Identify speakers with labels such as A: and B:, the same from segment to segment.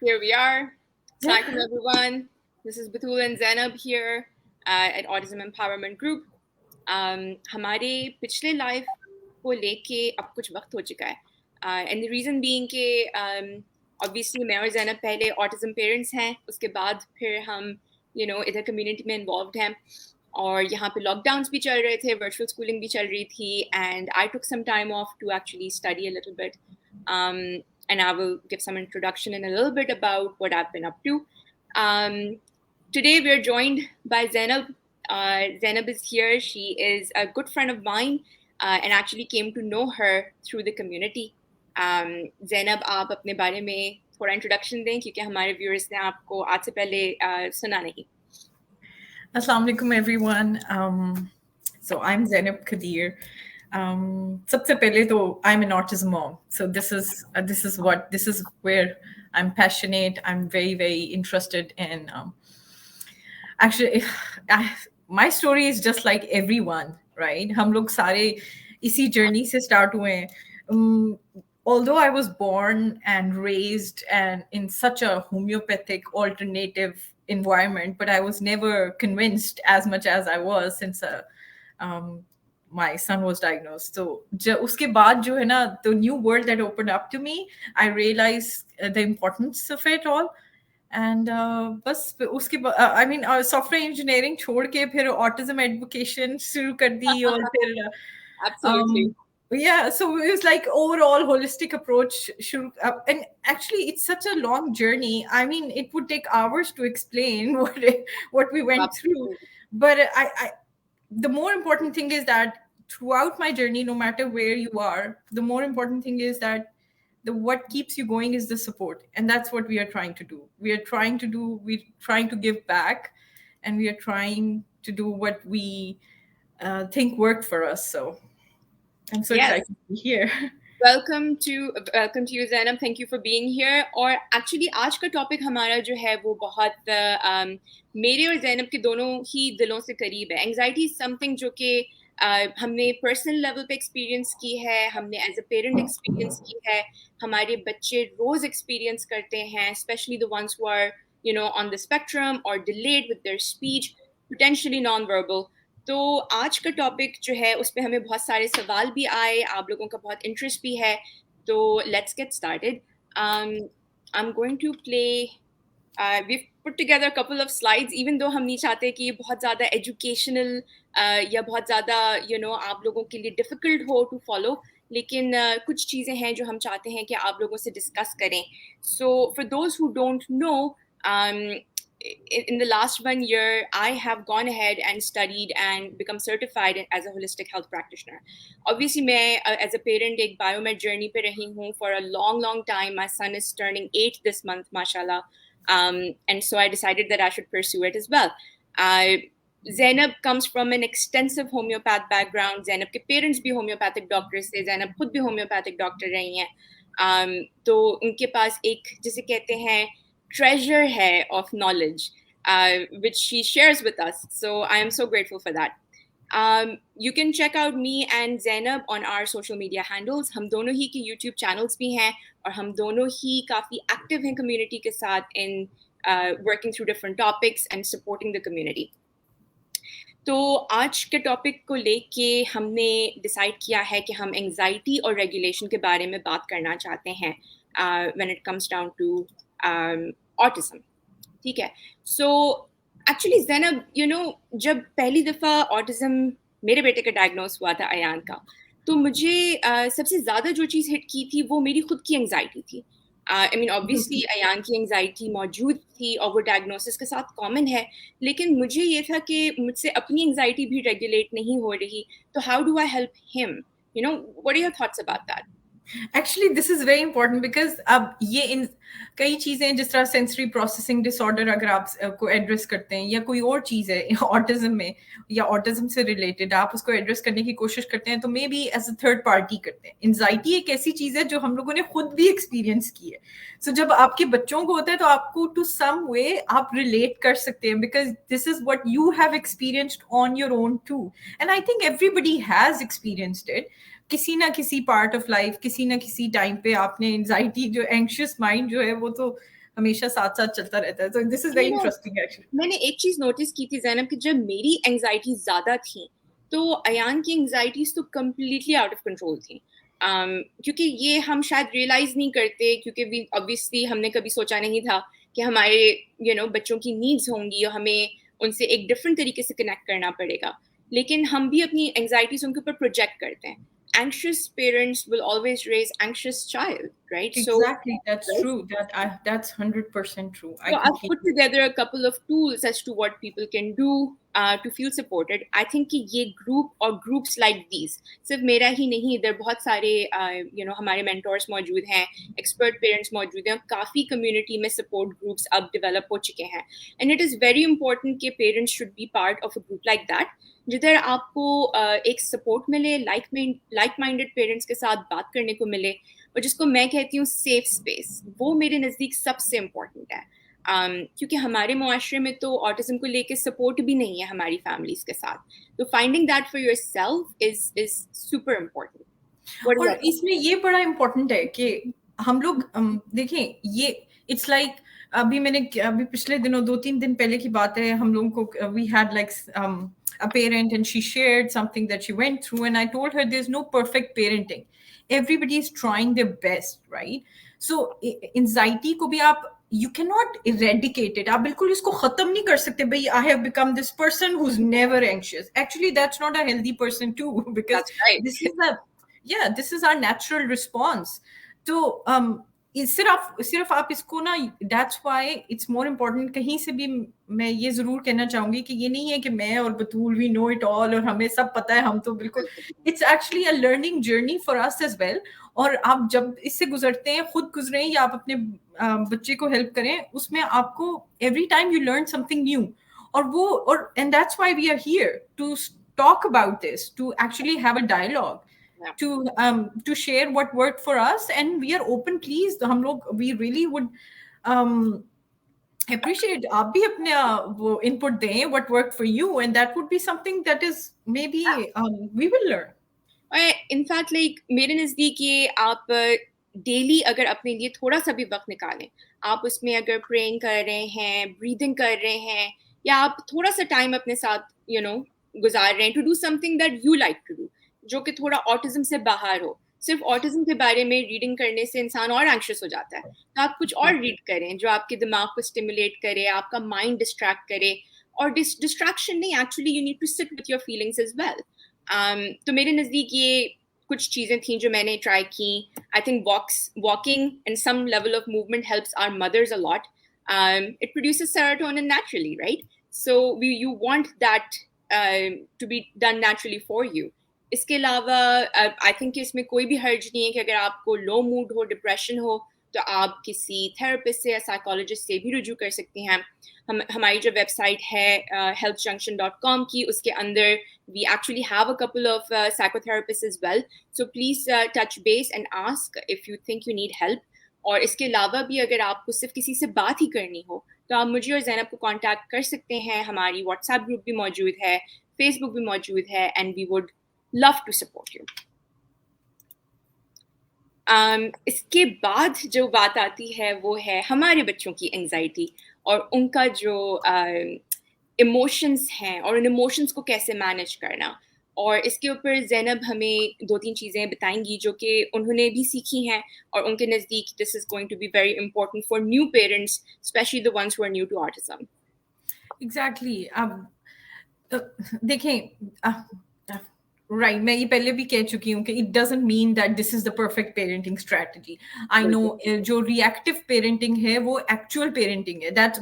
A: Here we are. Assalamualaikum everyone. This is Batul and Zainab here at Autism Empowerment Group. हमारे पिछले life को लेके अब कुछ वक्त हो चुका है एंड द रीज़न बीइंग कि ऑब्वियसली मैं और जैनब पहले ऑटिज्म पेरेंट्स हैं, उसके बाद फिर हम इधर कम्युनिटी में इन्वॉल्व हैं और यहाँ पे लॉकडाउन्स भी चल रहे थे, वर्चुअल स्कूलिंग भी चल रही थी and I took some time off to actually study a little bit and I will give some introduction in a little bit about what I've been up to. Today we're joined by Zainab. Zainab is here. She is a good friend of mine and actually came to know her through the community. Zainab, आप अपने बारे में थोड़ा introduction दें क्योंकि हमारे viewers ने आपको आज से पहले सुना नहीं.
B: Assalamu alaikum everyone. So I'm Zainab Kadir. सबसे पहले तो I'm an autism mom. So this is where I'm passionate. I'm very interested in. Actually, my story is just like everyone, right? हम लोग सारे इसी journey से start हुए हैं. Although I was born and raised and in such a homeopathic alternative environment, but I was never convinced as much as I was since my son was diagnosed. So uske baad jo hai na, the new world that opened up to me, I realized the importance of it all. And bas uske I mean software engineering chhod ke phir autism education shuru kar di aur phir
A: Absolutely.
B: Yeah, so it was like overall holistic approach and actually it's such a long journey. I mean, it would take hours to explain what we went through, but I the more important thing is that throughout my journey, no matter where you are, the more important thing is that what keeps you going is the support, and that's what we are trying to do. We're trying to give back, and we are trying to do what we think worked for us. So I'm so excited to be here.
A: Welcome to you, Zainab. Thank you for being here. और actually आज का topic हमारा जो है वो बहुत मेरे और ज़ैनब के दोनों ही दिलों से करीब है. Anxiety is something जो कि हमने पर्सनल लेवल पे एक्सपीरियंस की है, हमने एज अ पेरेंट एक्सपीरियंस की है, हमारे बच्चे रोज एक्सपीरियंस करते हैं, specially the ones who are on the spectrum और delayed with their speech, potentially non verbal. तो आज का टॉपिक जो है उस पर हमें बहुत सारे सवाल भी आए, आप लोगों का बहुत इंटरेस्ट भी है, तो let's get started. I am going to play we've put together a couple of slides, even though हम नहीं चाहते कि बहुत ज़्यादा educational या बहुत ज़्यादा आप लोगों के लिए difficult हो to follow, लेकिन कुछ चीज़ें हैं जो हम चाहते हैं कि आप लोगों से discuss करें. So for those who don't know, in the last 1 year, I have gone ahead and studied and become certified as a holistic health practitioner. Obviously, मैं as a parent एक biomed journey पे रही हूँ for a long time. My son is turning 8 this month, mashallah. And so I decided that I should pursue it as well. Zainab comes from an extensive homeopath background. Zainab के parents भी homeopathic doctors थे. Zainab खुद भी homeopathic doctor रही हैं. तो उनके पास एक जिसे कहते हैं treasure है of knowledge, which she shares with us. So I am so grateful for that. You can check out me and Zainab on our social media handles. हम दोनों ही के YouTube channels भी हैं और हम दोनों ही काफ़ी active हैं community के साथ in working through different topics and supporting the community. तो आज के टॉपिक को लेके हमने डिसाइड किया है कि हम एंजाइटी और रेगुलेशन के बारे में बात करना चाहते हैं when it comes down to autism. ठीक है. So एक्चुअली ज़ैनब जब पहली दफ़ा ऑटिज़म मेरे बेटे का डायग्नोस हुआ था अयान का, तो मुझे सबसे ज़्यादा जो चीज़ हिट की थी वो मेरी खुद की एंग्जाइटी थी. आई मीन ऑब्वियसली अयान की एंग्जाइटी मौजूद थी और वो डायग्नोसिस के साथ कॉमन है, लेकिन मुझे ये था कि मुझसे अपनी एंग्जाइटी भी रेगुलेट नहीं हो रही, तो how do I help him? What are your thoughts about that?
B: Actually, this is very important because अब ये इन कई चीजें जिस तरह सेंसरी प्रोसेसिंग डिसऑर्डर अगर आप को एड्रेस करते हैं या कोई और चीज है ऑटिज्म में या ऑटिज्म से रिलेटेड आप उसको एड्रेस करने की कोशिश करते हैं तो maybe as a third party करते हैं. एंजाइटी एक ऐसी चीज है जो हम लोगों ने खुद भी एक्सपीरियंस की है. सो जब आपके बच्चों को होता है तो आपको टू सम वे आप रिलेट कर सकते हैं because this is what you have experienced on your own too, and I think everybody has experienced it. किसी ना किसी पार्ट ऑफ लाइफ किसी ना किसी टाइम पे आपने एंजाइटी जो एंग्शियस माइंड जो है वो तो हमेशा साथ साथ चलता रहता है. So this is very interesting actually.
A: मैंने एक चीज नोटिस की थी ज़ैनब कि जब मेरी एंजाइटी ज्यादा थी तो अयान की एंजाइटीज तो कम्प्लीटली आउट ऑफ कंट्रोल थी. क्योंकि ये हम शायद रियलाइज नहीं करते क्योंकि ऑब्वियसली हमने कभी सोचा नहीं था कि हमारे बच्चों की नीड्स होंगी और हमें उनसे एक डिफरेंट तरीके से कनेक्ट करना पड़ेगा. लेकिन हम भी अपनी एंजाइटीज उनके ऊपर प्रोजेक्ट करते हैं. Anxious parents will always raise anxious child, right?
B: Exactly, that's
A: Right?
B: true. That's 100% true. I
A: So I've put
B: completely.
A: together a couple of tools as to what people can do to feel supported. I think कि ये group or groups like these सिर्फ मेरा ही नहीं, इधर बहुत सारे हमारे mentors मौजूद हैं, expert parents मौजूद हैं, काफी community में support groups अब develop हो चुके हैं. And it is very important कि parents should be part of a group like that, जिधर आपको एक support मिले, like-minded parents के साथ बात करने को मिले, और जिसको मैं कहती हूँ safe space, वो मेरे नज़दीक सबसे important है. क्योंकि हमारे मुआशरे में तो ऑटिज्म को लेके सपोर्ट भी नहीं है हमारी फैमिलीज के साथ. तो finding that for yourself is super important.
B: और इसमें ये बड़ा इम्पोर्टेंट है कि हम लोग देखें, ये इट्स लाइक अभी पिछले दिनों 2-3 दिन पहले की बात है, हम लोगों को we had like a parent and she shared something that she went through, and I told her there's no perfect parenting. Everybody is trying their best, right? So anxiety को भी आप you cannot eradicate it. आप बिल्कुल इसको खत्म नहीं कर सकते भाई, I have become this person who's never anxious. Actually, that's not a healthy person too, because
A: right.
B: this is our natural response. तो सिर्फ आप इसको ना, that's why it's more important. कहीं से भी मैं ये जरूर कहना चाहूंगी कि ये नहीं है कि मैं और बतूल we know it all और हमें सब पता है, हम तो बिल्कुल, it's actually a learning journey for us as well. और आप जब इससे गुजरते हैं, खुद गुजरें या आप अपने बच्चे को हेल्प करें, उसमें आपको every time you learn something new. और and that's why we are here to talk about this, to actually have a dialogue. To share what worked for us, and we are open, please. हम लोग we really would appreciate आप भी अपने वो input दें what worked for you, and that would be something that is maybe we will learn.
A: In fact like मेरे नज़दीक ये आप डेली अगर अपने लिए थोड़ा सा भी वक्त निकालें, आप उसमें अगर प्रेइंग कर रहे हैं, ब्रीदिंग कर रहे हैं, या आप थोड़ा सा टाइम अपने साथ गुजार रहे हैं to do something that you like to do, जो कि थोड़ा ऑटिज्म से बाहर हो. सिर्फ ऑटिज्म के बारे में रीडिंग करने से इंसान और एंग्शियस हो जाता है. तो आप कुछ और रीड करें जो आपके दिमाग को स्टिमुलेट करे, आपका माइंड डिस्ट्रैक्ट करे. और डिस्ट्रैक्शन नहीं, actually you need to sit with your feelings as well. तो मेरे नज़दीक ये कुछ चीज़ें थी जो मैंने ट्राई की. I think walking and some level of movement helps our mothers a lot. It produces serotonin naturally, right? So you want that to be done naturally for you. इसके अलावा आई थिंक इसमें कोई भी हर्ज नहीं है कि अगर आपको लो मूड हो, डिप्रेशन हो, तो आप किसी थेरेपिस्ट से या साइकोलॉजिस्ट से भी रुजू कर सकती हैं. हमारी जो वेबसाइट है healthjunction.com की, उसके अंदर we actually have a couple of psychotherapists as well. So please touch base and ask if you think you need help. और इसके अलावा भी अगर आपको सिर्फ किसी से बात ही करनी हो तो आप मुझे और ज़ैनब को कांटेक्ट कर सकते हैं. हमारी व्हाट्सएप ग्रुप भी मौजूद है, फेसबुक भी मौजूद है, and we would love to support you. इसके बाद जो बात आती है वो है हमारे बच्चों की एंजाइटी और उनका जो इमोशंस हैं और उन इमोशंस को कैसे मैनेज करना. और इसके ऊपर ज़ैनब हमें 2-3 चीज़ें बताएंगी जो कि उन्होंने भी सीखी हैं और उनके नज़दीक this is going to be very important for new parents, specially the ones who are new to autism.
B: Exactly. अब देखें, राइट, मैं ये पहले भी कह चुकी हूँ कि it doesn't mean that this is the perfect parenting strategy. I know जो रिएक्टिव पेरेंटिंग है वो एक्चुअल पेरेंटिंग है. That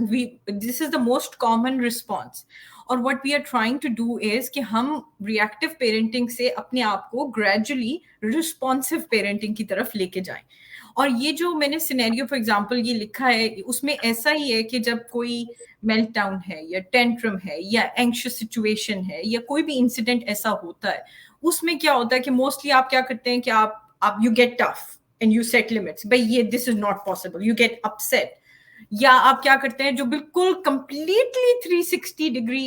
B: this is the most common response. और what we are trying to do is कि हम रिएक्टिव पेरेंटिंग से अपने आप को ग्रेजुअली रिस्पॉन्सिव पेरेंटिंग की तरफ लेके जाएं. और ये जो मैंने सिनेरियो फॉर एग्जांपल ये लिखा है, उसमें ऐसा ही है कि जब कोई मेल्टडाउन है या टेंट्रम है या एंग्शियस सिचुएशन है या कोई भी इंसिडेंट ऐसा होता है, उसमें क्या होता है कि मोस्टली आप क्या करते हैं कि आप you get tough and you set limits. भाई ये this is not possible, you get upset. या आप क्या करते हैं जो बिल्कुल completely 360 degree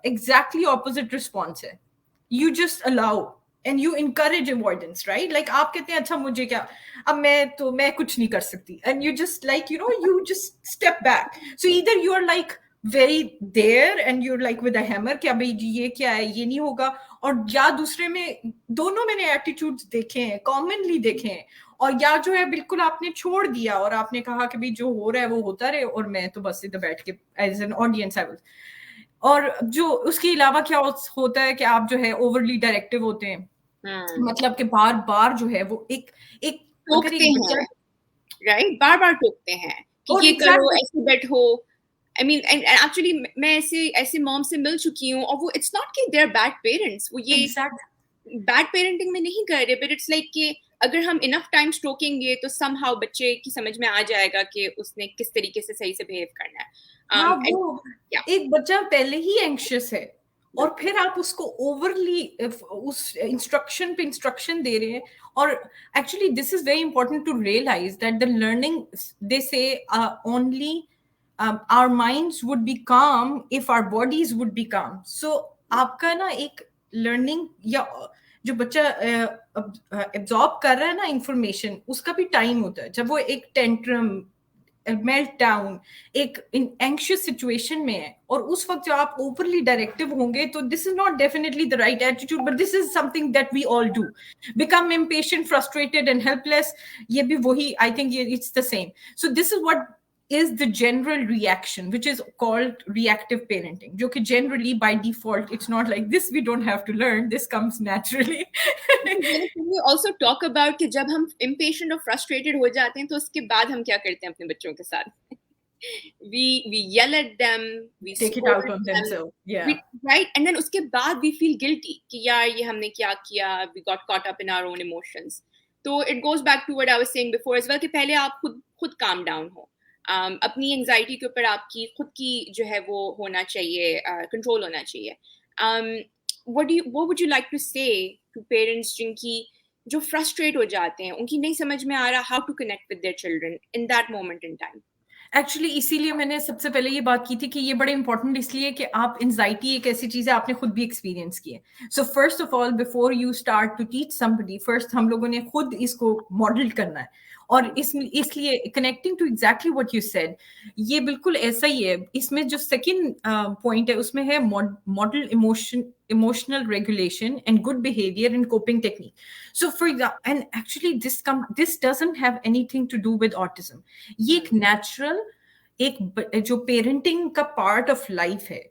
B: exactly opposite response है, you just allow and you encourage avoidance, right? Like आप कहते हैं अच्छा मुझे क्या, अब मैं कुछ नहीं कर सकती, and you just like, you know, you just step back. So either you are like very there and you're like with a hammer कि अबे ये क्या है, ये नहीं होगा, और या दूसरे में दोनों मैंने एटीट्यूड्स देखे हैं, कॉमनली देखे हैं, और या जो है बिल्कुल आपने छोड़ दिया और आपने कहा कि भाई जो हो रहा है वो होता रहे और मैं तो बस इधर बैठ के as an audience I will. और जो उसके अलावा क्या होता है कि आप जो है ओवरली डायरेक्टिव होते हैं, मतलब कि बार बार जो है वो एक एक
A: टोकते हैं, राइट, बार बार टोकते हैं कि ये करो, ऐसे बैठो। आई मीन एक्चुअली मैं ऐसे मॉम से मिल चुकी हूँ, और वो इट्स नॉट कि दे आर बैड पेरेंट्स, वो ये बैड पेरेंटिंग में नहीं कर रहे, बट इट्स लाइक कि अगर हम इनफ टाइम टोकेंगे तो समहाउ बच्चे की समझ में आ जाएगा कि उसने किस तरीके से सही से बिहेव करना है।
B: हाँ, वो एक बच्चा पहले ही एंग्शियस है और फिर आप उसको ओवरली उस इंस्ट्रक्शन पे इंस्ट्रक्शन दे रहे हैं। और actually this is very important to realize that the learning, they say only our minds would be calm if our bodies would be calm. So आपका ना एक लर्निंग या जो बच्चा एब्जॉर्ब कर रहा है ना इंफॉर्मेशन, उसका भी टाइम होता है। जब वो एक टेंट्रम, मेल्ट डाउन, एक एंग्शियस सिचुएशन में है, और उस वक्त जो आप ओवरली डायरेक्टिव होंगे, तो this is not definitely the right attitude, but this is something that we all do, become impatient, frustrated and helpless. ये भी वही, I think it's the same. So this is what is the general reaction, which is called reactive parenting, jo ki generally by default it's not like this, we don't have to learn, this comes naturally.
A: We also talk about कि जब हम impatient और frustrated हो जाते हैं तो उसके बाद हम क्या करते हैं अपने बच्चों के साथ? we yell at them, we
B: take it out on themselves, yeah,
A: right, and then उसके बाद we feel guilty कि यार ये हमने क्या किया, we got caught up in our own emotions. तो it goes back to what I was saying before as well कि पहले आप खुद calm down हो, अपनी एंजाइटी के ऊपर आपकी खुद की जो है वो होना चाहिए, कंट्रोल होना चाहिए। what would you like to say to parents जिनकी जो फ्रस्ट्रेट हो जाते हैं, उनकी नहीं समझ में आ रहा how to connect with their children in that moment in time?
B: Actually इसीलिए मैंने सबसे पहले ये बात की थी कि ये बड़े इंपॉर्टेंट इसलिए कि आप एंजाइटी एक ऐसी चीज है आपने खुद भी एक्सपीरियंस की है। So first of all before you start to teach somebody, first हम लोगों ने खुद इसको मॉडल करना है। और इसलिए connecting to exactly what you said, ये बिल्कुल ऐसा ही है। इसमें जो सेकंड पॉइंट है उसमें है model emotional regulation and good behavior and coping technique. So for example, and actually this doesn't have anything to do with autism. ये एक natural, एक जो parenting का part of life है,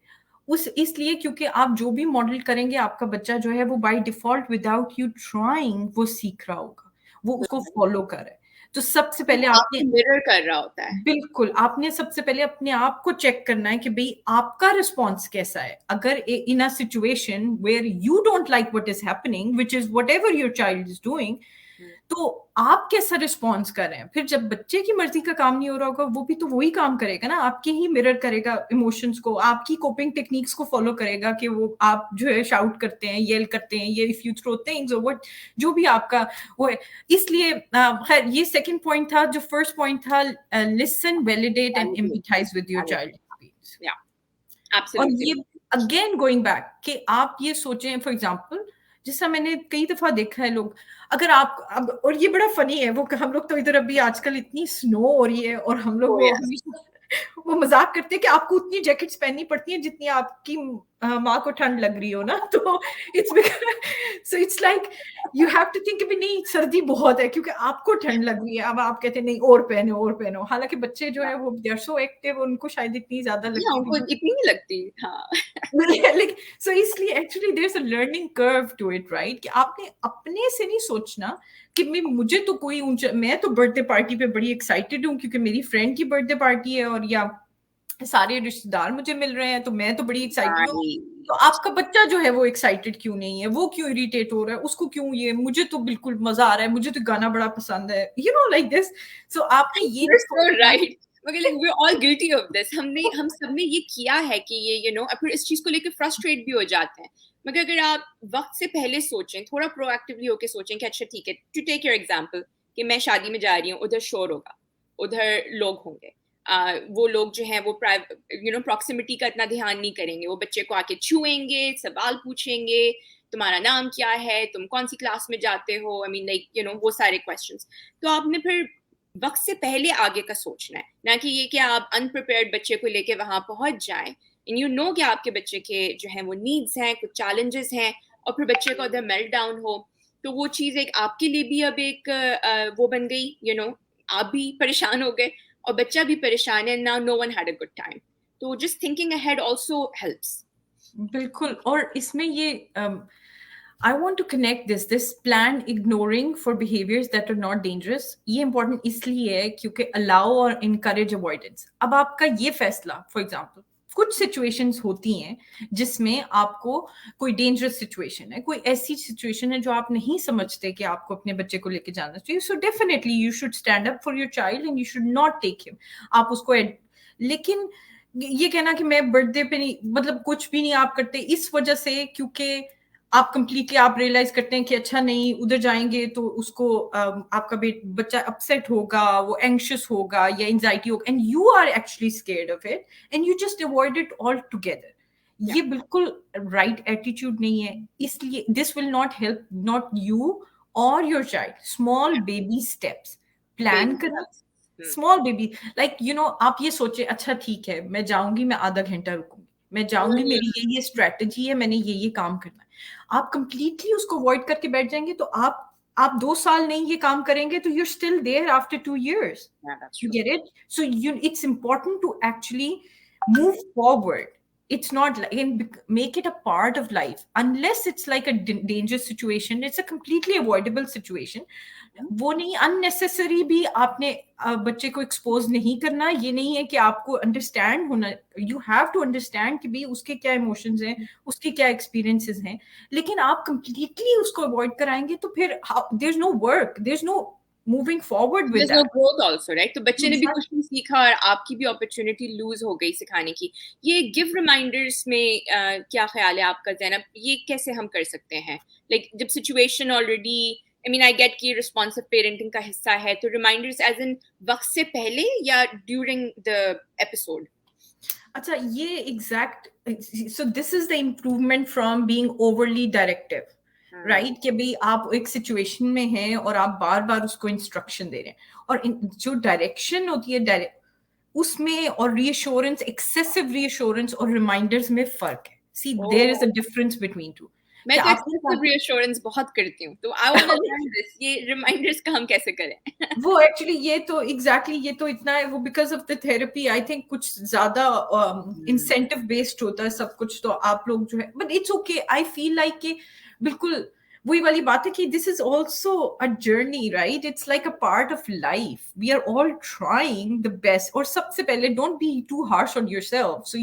B: उस इसलिए क्योंकि आप जो भी मॉडल करेंगे आपका बच्चा जो है वो by default without you trying वो सीख रहा होगा, वो उसको फॉलो कर रहा है। तो सबसे पहले आपने
A: मिरर कर रहा होता है,
B: बिल्कुल आपने सबसे पहले अपने आप को चेक करना है कि भाई आपका रिस्पॉन्स कैसा है। अगर in a situation where you don't like what is happening, which is whatever your child is doing, तो आप कैसा रिस्पॉन्स कर रहे हैं। फिर जब बच्चे की मर्जी का काम नहीं हो रहा होगा, वो भी तो वही काम करेगा ना, आपके ही मिरर करेगा इमोशंस को, आपकी कोपिंग टेक्निक्स को फॉलो करेगा कि वो आप जो है शाउट करते हैं, येल करते हैं, ये इफ यू थ्रो थिंग्स और व्हाट जो भी आपका वो है। इसलिए खैर ये सेकंड पॉइंट था। जो फर्स्ट पॉइंट था, listen, validate and empathise with your child experience. और ये अगेन गोइंग बैक कि आप ये सोचें, फॉर एग्जांपल जिसका मैंने कई दफा देखा है लोग, अगर आप अब, और ये बड़ा फनी है, वो हम लोग तो इधर अभी आजकल इतनी स्नो हो रही है और हम लोग वो मजाक करते हैं कि आपको उतनी जैकेट्स पहननी पड़ती हैं जितनी आपकी माँ को ठंड लग रही हो ना। तो it's like you have to think कि नहीं सर्दी बहुत है क्योंकि आपको ठंड लग रही है, अब आप कहते हैं नहीं और पहनो। हालांकि बच्चे जो है वो दे आर सो एक्टिव, उनको शायद इतनी ज्यादा लगती,
A: उनको इतनी नहीं लगती। हाँ
B: सो इसलिए actually there is a learning curve to it, right, कि आपने अपने से नहीं सोचना कि मुझे तो कोई ऊंचा, मैं तो बर्थडे पार्टी पे बड़ी एक्साइटेड हूँ क्योंकि मेरी फ्रेंड की बर्थडे पार्टी है और या सारे रिश्तेदार मुझे मिल रहे हैं तो मैं तो बड़ी एक्साइटेड हूँ। तो आपका बच्चा जो है वो एक्साइटेड क्यों नहीं है, वो क्यों इरिटेट हो रहा है, उसको क्यों ये, मुझे तो बिल्कुल मजा आ रहा है, मुझे तो गाना बड़ा पसंद है, यू नो लाइक दिस। सो आपने ये
A: राइट, मगर like we're all guilty of this, हम सबने ये किया है कि ये you know, फिर इस चीज को लेकर फ्रस्ट्रेट भी हो जाते हैं। मगर अगर आप वक्त से पहले सोचें, थोड़ा प्रोएक्टिवली होके सोचें कि अच्छा ठीक है, टू टेक योर एग्जांपल कि मैं शादी में जा रही हूँ, उधर शोर होगा, उधर लोग होंगे, वो लोग जो हैं वो प्रॉक्सिमिटी का इतना ध्यान नहीं करेंगे, वो बच्चे को आके छुएंगे, सवाल पूछेंगे, तुम्हारा नाम क्या है, तुम कौन सी क्लास में जाते हो, आई मीन लाइक वो सारे क्वेश्चंस। तो आपने फिर वक्त से पहले आगे का सोचना है, ना कि ये कि आप अनप्रिपेयर्ड बच्चे को लेके वहां पहुंच जाएं एंड कि आपके बच्चे के जो है वो नीड्स हैं, कुछ चैलेंजेस हैं, और फिर बच्चे का उधर मेल्ट डाउन हो। तो वो चीज एक आपके लिए भी अब एक वो बन गई, आप भी परेशान हो गए और बच्चा भी परेशान है, now no one had a good time. तो just thinking ahead also helps.
B: बिल्कुल। और इसमें ये I want to connect this plan ignoring for behaviors that are not dangerous. ये important इसलिए है क्योंकि allow और encourage avoidance. अब आपका ये फैसला, for example, कुछ situations होती हैं जिसमें आपको कोई dangerous situation है, कोई ऐसी situation है जो आप नहीं समझते कि आपको अपने बच्चे को लेके जाना चाहिए. So definitely you should stand up for your child and you should not take him. आप उसको लेकिन ये कहना कि मैं बर्थडे पे नहीं, मतलब कुछ भी नहीं आप करते इस वजह से क्योंकि आप कंप्लीटली आप रियलाइज करते हैं कि अच्छा नहीं उधर जाएंगे तो उसको आपका बच्चा अपसेट होगा, वो एंग्शियस होगा या एंजाइटी होगा, and you are actually scared of it and you just avoid it altogether. ये बिल्कुल राइट एटीट्यूड नहीं है. इसलिए this will not help not you or your child. Small baby steps plan करना. Small baby like आप ये सोचे अच्छा ठीक है मैं जाऊंगी, मैं आधा घंटा रुकूंगी, मैं जाऊंगी, मेरी ये स्ट्रेटजी है, मैंने ये काम करना है. आप कंप्लीटली उसको अवॉइड करके बैठ जाएंगे तो आप 2 साल नहीं ये काम करेंगे तो you're still there after 2 years.
A: Yeah, that's
B: You
A: true.
B: get it? So it's important to actually move forward. It's not like, and make it a part of life. Unless it's like a dangerous situation, it's a completely avoidable situation. वो नहीं unnecessary भी आपने बच्चे को expose नहीं करना. ये नहीं है कि आपको अंडरस्टैंड होना, यू हैव टू अंडरस्टैंड कि भी उसके क्या इमोशंस हैं, उसके क्या एक्सपीरियंसेस हैं, लेकिन आप कंप्लीटली उसको अवॉइड कराएंगे तो फिर there is no work, there is no moving forward with
A: that. Growth also, right? तो बच्चे ने भी कुछ नहीं सीखा और आपकी भी अपॉर्चुनिटी लूज हो गई सिखाने की. ये गिव रिमाइंडर्स में क्या ख्याल है आपका ज़ैनब, ये कैसे हम कर सकते हैं? लाइक जब situation already, I mean I get कि रिस्पॉन्सिव पेरेंटिंग का हिस्सा है, तो रिमाइंडर्स एज इन वक्त से पहले या ड्यूरिंग द एपिसोड?
B: अच्छा, ये exact, so this is the improvement from being overly directive, right? कि भाई आप एक सिचुएशन में हैं और आप बार बार उसको इंस्ट्रक्शन दे रहे हैं, और जो डायरेक्शन होती है उसमें और रीअश्योरेंस, एक्सेसिव रीअश्योरेंस और रिमाइंडर्स में फर्क है. See there is a difference between two.
A: मैं तो एक्सेसिव रीअश्योरेंस बहुत करती हूँ, तो I want to learn this, ये रिमाइंडर्स का हम कैसे करें?
B: वो एक्चुअली ये तो एग्जैक्टली ये तो इतना है, वो because of the therapy I think कुछ ज्यादा इंसेंटिव बेस्ड होता है सब कुछ, तो आप लोग जो है, but it's okay. I feel like कि बिल्कुल वही वाली बात है कि this is also a journey, right? It's like a part of life. We are all trying the best. और सबसे पहले don't be too harsh on yourself. So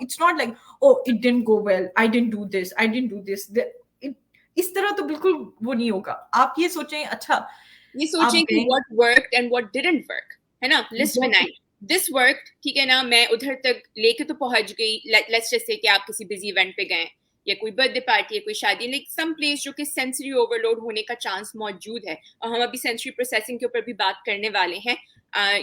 B: it's not like oh it didn't go well, I didn't do this, I didn't do this. इस तरह तो बिल्कुल वो नहीं होगा. आप ये सोचें, अच्छा
A: ये सोचें कि what worked and what didn't work, है ना? लिस्ट बनाई, this worked, ठीक है ना, मैं उधर तक लेके तो पहुंच गई. लेट्स जस्ट से कि आप किसी बिजी इवेंट पे गए या कोई बर्थडे पार्टी है, कोई शादी, लाइक सम प्लेस जो कि सेंसरी ओवरलोड होने का चांस मौजूद है. और हम अभी सेंसरी प्रोसेसिंग के ऊपर भी बात करने वाले हैं,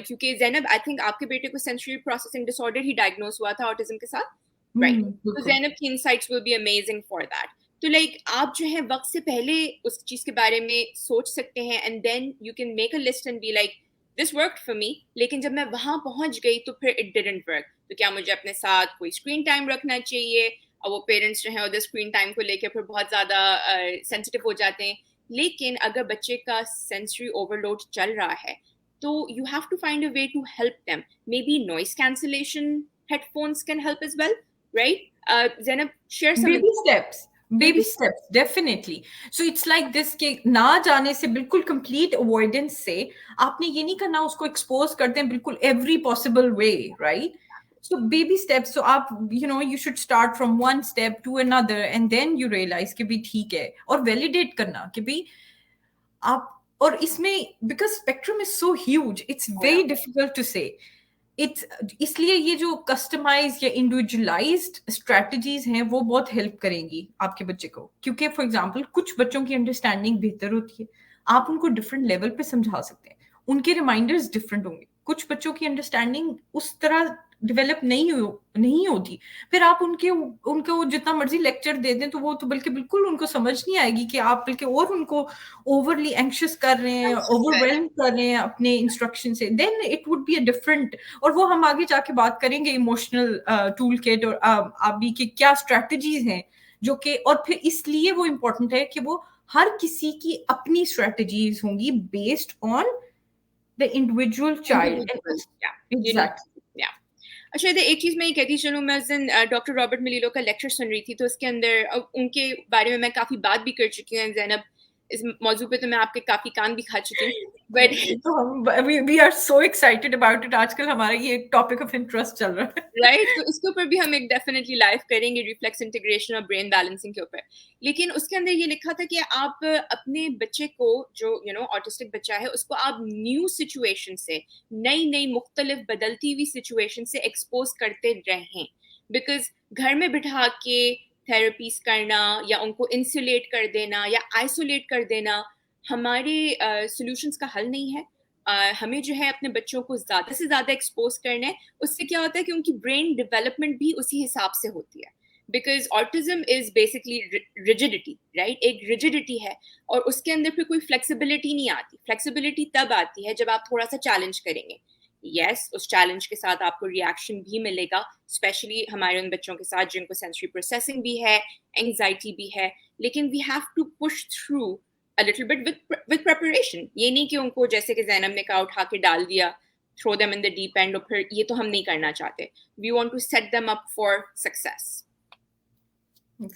A: क्योंकि ज़ैनब, आई थिंक आपके बेटे को सेंसरी प्रोसेसिंग डिसऑर्डर ही डायग्नोस हुआ था ऑटिज्म के साथ, राइट? तो ज़ैनब की insights will be amazing for that. तो लाइक आप जो है वक्त से पहले उस चीज के बारे में सोच सकते हैं, and then you can make a list and be like this worked for me, लेकिन जब मैं वहां पहुंच गई तो फिर इट डिडंट वर्क. तो क्या मुझे अपने साथ कोई स्क्रीन टाइम रखना चाहिए? और वो पेरेंट्स जो है उधर स्क्रीन टाइम को लेकर फिर बहुत ज्यादा सेंसिटिव हो जाते हैं. लेकिन अगर बच्चे का सेंसरी ओवरलोड चल रहा है तो you have to find a way to help them. Maybe noise cancellation headphones can help as well, right? Zainab, share some
B: baby steps definitely. So it's like this कि ना जाने से, बिल्कुल complete avoidance से आपने ये नहीं करना, उसको expose करते हैं बिल्कुल every possible way, right? So baby steps, so आप you should start from one step to another and then you realize कि भी ठीक है, और validate करना कि भी आप, और इसमें because spectrum is so huge, it's very difficult to say. इसलिए ये जो कस्टमाइज या इंडिविजुअलाइज्ड स्ट्रेटजीज हैं वो बहुत हेल्प करेंगी आपके बच्चे को, क्योंकि फॉर एग्जांपल कुछ बच्चों की अंडरस्टैंडिंग बेहतर होती है, आप उनको डिफरेंट लेवल पे समझा सकते हैं, उनके रिमाइंडर्स डिफरेंट होंगे. कुछ बच्चों की अंडरस्टैंडिंग उस तरह डेवलप नहीं होती, फिर आप उनको जितना मर्जी लेक्चर दे दें तो वो तो बल्कि बिल्कुल उनको समझ नहीं आएगी कि आप बल्कि और उनको ओवरली एंक्शियस कर रहे हैं, ओवरवेल्म कर रहे हैं अपने इंस्ट्रक्शन से, then it would be a different. और वो हम आगे जाके बात करेंगे इमोशनल टूल किट और अभी के क्या स्ट्रेटजीज हैं जो कि, और फिर इसलिए वो इम्पोर्टेंट है कि वो हर किसी की अपनी स्ट्रेटजीज होंगी based on the individual child.
A: individual, yeah, you need,
B: exact.
A: yeah. अच्छा, एक चीज मैं ये कहती चलूँ, मैं उस दिन डॉक्टर रॉबर्ट मिलीलो का लेक्चर सुन रही थी, तो उसके अंदर उनके बारे में मैं काफी बात भी कर चुकी हूँ ज़ैनब, इस मौजू पे तो मैं आपके काफी कान भी खा चुकी हूँ, बट
B: तो हम we are so excited about it, आजकल हमारा ये टॉपिक ऑफ इंटरेस्ट चल रहा है।
A: राइट, तो इसके ऊपर भी हम एक डेफिनेटली लाइव करेंगे, रिफ्लेक्स इंटीग्रेशन और ब्रेन बैलेंसिंग के ऊपर। लेकिन उसके अंदर ये लिखा था कि आप अपने बच्चे को, जो ऑटिस्टिक बच्चा है, उसको आप न्यू सिचुएशन से, नई नई मुख्तलिफ बदलती हुई सिचुएशन से एक्सपोज करते रहें, बिकॉज घर में बिठा के थेरेपीज करना या उनको इंसुलेट कर देना या आइसोलेट कर देना हमारे सॉल्यूशंस का हल नहीं है। हमें जो है अपने बच्चों को ज्यादा से ज्यादा एक्सपोज करना है। उससे क्या होता है कि उनकी ब्रेन डेवलपमेंट भी उसी हिसाब से होती है, because autism is basically rigidity, right, एक रिजिडिटी है, और उसके अंदर फिर कोई फ्लेक्सिबिलिटी नहीं आती। फ्लेक्सिबिलिटी तब आती है जब आप थोड़ा सा चैलेंज करेंगे। यस, उस चैलेंज के साथ आपको रिएक्शन भी मिलेगा, स्पेशली हमारे उन बच्चों के साथ जिनको सेंसरी प्रोसेसिंग भी है, एंग्जाइटी भी है, लेकिन we have to push through a little bit with preparation। ये नहीं कि उनको जैसे कि ज़ैनब ने कहा उठा के डाल दिया, throw them in the deep end, और फिर ये तो हम नहीं करना चाहते। We want to set them up for success।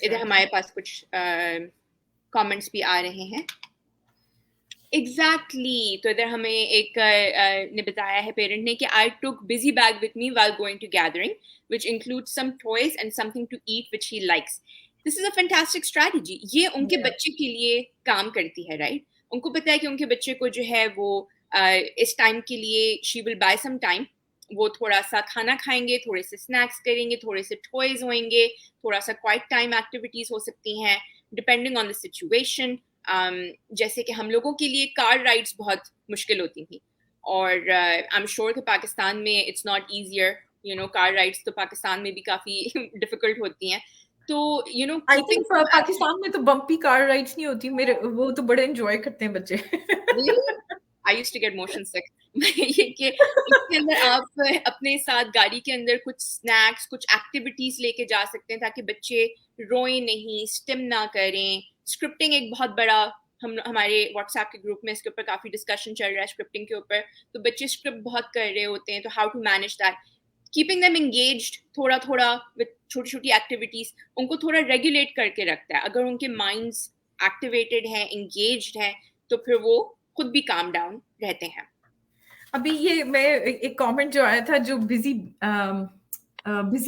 A: इधर हमारे पास कुछ comments भी आ रहे हैं। Exactly, तो इधर हमें एक ने बताया है पेरेंट ने कि I took busy bag with me while going to gathering, which includes some toys and something to eat which he likes। This is a fantastic strategy। ये उनके बच्चे के लिए काम करती है, राइट? उनको पता है कि उनके बच्चे को जो है वो इस टाइम के लिए she will buy some time, वो थोड़ा सा खाना खाएंगे, थोड़े से स्नैक्स करेंगे, थोड़े से टॉयज होंगे, थोड़ा सा क्वाइट टाइम एक्टिविटीज हो सकती हैं डिपेंडिंग ऑन द सिचुएशन। जैसे कि हम लोगों के लिए कार राइड्स बहुत मुश्किल होती थी, और आई एम श्योर कि पाकिस्तान में it's not easier, car rides तो पाकिस्तान में भी काफ़ी डिफिकल्ट होती हैं। तो
B: आई थिंक पाकिस्तान में तो बम्पी कार राइड्स नहीं होती, मेरे वो तो बड़े एंजॉय करते हैं बच्चे।
A: I used to get motion sick. ये कि इसके अंदर आप अपने साथ गाड़ी के अंदर कुछ स्नैक्स, कुछ एक्टिविटीज लेके जा सकते हैं ताकि बच्चे रोए नहीं, स्टिम ना करें। स्क्रिप्टिंग एक बहुत बड़ा, हमारे व्हाट्सएप के ग्रुप में इसके ऊपर काफी डिस्कशन चल रहा है स्क्रिप्टिंग के ऊपर। तो बच्चे स्क्रिप्ट बहुत कर रहे होते हैं, तो how to manage that, keeping them engaged थोड़ा थोड़ा विद छोटी छोटी एक्टिविटीज, उनको थोड़ा रेगुलेट करके रखता है। अगर उनके माइंड्स एक्टिवेटेड हैं, एंगेज्ड हैं, तो फिर वो खुद भी काम डाउन रहते हैं।
B: अभी ये मैं एक कमेंट जो आया था जो बिजी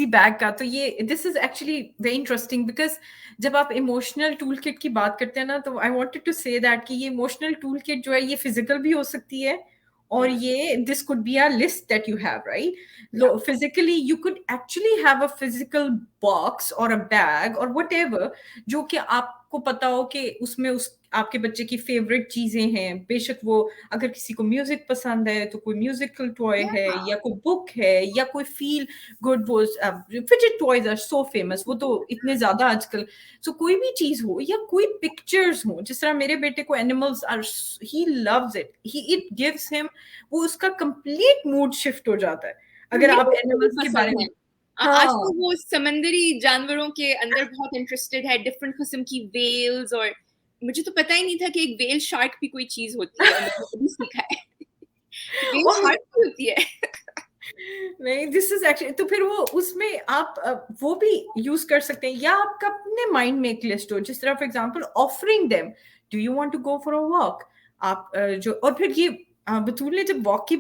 B: बैग का, तो ये this is actually very interesting because जब आप इमोशनल टूल किट की बात करते हैं ना, तो I wanted to say that कि ये इमोशनल टूल किट जो है ये फिजिकल भी हो सकती है, और ये this could be a list that you have, right? Physically you could actually have a physical box और अ बैग और व्हाटएवर, जो कि आपको पता हो कि उसमें उस आपके बच्चे की फेवरेट चीजें हैं। बेशक वो, अगर किसी को म्यूजिक पसंद है तो कोई म्यूजिकल टॉय है, या कोई बुक है, या कोई फील गुड, वो fidget toys are so famous, वो तो इतने ज्यादा आजकल। सो कोई भी चीज हो या कोई पिक्चर्स हो, जिस तरह मेरे बेटे को animals are, he loves it, it gives him, वो उसका कंप्लीट मूड शिफ्ट हो जाता है अगर आप एनिमल्स के बारे में।
A: आजकल वो समंदरी जानवरों के अंदर बहुत इंटरेस्टेड है, डिफरेंट किस्म की वेल्स, और मुझे तो पता ही नहीं था कि एक वेल शार्क भी कोई चीज होती है, मैंने अभी सीखा है। वेल शार्क भी होती है।
B: नहीं, दिस इज एक्चुअली, तो फिर वो उसमें आप वो भी यूज कर सकते हैं, या आपका अपने माइंड में एक लिस्ट हो, जिस तरह for example offering them, do you want to go for a walk, आप जो, और फिर ये बतूल ने जब वॉक की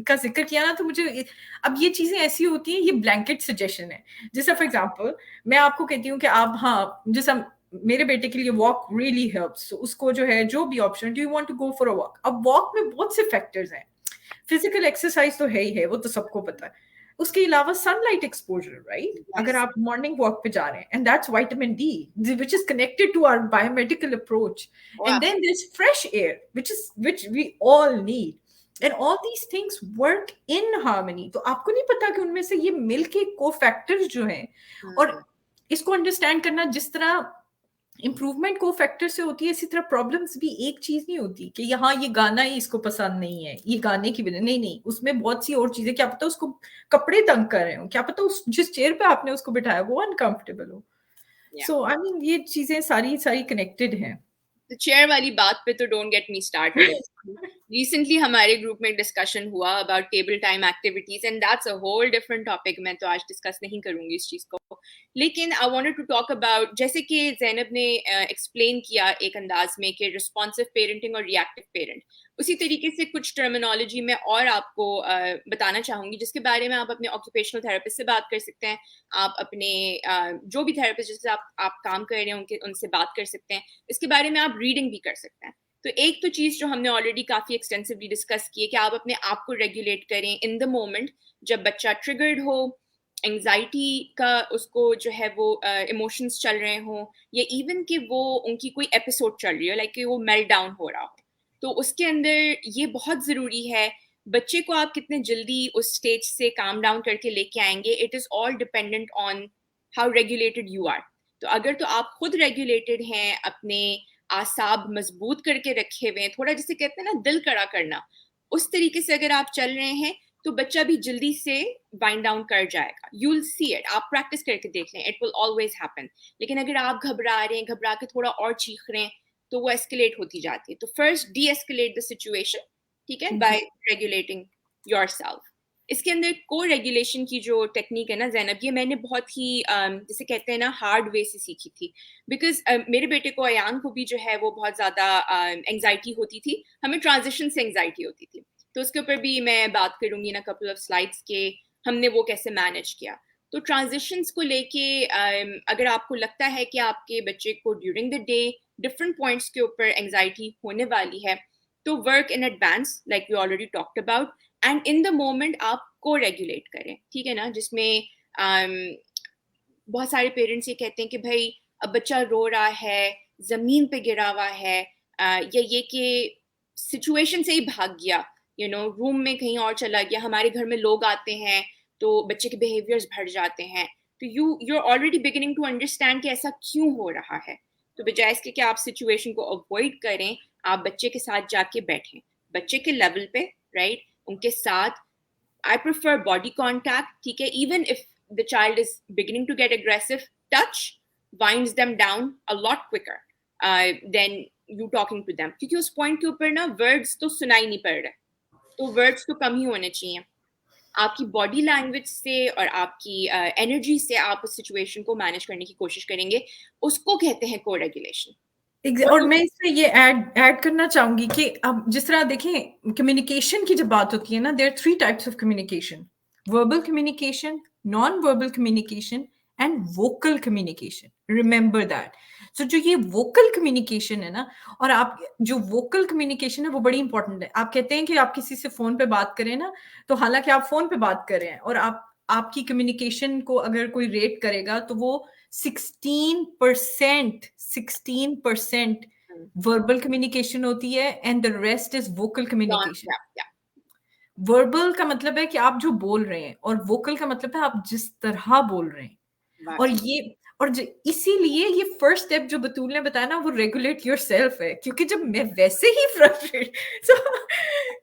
B: का जिक्र किया ना, तो मुझे अब ये चीजें ऐसी होती हैं, ये ब्लैंकेट सजेशन है। जैसे फॉर एग्जांपल मैं आपको कहती हूँ कि आप, हाँ, जैसा मेरे बेटे के लिए वॉक रियली हेल्प्स, उसको जो है जो भी option, do you want to go for a walk, अब वॉक में बहुत से फैक्टर्स हैं, फिजिकल एक्सरसाइज तो है ही है, वो तो सबको पता है, उसके अलावा सनलाइट एक्सपोजर, राइट? अगर आप मॉर्निंग वॉक पे जा रहे हैं, and that's vitamin D which is connected to our biomedical approach, and then there is fresh air which we all need, and all these things work in harmony. तो आपको नहीं पता कि उनमें से ये मिल के को फैक्टर्स जो हैं, और इसको अंडरस्टैंड करना, जिस तरह इम्प्रूवमेंट को फैक्टर से होती है, इसी तरह प्रॉब्लम्स भी एक चीज नहीं होती कि यहाँ ये गाना ही इसको पसंद नहीं है, ये गाने की वजह नहीं, नहीं, उसमें बहुत सी और चीजें, क्या पता उसको कपड़े तंग कर रहे हो, क्या पता उस जिस चेयर पे आपने उसको बिठाया वो अनकंफर्टेबल हो. सो आई मीन ये चीजें सारी सारी कनेक्टेड हैं.
A: तो चेयर वाली बात पे तो don't get me started. Recently हमारे ग्रुप में डिस्कशन हुआ about table time activities and that's a whole different topic. मैं तो आज डिस्कस नहीं करूंगी इस चीज को, लेकिन I wanted to talk about, जैसे कि ज़ैनब ने एक्सप्लेन किया एक अंदाज में कि रिस्पॉन्सिव पेरेंटिंग और रिएक्टिव पेरेंट, उसी तरीके से कुछ टर्मिनोलॉजी में और आपको बताना चाहूंगी जिसके बारे में आप अपने ऑक्यूपेशनल थेरेपिस्ट से बात कर सकते हैं. आप अपने जो भी थेरेपिस्ट जिससे आप काम कर रहे हैं उनसे बात कर सकते हैं. इसके बारे में आप रीडिंग भी कर सकते हैं. तो एक तो चीज जो हमने ऑलरेडी काफी एक्सटेंसिवली डिस्कस की है कि आप अपने आप को रेगुलेट करें इन द मोमेंट, जब बच्चा ट्रिगर्ड हो, एंजाइटी का उसको जो है वो इमोशंस चल रहे हों, या इवन कि वो उनकी कोई एपिसोड चल रही हो, लाइक कि वो मेल्ट डाउन हो रहा हो. तो उसके अंदर ये बहुत ज़रूरी है, बच्चे को आप कितने जल्दी उस स्टेज से काम डाउन करके लेके आएंगे, it is all dependent on how regulated you are. तो अगर तो आप खुद रेगुलेटेड हैं, अपने आसाब मजबूत करके रखे हुए हैं, थोड़ा जिसे कहते हैं ना दिल कड़ा करना, उस तरीके से अगर आप चल रहे हैं तो बच्चा भी जल्दी से वाइंड डाउन कर जाएगा. यू विल सी इट, आप प्रैक्टिस करके देख लें, इट विल ऑलवेज हैपन. लेकिन अगर आप घबरा रहे हैं, घबरा के थोड़ा और चीख रहे हैं, तो वो एस्केलेट होती जाती है. तो first D escalate the situation, ठीक है, बाय रेगुलेटिंग योरसेल्फ. इसके अंदर को रेगुलेशन की जो टेक्निक है ना ज़ैनब, ये मैंने बहुत ही जिसे कहते हैं ना हार्ड वे से सीखी थी. बिकॉज मेरे बेटे को, अयान को भी जो है वो बहुत ज़्यादा एंग्जाइटी होती थी. हमें ट्रांजिशन से एंग्जाइटी होती थी. तो उसके ऊपर भी मैं बात करूंगी ना कपल ऑफ स्लाइड्स के हमने वो कैसे मैनेज किया. तो ट्रांजिशंस को लेके अगर आपको लगता है कि आपके बच्चे को during the day different points के ऊपर एंग्जाइटी होने वाली है, तो work in advance like we already talked about, and in the moment आप को रेगुलेट करें, ठीक है ना. जिसमें बहुत सारे पेरेंट्स ये कहते हैं कि भाई अब बच्चा रो रहा है, जमीन पे गिरा हुआ है, या ये कि सिचुएशन से ही भाग गया, रूम में कहीं और चला गया, हमारे घर में लोग आते हैं तो बच्चे के बिहेवियर्स बढ़ जाते हैं. तो you are already beginning to understand कि ऐसा क्यों हो रहा है. तो बजाय इसके कि आप सिचुएशन को अवॉइड करें, आप बच्चे के साथ जाके बैठें, बच्चे के लेवल पे, राइट, उनके साथ. I prefer body contact, ठीक है, even if the child is beginning to get aggressive, touch winds them down a lot quicker than you talking to them. क्योंकि उस point के ऊपर ना words तो सुनाई नहीं पड़ रहे, तो words तो कम ही होने चाहिए. आपकी बॉडी लैंग्वेज से और आपकी एनर्जी से आप उस सिचुएशन को मैनेज करने की कोशिश करेंगे, उसको कहते हैं को रेगुलेशन.
B: और मैं इसमें ये ऐड करना चाहूंगी कि अब जिस तरह देखें कम्युनिकेशन की जब बात होती है ना, there are 3 types of communication: verbal communication, non verbal communication and vocal communication. Remember that. So जो ये वोकल कम्युनिकेशन है ना, और आप जो वोकल कम्युनिकेशन है वो बड़ी इंपॉर्टेंट है. आप कहते हैं कि आप किसी से फोन पे बात करें ना, तो हालांकि आप फोन पे बात कर रहे हैं, और आपकी कम्युनिकेशन को अगर कोई रेट करेगा तो वो 16% वर्बल कम्युनिकेशन होती है, and the rest is vocal communication. Verbal का मतलब है कि आप जो बोल रहे हैं, और वोकल का मतलब है आप जिस तरह बोल रहे हैं. और ये इसीलिए ये फर्स्ट स्टेप जो बतूल ने बताया ना, वो रेगुलेट योरसेल्फ है. क्योंकि जब मैं वैसे ही फ्रस्ट्रेट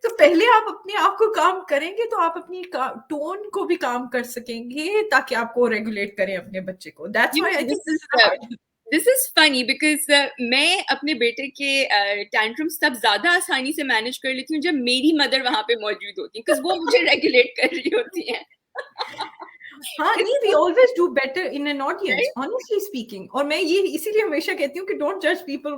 B: तो पहले आप अपने आप को काम करेंगे तो आप अपनी टोन को भी काम कर सकेंगे, ताकि आपको रेगुलेट करें अपने बच्चे को. That's why I think
A: this is funny because मैं अपने बेटे के टैंट्रम्स तब ज्यादा आसानी से मैनेज कर लेती हूँ जब मेरी मदर वहां पे मौजूद होती है, बिकॉज वो मुझे रेगुलेट कर रही होती है.
B: हाँ नहीं, we always do better in an audience, honestly speaking. और मैं ये इसीलिए हमेशा कहती हूँ कि don't judge people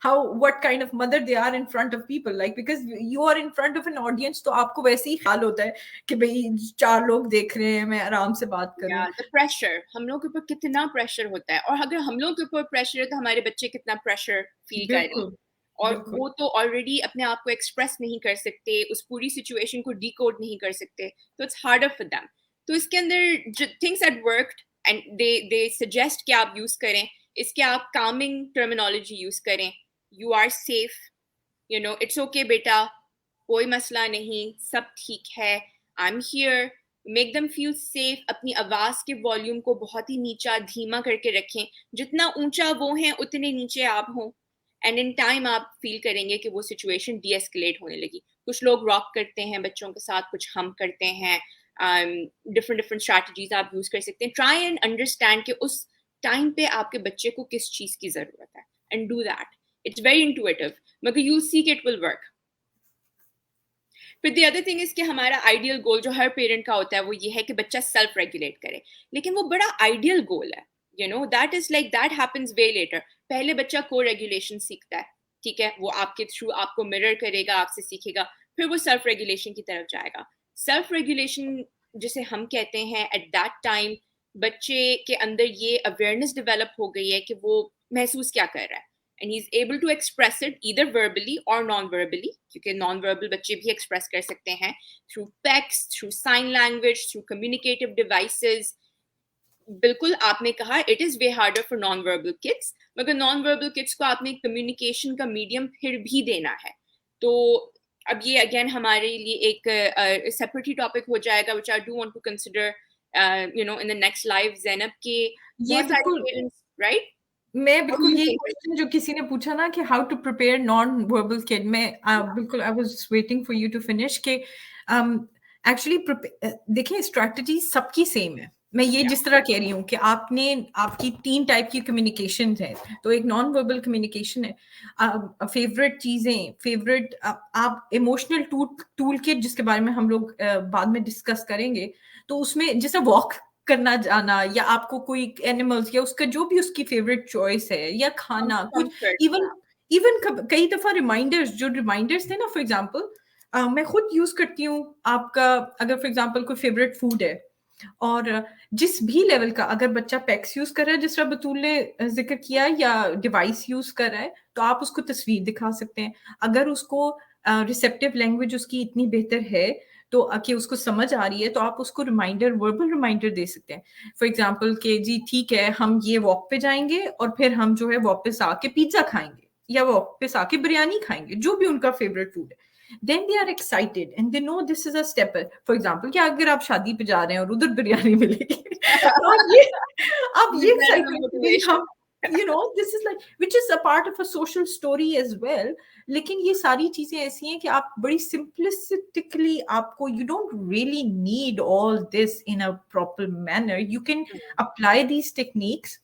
B: how what kind of mother they are in front of people, like because you are in front of an audience, तो आपको वैसे ही ख्याल होता है कि भाई 4 लोग देख रहे हैं, मैं आराम से बात करूँ.
A: The pressure, हम लोग के ऊपर कितना प्रेशर होता है, और अगर हम लोग के ऊपर प्रेशर है तो हमारे बच्चे कितना प्रेशर फील कर रहे हैं, और वो तो ऑलरेडी अपने आप को एक्सप्रेस नहीं कर सकते, उस पूरी सिचुएशन को डिकोड नहीं कर सकते, तो इट्स हार्डर फॉर देम. तो इसके अंदर things at work and they suggest कि आप यूज करें, इसके आप कामिंग टर्मिनोलॉजी यूज करें. You are safe, it's okay बेटा, कोई मसला नहीं, सब ठीक है, I am here, make them feel safe. अपनी आवाज के वॉल्यूम को बहुत ही नीचा धीमा करके रखें, जितना ऊंचा वो है उतने नीचे आप हो, एंड इन टाइम आप फील करेंगे कि वो सिचुएशन डी एस्केलेट होने लगी। कुछ लोग रॉक करते हैं बच्चों के साथ, कुछ हम करते हैं, डिफरेंट डिफरेंट स्ट्रैटेजीज आप यूज कर सकते हैं। ट्राई एंड अंडरस्टैंड कि उस टाइम पे आपके बच्चे को किस चीज की जरूरत है, and do that. It's very intuitive, मगर यू सी कि इट विल वर्क। फिर द अदर थिंग इज कि हमारा आइडियल गोल जो हर पेरेंट का होता है वो ये है कि बच्चा सेल्फ रेगुलेट करे, लेकिन वो बड़ा आइडियल गोल है। That is like that happens way later. पहले बच्चा को रेगुलेशन सीखता है, ठीक है, वो आपके थ्रू आपको मिरर करेगा, आपसे सीखेगा, फिर वो सेल्फ रेगुलेशन की तरफ जाएगा। सेल्फ रेगुलेशन जिसे हम कहते हैं, एट दैट टाइम बच्चे के अंदर ये अवेयरनेस डेवलप हो गई है कि वो महसूस क्या कर रहा है, and he's able to express it either verbally or non-verbally, क्योंकि non-verbal बच्चे भी express कर सकते हैं through text, through sign language, through communicative devices। बिल्कुल आपने कहा it is way harder for non-verbal kids, मगर non-verbal kids को आपने communication का medium फिर भी देना है। तो अब ये again हमारे लिए एक separate topic हो जाएगा, which I do want to consider in the next live Zainab, के
B: ये
A: बहुत सारे
B: बिल्कुल
A: parents, right?
B: मैं
A: What do
B: बिल्कुल
A: you
B: यही
A: think?
B: क्वेश्चन जो किसी ने पूछा ना कि how to prepare non verbal kid, मैं बिल्कुल I was waiting for you to finish के एक्चुअली देखिए स्ट्रैटेजी सबकी सेम है। मैं ये
A: Yeah.
B: जिस तरह कह रही हूँ कि आपने आपकी 3 टाइप की कम्युनिकेशन है, तो एक नॉन वर्बल कम्युनिकेशन है, फेवरेट चीजें, फेवरेट आप इमोशनल टूल किट जिसके बारे में हम लोग बाद में डिस्कस करेंगे, तो उसमें जैसे वॉक करना जाना या आपको कोई एनिमल्स या उसका जो भी उसकी फेवरेट चॉइस है या खाना कुछ,
A: Comfort,
B: इवन इवन कई दफा रिमाइंडर्स, जो रिमाइंडर्स थे ना, फॉर एग्जांपल मैं खुद यूज करती हूँ। आपका अगर फॉर एग्जांपल कोई फेवरेट फूड है और जिस भी लेवल का, अगर बच्चा पैक्स यूज कर रहा है जिस तरह बतूल ने जिक्र किया, या डिवाइस यूज कर रहा है, तो आप उसको तस्वीर दिखा सकते हैं। अगर उसको रिसेप्टिव लैंग्वेज उसकी इतनी बेहतर है तो कि उसको समझ आ रही है, तो आप उसको रिमाइंडर, वर्बल रिमाइंडर दे सकते हैं। फॉर एग्जांपल कि जी ठीक है, हम ये वॉक पे जाएंगे और फिर हम जो है वापस आके पिज्जा खाएंगे या वापस आके बिरयानी खाएंगे, जो भी उनका फेवरेट फूड है। then they are excited and they know this is a step, for example कि अगर आप शादी पे जा रहे हैं और उधर बिरयानी मिलेगी तो आप ये
A: that is a
B: excitement कि
A: motivation.
B: हम this is like, which is a part of a social story as well। लेकिन ये सारी चीजें ऐसी हैं कि आप बड़ी simplistically, आपको you don't really need all this in a proper manner, you can apply these techniques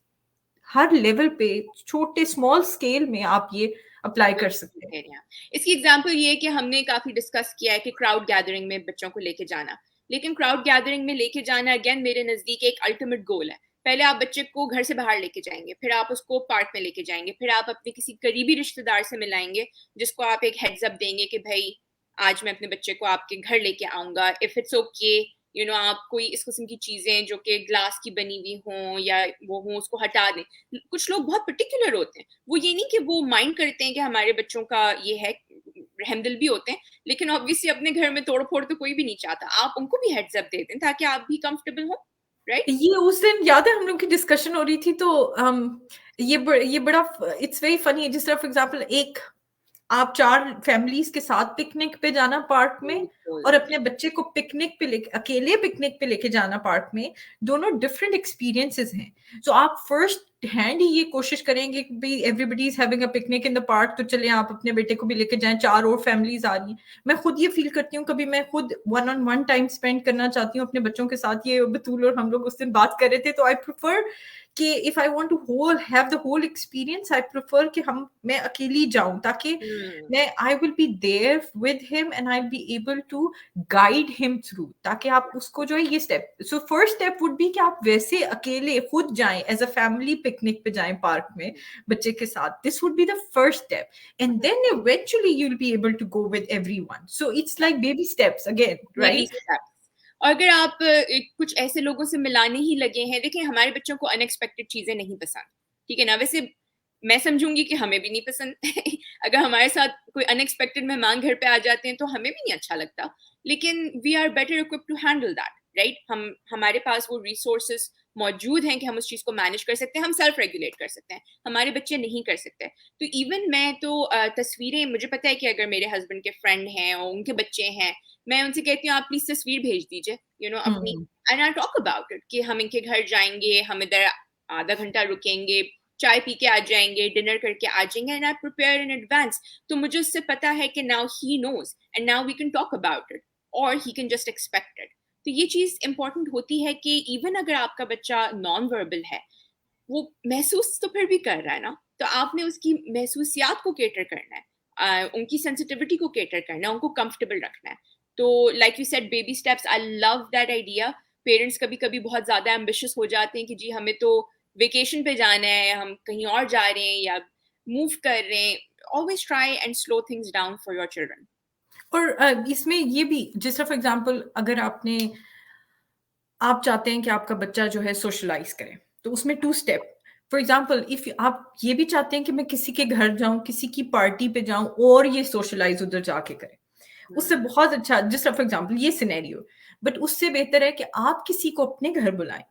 B: her level पे, छोटे स्मॉल स्केल में आप ये अप्लाई कर सकते हैं।
A: इसकी एग्जांपल ये है कि हमने काफी डिस्कस किया है कि क्राउड गैदरिंग में बच्चों को लेके जाना, लेकिन क्राउड गैदरिंग में लेके जाना अगेन मेरे नजदीक एक अल्टीमेट गोल है। पहले आप बच्चे को घर से बाहर लेके जाएंगे, फिर आप उसको पार्क में लेके जाएंगे, फिर आप अपने किसी करीबी रिश्तेदार से मिलाएंगे जिसको आप एक हेड्स अप देंगे कि भाई आज मैं अपने बच्चे को आपके घर लेके आऊंगा, इफ इट्स ओके, आप कोई इस किस्म की चीजें जो कि ग्लास की बनी हुई हों या वो हों उसको हटा दें। कुछ लोग बहुत पर्टिकुलर होते हैं, वो ये नहीं कि वो माइंड करते हैं कि हमारे बच्चों का ये है, रहमदिल भी होते हैं, लेकिन ऑब्वियसली अपने घर में तोड़ फोड़ तो कोई भी नहीं चाहता। आप उनको भी हेड्स अप दे दें ताकि आप भी कंफर्टेबल हो, राइट?
B: ये उस दिन याद है हम लोग की डिस्कशन हो रही थी, तो ये बड़ा इट्स वेरी फनी, जिस तरह फॉर एग्जांपल एक आप 4 फैमिलीज के साथ पिकनिक पे जाना पार्क में, और अपने बच्चे को पिकनिक पे अकेले पिकनिक पे लेके जाना पार्क में, दोनों डिफरेंट एक्सपीरियंसेस हैं। सो आप फर्स्ट हैंड ही ये कोशिश करेंगे कि भाई everybody is having a picnic in the park, तो चलिए आप अपने बेटे को भी लेके जाएं, 4 और फैमिलीज आ रही हैं। मैं खुद ये फील करती हूँ, कभी मैं खुद one on one time spend करना चाहती हूँ अपने बच्चों के साथ। ये बतूल और हम लोग उस दिन बात कर रहे थे, तो आई प्रेफर कि if I want to have the whole experience, I prefer कि मैं अकेली जाऊं, ताकि मैं I will be there with him and I be able to guide him through, ताकि आप उसको जो है ये step, so first step would be कि आप वैसे अकेले खुद जाएं, एज अ फैमिली पिकनिक पे जाएं पार्क में बच्चे के साथ। This would be the first step, and then eventually you will be able to go with everyone. So it's like baby steps again, right?
A: और अगर आप कुछ ऐसे लोगों से मिलाने ही लगे हैं, देखिए हमारे बच्चों को अनएक्सपेक्टेड चीजें नहीं पसंद, ठीक है ना? वैसे मैं समझूंगी कि हमें भी नहीं पसंद अगर हमारे साथ कोई अनएक्सपेक्टेड मेहमान घर पे आ जाते हैं तो हमें भी नहीं अच्छा लगता, लेकिन we are better equipped to handle that, right? हमारे पास वो रिसोर्सेस मौजूद हैं कि हम उस चीज़ को मैनेज कर सकते हैं, हम सेल्फ रेगुलेट कर सकते हैं, हमारे बच्चे नहीं कर सकते। तो इवन मैं तो तस्वीरें, मुझे पता है कि अगर मेरे हस्बैंड के फ्रेंड हैं और उनके बच्चे हैं, मैं उनसे कहती हूँ आप प्लीज तस्वीर भेज दीजिए, अपनी, and I talk about it कि हम इनके घर जाएंगे, हम इधर आधा घंटा रुकेंगे, चाय पी के आ जाएंगे, डिनर करके आ जाएंगे, and I prepare in advance. तो मुझे उससे पता है कि now he knows and now we can talk about it, और he can just expect it. तो ये चीज इंपॉर्टेंट होती है कि इवन अगर आपका बच्चा नॉन वर्बल है, वो महसूस तो फिर भी कर रहा है ना, तो आपने उसकी महसूसियात को केटर करना है, उनकी सेंसिटिविटी को केटर करना है, उनको कंफर्टेबल रखना है। तो like you said baby steps, I love that idea. Parents कभी कभी बहुत ज्यादा एम्बिशियस हो जाते हैं कि जी हमें तो वेकेशन पे जाना है, हम कहीं और जा रहे हैं या मूव कर रहे हैं। Always try and slow things down for your children.
B: और इसमें ये भी, जैसे फॉर एग्जांपल अगर आप चाहते हैं कि आपका बच्चा जो है सोशलाइज करे, तो उसमें 2 स्टेप, फॉर एग्जांपल इफ आप ये भी चाहते हैं कि मैं किसी के घर जाऊं, किसी की पार्टी पे जाऊं और ये सोशलाइज उधर जाके करे, उससे बहुत अच्छा, जिस फॉर एग्जांपल ये सिनेरियो, बट उससे बेहतर है कि आप किसी को अपने घर बुलाएं।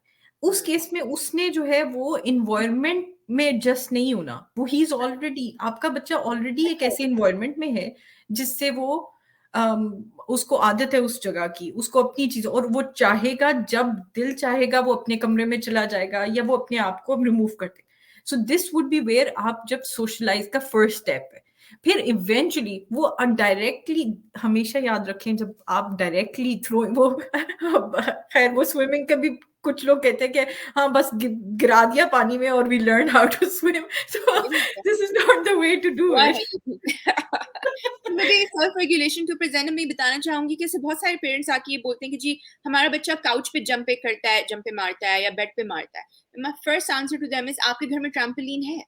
B: उस केस में उसने जो है वो इन्वायरमेंट में एडजस्ट नहीं होना, वो ही इज ऑलरेडी, आपका बच्चा ऑलरेडी एक ऐसे इन्वायरमेंट में है जिससे वो उसको आदत है उस जगह की, उसको अपनी चीज, और वो चाहेगा, जब दिल चाहेगा वो अपने कमरे में चला जाएगा या वो अपने आप को रिमूव कर दे। So this would be where आप जब सोशलाइज का फर्स्ट स्टेप है। फिर इवेंचुअली वो डायरेक्टली, हमेशा याद रखें जब आप डायरेक्टली थ्रो वो खैर वो स्विमिंग का भी कुछ लोग कहते हैं कि हाँ बस गिरा दिया पानी में और we learn how to swim, so this is not the way to do it.
A: मुझे सेल्फ रेगुलेशन के ऊपर जैनब में बताना चाहूंगी कि ऐसे बहुत सारे पेरेंट्स आके ये बोलते हैं कि जी हमारा बच्चा काउच पे जंप पे करता है, जंप पे मारता है या बेड पे मारता है। My first answer to them is आपके घर में ट्रैम्पोलिन है,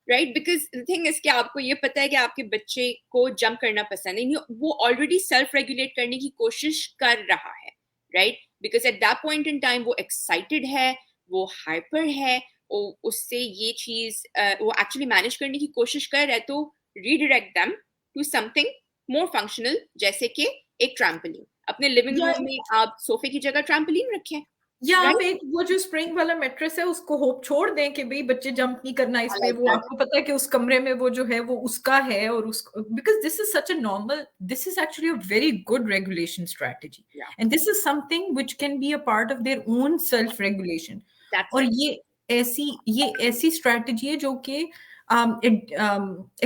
A: right? Because the thing is कि आपको ये पता है कि आपके बच्चे को जंप करना पसंद है, वो ऑलरेडी सेल्फ रेगुलेट करने की कोशिश कर रहा है, right? Because at that point in time वो एक्साइटेड है, वो हाइपर है, उससे ये चीज वो एक्चुअली मैनेज करने की कोशिश कर रहा है। तो redirect them to something more functional, जैसे कि एक ट्रैम्पोलिन। अपने लिविंग
B: या
A: रूम में आप सोफे की जगह ट्रैम्पोलिन रखें,
B: या आप
A: राइट?
B: एक वो जो स्प्रिंग वाला मैट्रेस है उसको होप छोड़ दें कि भाई बच्चे जंप नहीं करना इस
A: आई
B: पे,
A: लाइक
B: वो
A: दैट।
B: आपको पता है कि उस कमरे में वो जो है वो उसका है, और उस, because this is such a normal, this is actually a very good regulation strategy,
A: या
B: and this is something which can be a part of their own self regulation.
A: That's
B: और
A: इट।
B: ये ऐसी स्ट्रेटजी है जो कि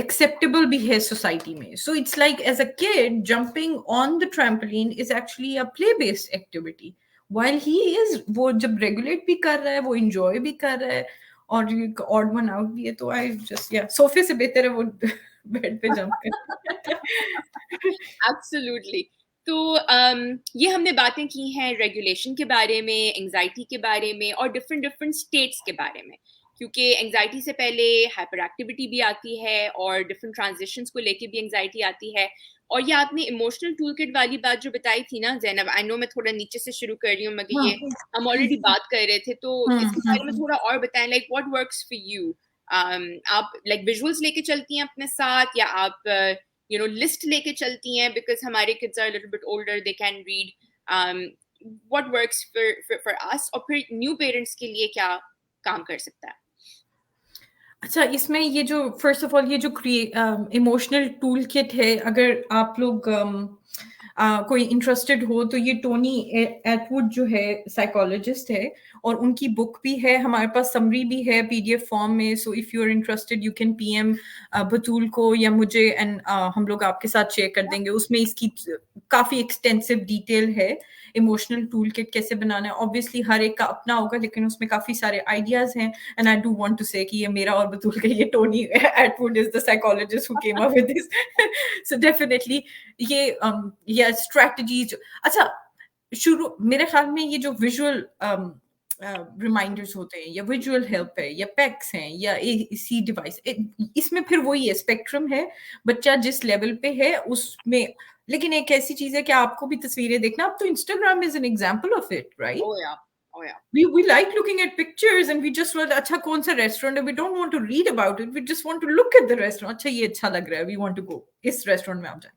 B: acceptable भी है society में। So it's like as a kid jumping on the trampoline is actually a play based activity, while he is, वो जब रेगुलेट भी कर रहा है, वो इंजॉय भी कर रहा है, और ऑड वन आउट भी है, तो आई जस्ट, या सोफे से बेहतर है वो बेड पे जंप कर।
A: एब्सोल्युटली। तो ये हमने बातें की हैं रेगुलेशन के बारे में, एंजाइटी के बारे में, और डिफरेंट डिफरेंट स्टेट्स के बारे में, क्योंकि एंजाइटी से पहले हाइपर एक्टिविटी भी आती है और डिफरेंट ट्रांजिशंस को लेके भी एंजाइटी आती है। और ये आपने इमोशनल टूल किट वाली बात जो बताई थी ना जैनब, आई नो मैं थोड़ा नीचे से शुरू कर रही हूँ, मगर
B: हाँ,
A: ये हम ऑलरेडी बात कर रहे थे, तो इसके बारे में
B: हम्म।
A: थोड़ा और बताएं, like what works for you. आप लाइक विजुअल्स लेके चलती हैं अपने साथ, या आप लिस्ट लेके चलती हैं, बिकॉज हमारे kids are little bit older, they can read, what works for us, और फिर न्यू पेरेंट्स के लिए क्या काम कर सकता है?
B: अच्छा, इसमें ये जो फर्स्ट ऑफ ऑल ये जो इमोशनल टूल किट है, अगर आप लोग कोई इंटरेस्टेड हो तो ये टोनी एटवुड जो है साइकोलॉजिस्ट है, और उनकी बुक भी है, हमारे पास समरी भी है पीडीएफ फॉर्म में। So if you are interested you can PM Batool को या मुझे, एंड हम लोग आपके साथ शेयर कर देंगे। उसमें इसकी काफी एक्सटेंसिव डिटेल है, इमोशनल टूल किट कैसे बनाना है। ऑब्वियसली हर एक का अपना होगा, लेकिन उसमें काफी सारे आइडियाज हैं, and I do want to say कि ये मेरा और बतूल का, ये Tony Attwood is the psychologist who came up with this. So definitely ये स्ट्रेटजीज, अच्छा, शुरू मेरे ख्याल में ये जो विजुअल रिमाइंडर्स होते हैं, या विजुअल हेल्प है, या पैक्स हैं, या सी डिवाइस, इसमें फिर वही है, स्पेक्ट्रम है, बच्चा जिस लेवल पे है उसमें। लेकिन एक ऐसी चीज है कि आपको भी तस्वीरें देखना, अब तो Instagram is an example of it, right?
A: Oh yeah, oh yeah.
B: We like looking at pictures and we just want, अच्छा कौन सा रेस्टोरेंट है, we don't want to read about it, we just want to look at the restaurant, अच्छा ये अच्छा लग रहा है, we want to go इस रेस्टोरेंट में आप जाए।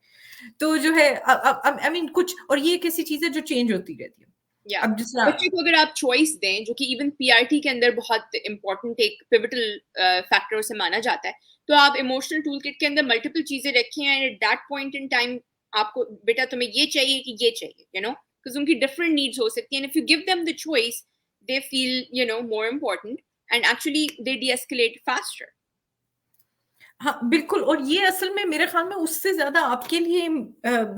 B: तो जो है आई मीन कुछ, और ये एक ऐसी चीज है जो चेंज होती रहती है।
A: या
B: अब दूसरा
A: बच्चे को अगर आप चॉइस दें, जो कि इवन पीआरटी के अंदर बहुत इंपॉर्टेंट एक पिवटल फैक्टर से माना जाता है, तो आप इमोशनल टूल किट के अंदर मल्टीपल चीजें रखें and at that point in time आपको बेटा तुम्हें ये चाहिए कि ये चाहिए, यू नो, बिकॉज उनकी डिफरेंट नीड्स हो सकती हैं, if you give them the choice they feel you know more important and actually they D-escalate faster.
B: हाँ, बिल्कुल। और ये असल में मेरे ख्याल में उससे ज़्यादा आपके लिए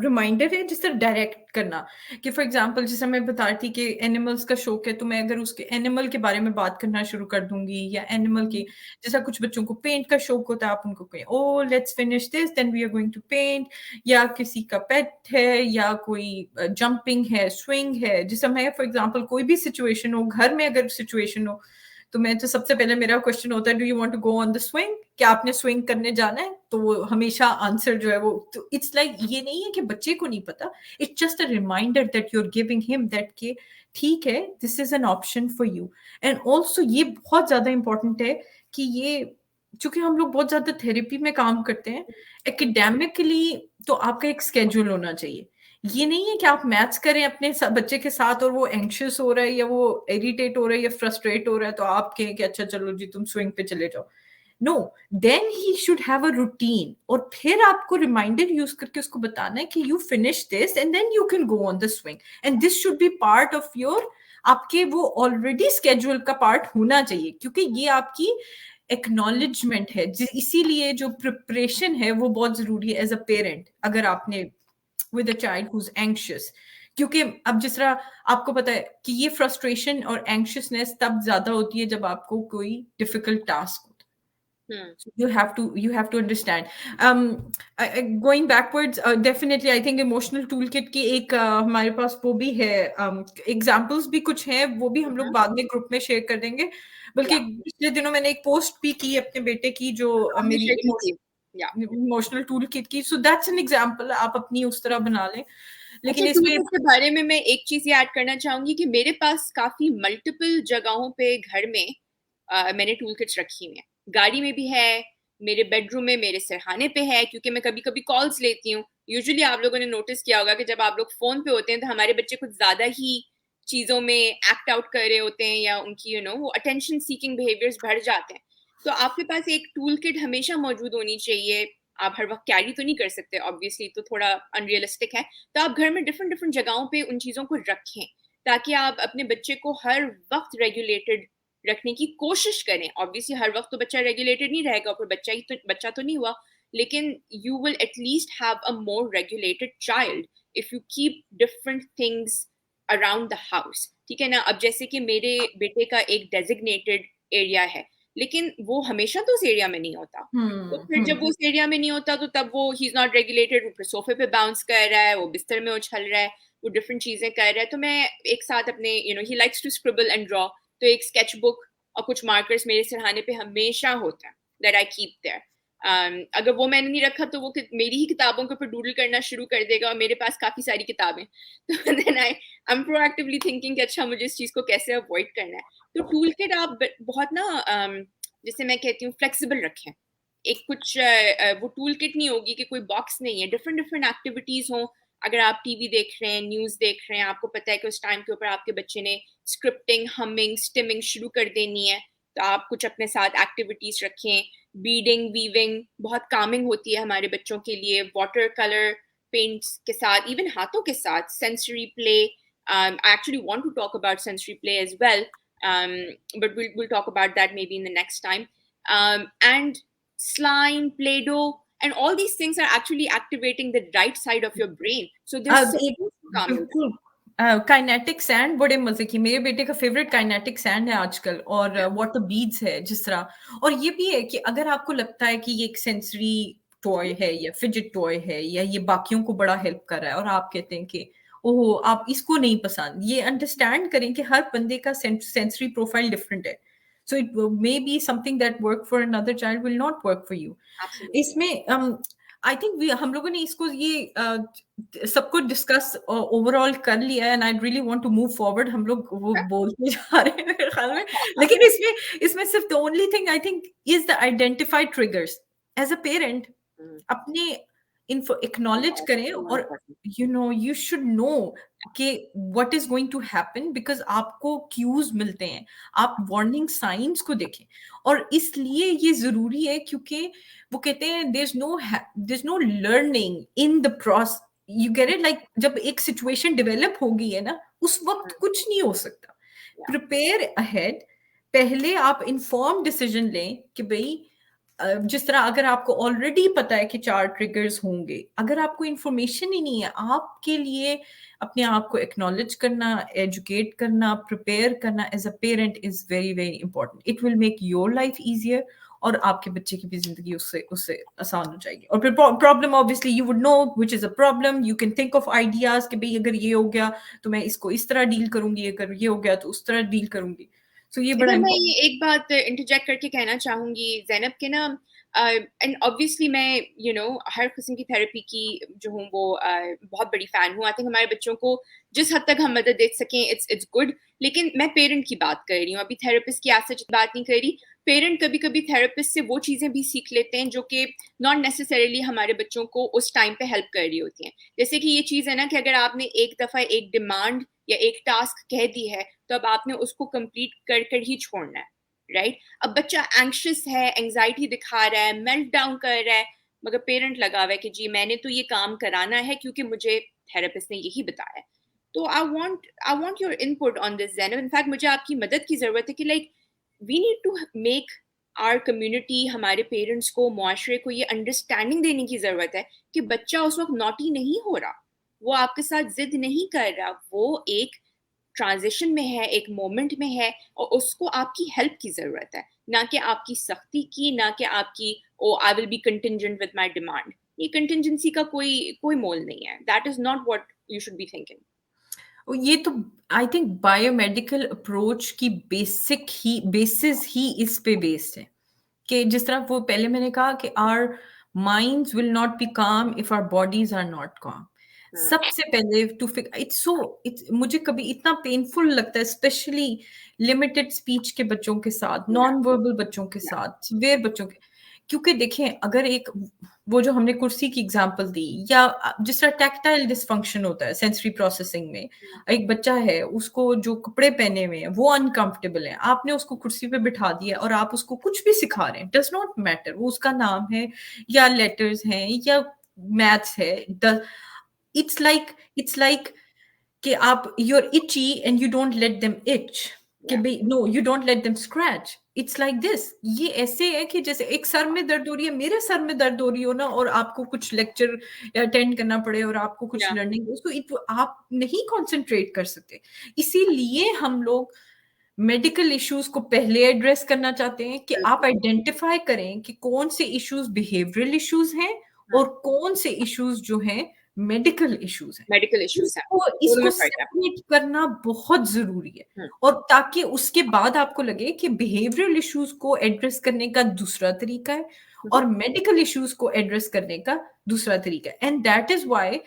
B: रिमाइंडर है जिससे डायरेक्ट करना, कि फॉर एग्ज़ाम्पल जैसे मैं बता रही थी कि एनिमल्स का शौक है, तो मैं अगर उसके एनिमल के बारे में बात करना शुरू कर दूँगी, या एनिमल की जैसा कुछ बच्चों को पेंट का शौक होता है, आप उनको कहें, oh let's finish this then we are going to paint, या किसी का पेट है, या कोई जंपिंग है, स्विंग है, जैसे मैं फॉर एग्ज़ाम्पल कोई भी सिचुएशन हो, घर में अगर सिचुएशन हो, तो मैं तो सबसे पहले मेरा क्वेश्चन होता है, do you want to go on the swing? क्या आपने स्विंग करने जाना है? तो वो हमेशा आंसर जो है वो, तो इट्स लाइक ये नहीं है कि बच्चे को नहीं पता, it's just a reminder that you are giving him that कि ठीक है, this is an option for you. And also ये बहुत ज्यादा इंपॉर्टेंट है कि ये, चूंकि हम लोग बहुत ज्यादा थेरेपी में काम करते हैं, एकेडेमिकली तो आपका एक स्केड्यूल होना चाहिए। ये नहीं है कि आप मैथ्स करें अपने बच्चे के साथ और वो एंग्शियस हो रहा है, या वो इरिटेट हो रहा है, या फ्रस्ट्रेट हो रहा है, तो आप कहें कि अच्छा चलो जी तुम स्विंग पे चले जाओ। No, then he should have a routine, और फिर आपको रिमाइंडर यूज करके उसको बताना है कि you finish this and then you can go on the swing, and this should be part of your, आपके वो ऑलरेडी स्केड्यूल का पार्ट होना चाहिए, क्योंकि ये आपकी एक्नॉलेजमेंट है। इसीलिए जो प्रिपरेशन है वो बहुत जरूरी है एज अ पेरेंट, अगर आपने with a child who's anxious, क्योंकि अब जिस तरह आपको पता है कि ये फ्रस्ट्रेशन और एंग्शियसनेस तब ज्यादा होती है जब आपको कोई डिफिकल्ट टास्क होता है। So you have to understand. Going backwards, definitely I think emotional toolkit की एक हमारे पास वो भी है, एग्जाम्पल्स भी कुछ हैं, वो भी हम लोग बाद में ग्रुप में शेयर कर देंगे। बल्कि
A: या
B: पिछले दिनों मैंने एक पोस्ट भी की अपने बेटे की, जो
A: हमने
B: मेरी
A: शेयर की थी. या
B: इमोशनल टूल किट की, सो दैट्स एन एग्जांपल, आप अपनी उस तरह बना लें।
A: अच्छा,
B: लेकिन इसमें
A: टूलकिट के बारे में मैं एक चीज ये ऐड करना चाहूंगी कि मेरे पास काफी मल्टीपल जगहों पे घर में मैंने टूलकिट्स रखी हुई हैं. गाड़ी में भी है, मेरे बेडरूम में मेरे सिरहाने पे है, क्योंकि मैं कभी कभी कॉल्स लेती हूँ. यूजुअली आप लोगों ने नोटिस किया होगा कि जब आप लोग फोन पे होते हैं तो हमारे बच्चे कुछ ज्यादा ही चीजों में एक्ट आउट कर रहे होते हैं, या उनकी वो अटेंशन सीकिंग बिहेवियर्स बढ़ जाते हैं. तो आपके पास एक टूल किट हमेशा मौजूद होनी चाहिए. आप हर वक्त कैरी तो नहीं कर सकते ऑब्वियसली, तो थोड़ा अनरियलिस्टिक है. तो आप घर में डिफरेंट डिफरेंट जगहों पे उन चीज़ों को रखें, ताकि आप अपने बच्चे को हर वक्त रेगुलेटेड रखने की कोशिश करें. ऑब्वियसली हर वक्त तो बच्चा रेगुलेटेड नहीं रहेगा, फिर बच्चा तो नहीं हुआ, लेकिन you will at least have a more regulated child if you keep different things around the house. ठीक है ना. अब जैसे कि मेरे बेटे का एक डेजिग्नेटेड एरिया है, लेकिन वो हमेशा तो उस एरिया में नहीं होता. तो फिर जब वो उस एरिया में नहीं होता तो तब वो ही इज नॉट रेगुलेटेड, वो फिर सोफे पे बाउंस कर रहा है, वो बिस्तर में उछल रहा है, वो डिफरेंट चीजें कर रहा है. तो मैं एक साथ अपने ही likes to scribble and draw, तो एक स्केच बुक और कुछ मार्कर्स मेरे सिरहाने पे हमेशा होता है दैट आई कीप देयर. अगर वो मैंने नहीं रखा तो वो मेरी ही किताबों के ऊपर डूडल करना शुरू कर देगा, और मेरे पास काफी सारी किताबें. तो then I am proactively thinking कि अच्छा मुझे इस चीज को कैसे अवॉइड करना है. तो टूल किट आप बहुत ना जैसे मैं कहती हूँ फ्लेक्सिबल रखें. एक कुछ वो टूल किट नहीं होगी कि कोई बॉक्स नहीं है, डिफरेंट डिफरेंट एक्टिविटीज हों. अगर आप टीवी देख रहे हैं, न्यूज देख रहे हैं, आपको पता है कि उस टाइम के ऊपर आपके बच्चे ने स्क्रिप्टिंग, हमिंग, स्टिमिंग शुरू कर देनी है, तो आप कुछ अपने साथ एक्टिविटीज रखें. बीडिंग, वीविंग बहुत कामिंग होती है हमारे बच्चों के लिए. वाटर कलर पेंट्स के साथ, इवन हाथों के साथ sensory play. I actually want to talk about sensory play as well, but we'll talk about that maybe in the next time. And slime, play-doh, and all these things are actually activating the right side of your brain. So they're
B: एक
A: supposed to calm you down.
B: बिल्कुल kinetic sand बड़े मजे की, मेरे बेटे का favourite kinetic sand है आजकल, और वाटर बीड्स है जिस तरह। और ये भी है कि अगर आपको लगता है कि ये एक सेंसरी टॉय है या फिजिट टॉय है, या ये बाकियों को बड़ा हेल्प कर रहा है, और आप कहते हैं कि ओहो आप इसको नहीं पसंद, ये अंडरस्टैंड करें कि हर बंदे का सेंसरी प्रोफाइल डिफरेंट है. So it may be something that work for another child will not work for you.
A: Absolutely.
B: इसमें आई थिंक हम लोगों ने इसको ये सब कुछ डिस्कस ओवरऑल कर लिया है, and I really want to move forward. हम लोग वो बोलते जा रहे हैं मेरे ख्याल में, लेकिन इसमें सिर्फ the only thing I think is the identified triggers. As a parent अपने इन्फो एक्नॉलेज करें, और यू शुड नो कि what is going to happen, because आपको क्यूज मिलते हैं, आप वार्निंग साइंस को देखें। और इसलिए ये जरूरी है क्योंकि वो कहते हैं there is no learning in the process, you get it, like जब एक सिचुएशन डेवलप हो गई है ना, उस वक्त कुछ नहीं हो सकता। प्रिपेयर अहेड, पहले आप इन्फॉर्म डिसीजन लें कि भाई जिस तरह अगर आपको ऑलरेडी पता है कि 4 ट्रिगर्स होंगे, अगर आपको इंफॉर्मेशन ही नहीं है, आपके लिए अपने आप को एक्नॉलेज करना, एजुकेट करना, प्रिपेयर करना as a parent is very very important. It will make your life easier, और आपके बच्चे की भी जिंदगी उससे उससे आसान हो जाएगी। और फिर problem obviously you would know which is a problem, you can think of ideas कि भाई अगर ये हो गया तो मैं इसको इस तरह डील करूंगी, अगर ये हो गया तो उस तरह डील करूंगी। सो ये बड़ा
A: मैं ये एक बात इंटरजेक्ट करके कहना चाहूंगी ज़ैनब के ना, एंड ऑब्वियसली मैं हर किस्म की थेरेपी की जो हूँ वो बहुत बड़ी फैन हूँ। आई थिंक हमारे बच्चों को जिस हद तक हम मदद दे सकें इट्स गुड, लेकिन मैं पेरेंट की बात कर रही हूँ, अभी थेरेपिस्ट की ऐसे बात नहीं कर रही। पेरेंट कभी कभी थेरेपिस्ट से वो चीज़ें भी सीख लेते हैं जो कि नॉट नेसेसरीली हमारे बच्चों को उस टाइम पे हेल्प कर रही होती हैं। जैसे कि ये चीज़ है ना कि अगर आपने एक दफ़ा एक डिमांड या एक टास्क कह दी है तो अब आपने उसको कंप्लीट कर कर ही छोड़ना है, राइट? अब बच्चा एंग्शियस है, एंग्जाइटी दिखा रहा है, मेल्ट डाउन कर रहा है, मगर पेरेंट लगा हुआ है कि जी मैंने तो ये काम कराना है क्योंकि मुझे थेरेपिस्ट ने यही बताया। तो I want your input on this Zainab. In fact मुझे आपकी मदद की जरूरत है कि like we need to make our community, हमारे पेरेंट्स को, मुआशरे को ये अंडरस्टैंडिंग देने की जरूरत है कि बच्चा उस वक्त नॉटी नहीं हो रहा, वो आपके साथ जिद नहीं कर रहा, वो एक ट्रांजिशन में है, एक मोमेंट में है, और उसको आपकी हेल्प की जरूरत है, ना कि आपकी सख्ती की, ना कि आपकी oh I will be contingent with my demand. ये कंटिंजेंसी का कोई कोई मोल नहीं है। That is not what you should be thinking.
B: ये तो आई थिंक बायोमेडिकल अप्रोच की बेसिस ही इस पे बेस्ड है कि जिस तरह वो पहले मैंने कहा कि our minds will not be calm if our bodies are not calm. सबसे पहले टू इट्स मुझे कभी इतना पेनफुल लगता है, स्पेशली लिमिटेड स्पीच के बच्चों के साथ, नॉन वर्बल बच्चों के साथ, सिवियर बच्चों के, क्योंकि देखें अगर एक वो जो हमने कुर्सी की एग्जांपल दी, या जिस तरह टैक्टाइल डिसफंक्शन होता है सेंसरी प्रोसेसिंग में, एक बच्चा है उसको जो कपड़े पहने हुए हैं वो अनकंफर्टेबल है, आपने उसको कुर्सी पे बिठा दिया और आप उसको कुछ भी सिखा रहे हैं, डज नॉट मैटर वो उसका नाम है या लेटर्स हैं या मैथ्स है, इट्स लाइक कि आप you're itchy and you don't let them itch, कि भाई no you don't let them scratch, it's like this। ये ऐसे है कि जैसे एक सर में दर्द हो रही है, मेरे सर में दर्द हो रही हो ना, और आपको कुछ लेक्चर अटेंड करना पड़े और आपको कुछ लर्निंग हो, तो आप नहीं कंसंट्रेट कर सकते। इसीलिए हम लोग मेडिकल इश्यूज को पहले एड्रेस करना चाहते हैं कि आप आइडेंटिफाई करें कि कौन से इश्यूज बिहेवियरल इश्यूज हैं और कौन से इश्यूज जो हैं मेडिकल इश्यूज हैं। इसको सेपरेट करना बहुत जरूरी है, और ताकि उसके बाद आपको लगे कि बिहेवियरल इश्यूज को एड्रेस करने का दूसरा तरीका है और मेडिकल इश्यूज को एड्रेस करने का दूसरा तरीका है। एंड दैट इज व्हाई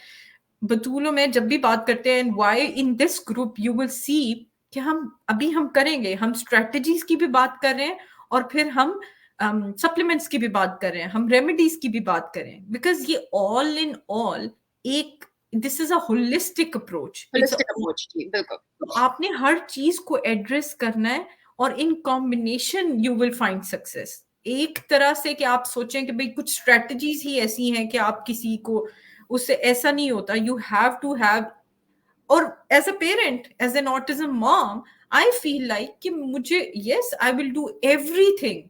B: बतूलो में जब भी बात करते हैं, why in this group you will see कि हम करेंगे, हम स्ट्रेटजीज की भी बात कर रहे हैं और फिर हम सप्लीमेंट्स की भी बात कर रहे हैं, हम रेमेडीज की भी बात कर रहे हैं, बिकॉज ये ऑल इन ऑल एक this is a holistic approach. तो आपने हर चीज को एड्रेस करना है और in combination you will find success. एक तरह से कि आप सोचें कि भाई कुछ स्ट्रेटजीज ही ऐसी हैं कि आप किसी को उससे, ऐसा नहीं होता। यू हैव टू हैव, और as a parent, as an autism mom, I feel like कि मुझे yes I will do everything,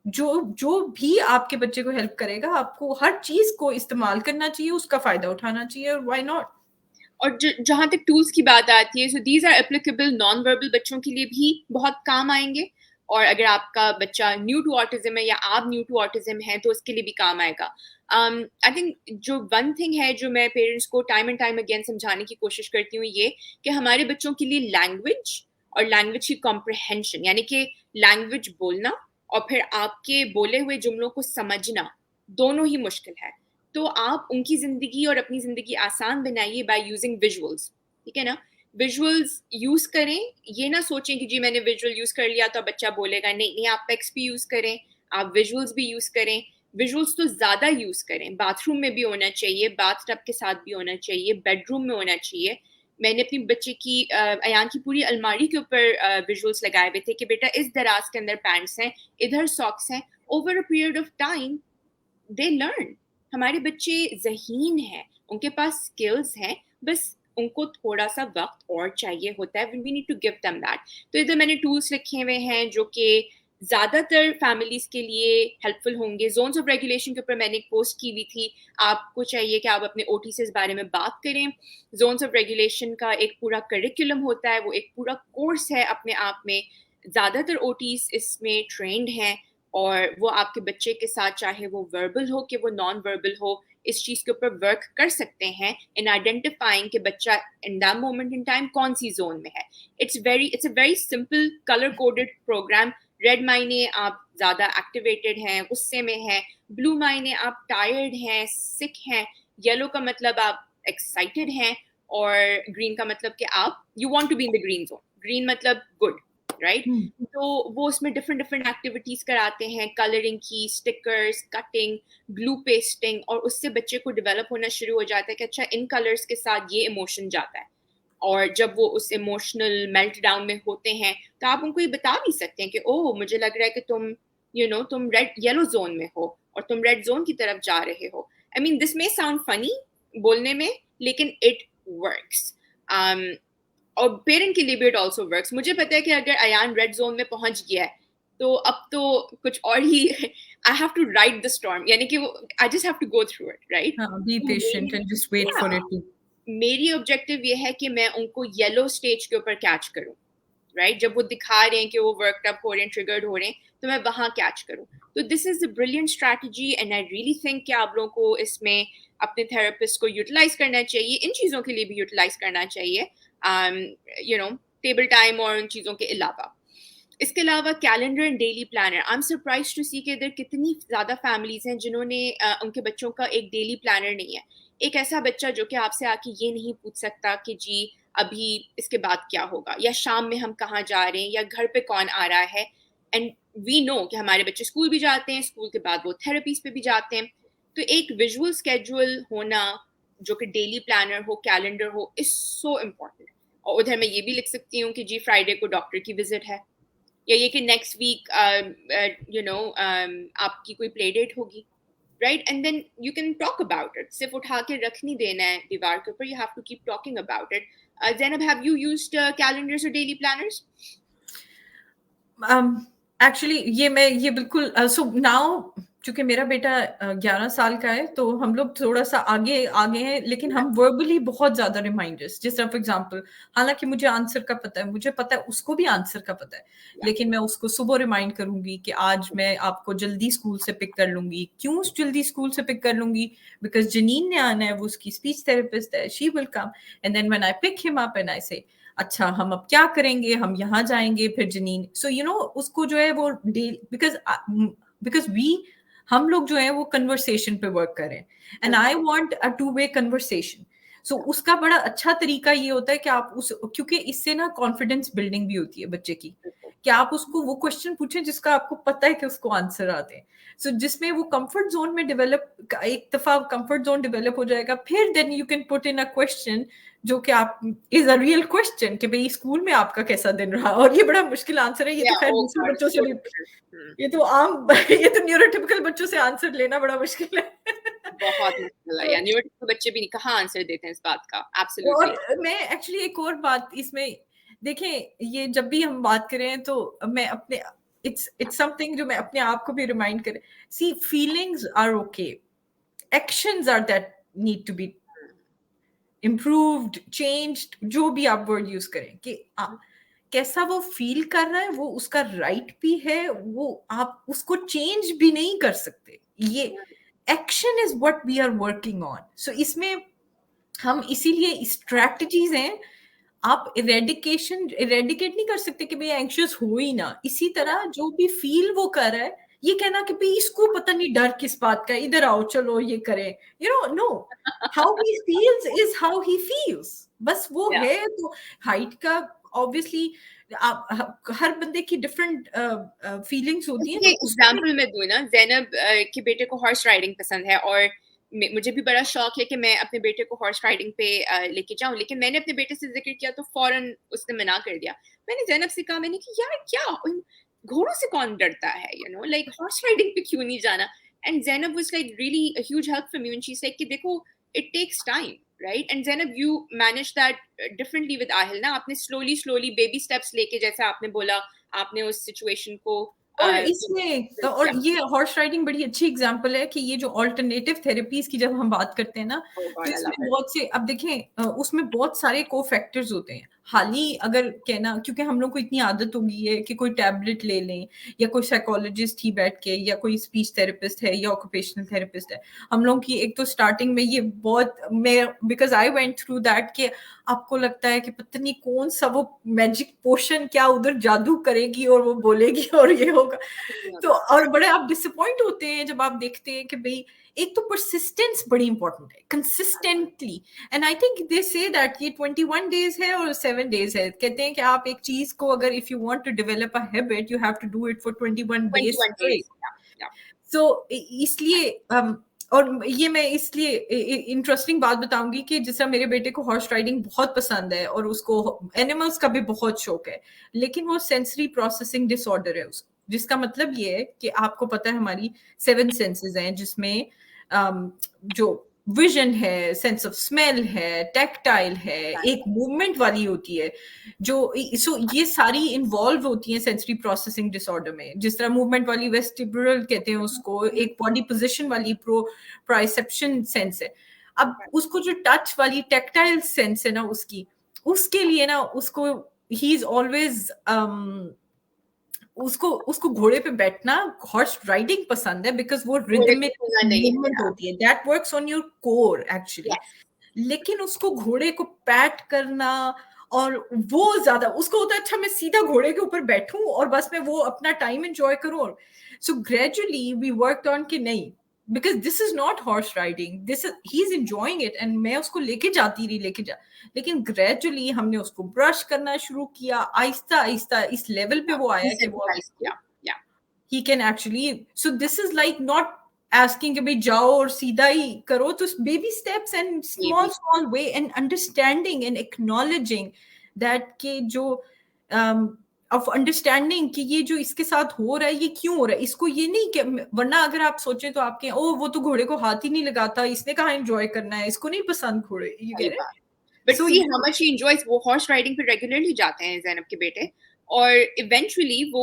B: जो भी आपके बच्चे को हेल्प करेगा, आपको हर चीज को इस्तेमाल करना चाहिए, उसका फायदा उठाना चाहिए, और व्हाई नॉट।
A: और जहां तक टूल्स की बात आती है, so these are applicable non verbal बच्चों के लिए भी बहुत काम आएंगे, और अगर आपका बच्चा न्यू टू ऑटिज्म है या आप न्यू टू ऑटिज्म हैं तो उसके लिए भी काम आएगा। आई थिंक जो वन थिंग है जो मैं पेरेंट्स को टाइम एंड टाइम अगेन समझाने की कोशिश करती हूँ, ये कि हमारे बच्चों के लिए लैंग्वेज और लैंग्वेज की कॉम्प्रहेंशन, यानी कि लैंग्वेज बोलना और फिर आपके बोले हुए जुमलों को समझना, दोनों ही मुश्किल है। तो आप उनकी जिंदगी और अपनी जिंदगी आसान बनाइए बाय यूजिंग विजुअल्स, ठीक है ना? विजुअल्स यूज करें, ये ना सोचें कि जी मैंने विजुअल यूज कर लिया तो बच्चा बोलेगा, नहीं नहीं, आप टेक्स्ट भी यूज करें, आप विजुअल्स भी यूज करें। विजुअल्स तो ज़्यादा यूज़ करें, बाथरूम में भी होना चाहिए, बाथ टब के साथ भी होना चाहिए, बेडरूम में होना चाहिए। मैंने अपनी बच्चे की अयान की पूरी अलमारी के ऊपर विजुअल्स लगाए हुए थे कि बेटा इस दराज के अंदर पैंट्स हैं, इधर सॉक्स हैं। Over a period of time they learn. हमारे बच्चे ज़हीन हैं, उनके पास स्किल्स हैं, बस उनको थोड़ा सा वक्त और चाहिए होता है। We need to give them that. तो इधर मैंने टूल्स लिखे हुए हैं जो कि ज़्यादातर फैमिलीज के लिए हेल्पफुल होंगे। जोन्स ऑफ रेगुलेशन के ऊपर मैंने एक पोस्ट की हुई थी। आपको चाहिए कि आप अपने ओटी से इस बारे में बात करें। जोन्स ऑफ रेगुलेशन का एक पूरा करिकुलम होता है, वो एक पूरा कोर्स है अपने आप में। ज़्यादातर ओटीज इसमें ट्रेंड हैं और वो आपके बच्चे के साथ, चाहे वो वर्बल हो कि वो नॉन वर्बल हो, इस चीज़ के ऊपर वर्क कर सकते हैं इन आइडेंटिफाइंग कि बच्चा in that moment in time कौन सी जोन में है। It's a very simple colour coded programme. Red मायने आप ज़्यादा एक्टिवेटेड हैं, गुस्से में हैं। ब्लू मायने आप टायर्ड हैं, सिक हैं। येलो का मतलब आप एक्साइटेड हैं। और ग्रीन का मतलब कि आप you want to be in the green zone. Green मतलब गुड, राइट? तो वो उसमें डिफरेंट डिफरेंट एक्टिविटीज कराते हैं, कलरिंग की, स्टिकर्स, कटिंग, ग्लू पेस्टिंग, और उससे बच्चे को डेवलप होना शुरू हो जाता है कि अच्छा इन कलर्स के साथ ये इमोशन जाता है। और जब वो उस इमोशनल मेल्ट डाउन में होते हैं तो आप उनको ये बता भी सकते हैं कि ओह मुझे लग रहा है कि तुम तुम रेड येलो जोन में हो और तुम रेड जोन की तरफ जा रहे हो। I mean this may sound funny बोलने में, लेकिन इट वर्क्स। और पेरेंट के लिए भी इट ऑल्सो वर्क्स। मुझे पता है कि अगर अयान रेड जोन में पहुंच गया है तो अब तो कुछ और ही I have to ride the storm, यानी कि वो I just have to go through it, right?
B: Be patient and just wait for it to.
A: मेरी ऑब्जेक्टिव ये है कि मैं उनको येलो स्टेज के ऊपर कैच करूं, राइट? जब वो दिखा रहे हैं कि वो वर्कड अप हो रहे हैं, ट्रिगर्ड हो रहे हैं, तो मैं वहां कैच करूं। तो this is a brilliant strategy and I really think कि आप लोगों को इसमें अपने थेरेपिस्ट को यूटिलाइज करना चाहिए, इन चीज़ों के लिए भी यूटिलाइज करना चाहिए, टेबल टाइम और उन चीज़ों के अलावा। इसके अलावा calendar and daily planner. I am surprise to see कि इधर कितनी ज़्यादा फैमिलीज हैं जिन्होंने उनके बच्चों का एक डेली प्लानर नहीं है। एक ऐसा बच्चा जो कि आपसे आके ये नहीं पूछ सकता कि जी अभी इसके बाद क्या होगा, या शाम में हम कहाँ जा रहे हैं, या घर पे कौन आ रहा है। एंड वी नो कि हमारे बच्चे स्कूल भी जाते हैं, स्कूल के बाद वो थेरेपीज पे भी जाते हैं। तो एक विजुअल स्केड्यूल होना जो कि डेली प्लानर हो, कैलेंडर हो, इज सो इम्पोर्टेंट। और उधर मैं ये भी लिख सकती हूँ कि जी फ्राइडे को डॉक्टर की विजिट है, या ये कि नेक्स्ट वीक आपकी कोई प्ले डेट होगी, right? And then you can talk about it. सिर्फ उठा के रख नहीं देना है दीवार के ऊपर, you have to keep talking about it. Zainab, have you used calendars or daily planners?
B: Actually ये बिल्कुल सो नाउ चूंकि मेरा बेटा 11 साल का है तो हम लोग थोड़ा सा आगे आगे हैं, लेकिन हम वर्बली बहुत ज्यादा रिमाइंडर्स, जिस तरह फॉर एग्जांपल, हालांकि मुझे आंसर का पता है, मुझे पता है उसको भी आंसर का पता है, लेकिन मैं उसको सुबह रिमाइंड करूंगी कि आज मैं आपको जल्दी स्कूल से पिक कर लूंगी। क्यों जल्दी स्कूल से पिक कर लूंगी? बिकॉज जनीन ने आना है, वो उसकी स्पीच थेरेपिस्ट है, she will come, and then when I pick him up and I say अच्छा हम अब क्या करेंगे, हम यहाँ जाएंगे, फिर जनीन, सो यू नो उसको जो है वो बिकॉज बिकॉज वी हम लोग जो है वो कन्वर्सेशन पे वर्क करें, and I want a to way conversation. So उसका बड़ा अच्छा तरीका ये होता है कि आप उस, क्योंकि इससे ना कॉन्फिडेंस बिल्डिंग भी होती है बच्चे की, कि आप उसको वो क्वेश्चन पूछें जिसका आपको पता है कि उसको आंसर आते हैं। सो जिसमें वो कंफर्ट जोन में डेवलप, एक दफा कंफर्ट जोन डेवलप हो जाएगा, फिर then you can put in a question जो कि आप इज अ रियल क्वेश्चन कि भाई स्कूल में आपका कैसा दिन रहा। और ये बड़ा मुश्किल आंसर है, ये तो खैर दूसरे बच्चों से भी, ये तो आम ये तो न्यूरोटिपिकल बच्चों से आंसर लेना बड़ा मुश्किल है।
A: बहुत मुश्किल है, या न्यूरोटिपिकल बच्चे भी कहाँ आंसर देते हैं इस बात का। एब्सोल्युटली।
B: और मैं एक्चुअली एक और बात इसमें देखें, ये जब भी हम बात करें तो मैं अपने इट्स समथिंग जो मैं अपने आप को भी रिमाइंड करें, see feelings are okay, actions are that need to be improved, changed, जो भी आप वर्ड यूज करें, कि कैसा वो फील कर रहा है वो उसका राइट भी है, वो आप उसको चेंज भी नहीं कर सकते। ये action is what we are working on. So इसमें हम इसीलिए स्ट्रैटेजीज हैं, आप इरेडिकेट नहीं कर सकते कि भाई एंग्शियस हो ही ना। इसी तरह जो भी फील वो कर रहा है, ये कहना कि भाई इसको पता नहीं डर किस बात का, इधर आओ चलो ये करें, you know, no, how he feels is how he feels, बस वो है। तो हाइट का ऑब्वियसली हर बंदे की डिफरेंट फीलिंग्स होती हैं,
A: ये
B: तो उसमें
A: एग्जाम्पल मैं दूं ना, जैनब के बेटे को हॉर्स राइडिंग पसंद है और मुझे भी बड़ा शौक है कि मैं अपने बेटे को हॉर्स राइडिंग पे लेके जाऊं, लेकिन मैंने अपने बेटे से जिक्र किया तो फौरन उसने मना कर दिया। मैंने जैनब से कहा, मैंने कि यार क्या घोड़ों से कौन डरता है, you know, like horse riding पे क्यों नहीं जाना? And Zainab was like really a huge help for me when she said कि देखो it takes time, right? And Zainab you manage that differently with Aahil ना, आपने स्लोली स्लोली बेबी स्टेप्स लेके, जैसे आपने बोला, आपने उस सिचुएशन को
B: और इसमें और
A: yeah.
B: ये हॉर्स राइडिंग बड़ी अच्छी एग्जांपल है कि ये जो ऑल्टरनेटिव थेरेपीज की जब हम बात करते हैं ना,
A: Oh
B: तो
A: God, I
B: इसमें
A: love it.
B: बहुत से, अब देखें उसमें बहुत सारे को फैक्टर्स होते हैं। हाल ही अगर कहना, क्योंकि हम लोग को इतनी आदत हो गई है कि कोई टैबलेट ले लें या कोई साइकोलॉजिस्ट ही बैठ के या कोई स्पीच थेरेपिस्ट है या ऑक्यूपेशनल थेरेपिस्ट है, हम लोग की एक तो स्टार्टिंग में ये बहुत, मैं because I went through that कि आपको लगता है कि पता नहीं कौन सा वो मैजिक पोशन क्या उधर जादू करेगी और वो बोलेगी और ये होगा। तो और बड़े आप डिसअपॉइंट होते हैं जब आप देखते हैं कि भाई एक तो परसिस्टेंस बड़ी इंपॉर्टेंट है, consistently. And I think they say that ये 21 डेज है और 7 डेज है। कहते हैं कि आप एक चीज को अगर if you want to develop a habit you have to do it for 21 days
A: 21
B: straight.
A: days. Yeah, yeah.
B: So इसलिए और ये मैं इसलिए इंटरेस्टिंग बात बताऊंगी कि जिस तरह मेरे बेटे को हॉर्स राइडिंग बहुत पसंद है और उसको एनिमल्स का भी बहुत शौक है, लेकिन वो सेंसरी प्रोसेसिंग डिसऑर्डर है उसको, जिसका मतलब ये है कि आपको पता है हमारी 7 सेंसेस हैं, जिसमें जो विजन है, सेंस ऑफ स्मेल है, टैक्टाइल है, एक मूवमेंट वाली होती है, जो ये सारी इन्वॉल्व होती हैं सेंसरी प्रोसेसिंग डिसऑर्डर में। जिस तरह मूवमेंट वाली वेस्टिब्यूलर कहते हैं उसको, एक बॉडी पोजीशन वाली प्रोप्राइसेप्शन सेंस है। अब उसको जो टच वाली टैक्टाइल सेंस है ना, उसके लिए ना उसको ही इज ऑलवेज उसको उसको घोड़े पे बैठना, हॉर्स राइडिंग पसंद है बिकॉज वो रिदमिक मूवमेंट होती है, that works on your core actually. लेकिन उसको घोड़े को पैट करना और वो ज्यादा उसको होता है, अच्छा मैं सीधा घोड़े के ऊपर बैठूं और बस मैं वो अपना टाइम एंजॉय करूं। So gradually we worked on कि नहीं, because this is not horse riding, this is he is enjoying it and मैं उसको लेके जाती रही, लेकिन ग्रेजुअली हमने उसको ब्रश करना शुरू किया, आहिस्ता आहिस्ता इस लेवल पे वो आया कि वो he can actually, so this is like not asking कि भाई जाओ और सीधा ही करो, तो baby steps and small way and understanding and acknowledging that कि जो of understanding कि ये जो इसके साथ हो रहा है ये क्यों हो रहा है, इसको ये नहीं कि, वरना अगर आप सोचें तो आपके ओ वो तो घोड़े को हाथ ही नहीं लगाता, इसने कहाँ एंजॉय करना है, इसको नहीं पसंद घोड़े, you get it?
A: But so, see how much he enjoys. वो horse riding पे regularly जाते हैं ज़ैनब के बेटे, और eventually वो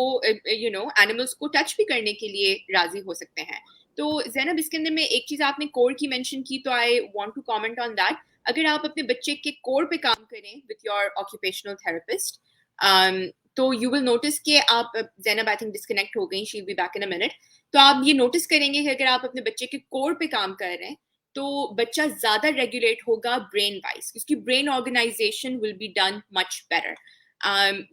A: you know animals को touch भी करने के लिए राजी हो सकते हैं। तो ज़ैनब इसके अंदर में एक चीज आपने कोर की मेंशन की, तो I want to comment on that. अगर आप अपने बच्चे के कोर पे काम करें with your occupational therapist, तो you will notice कि आप, ज़ैनब I think disconnect हो गई, she'll be back in a minute. तो आप ये नोटिस करेंगे कि अगर आप अपने बच्चे के कोर पे काम कर रहे हैं तो बच्चा ज्यादा रेगुलेट होगा ब्रेन वाइज, उसकी brain organisation will be done much better.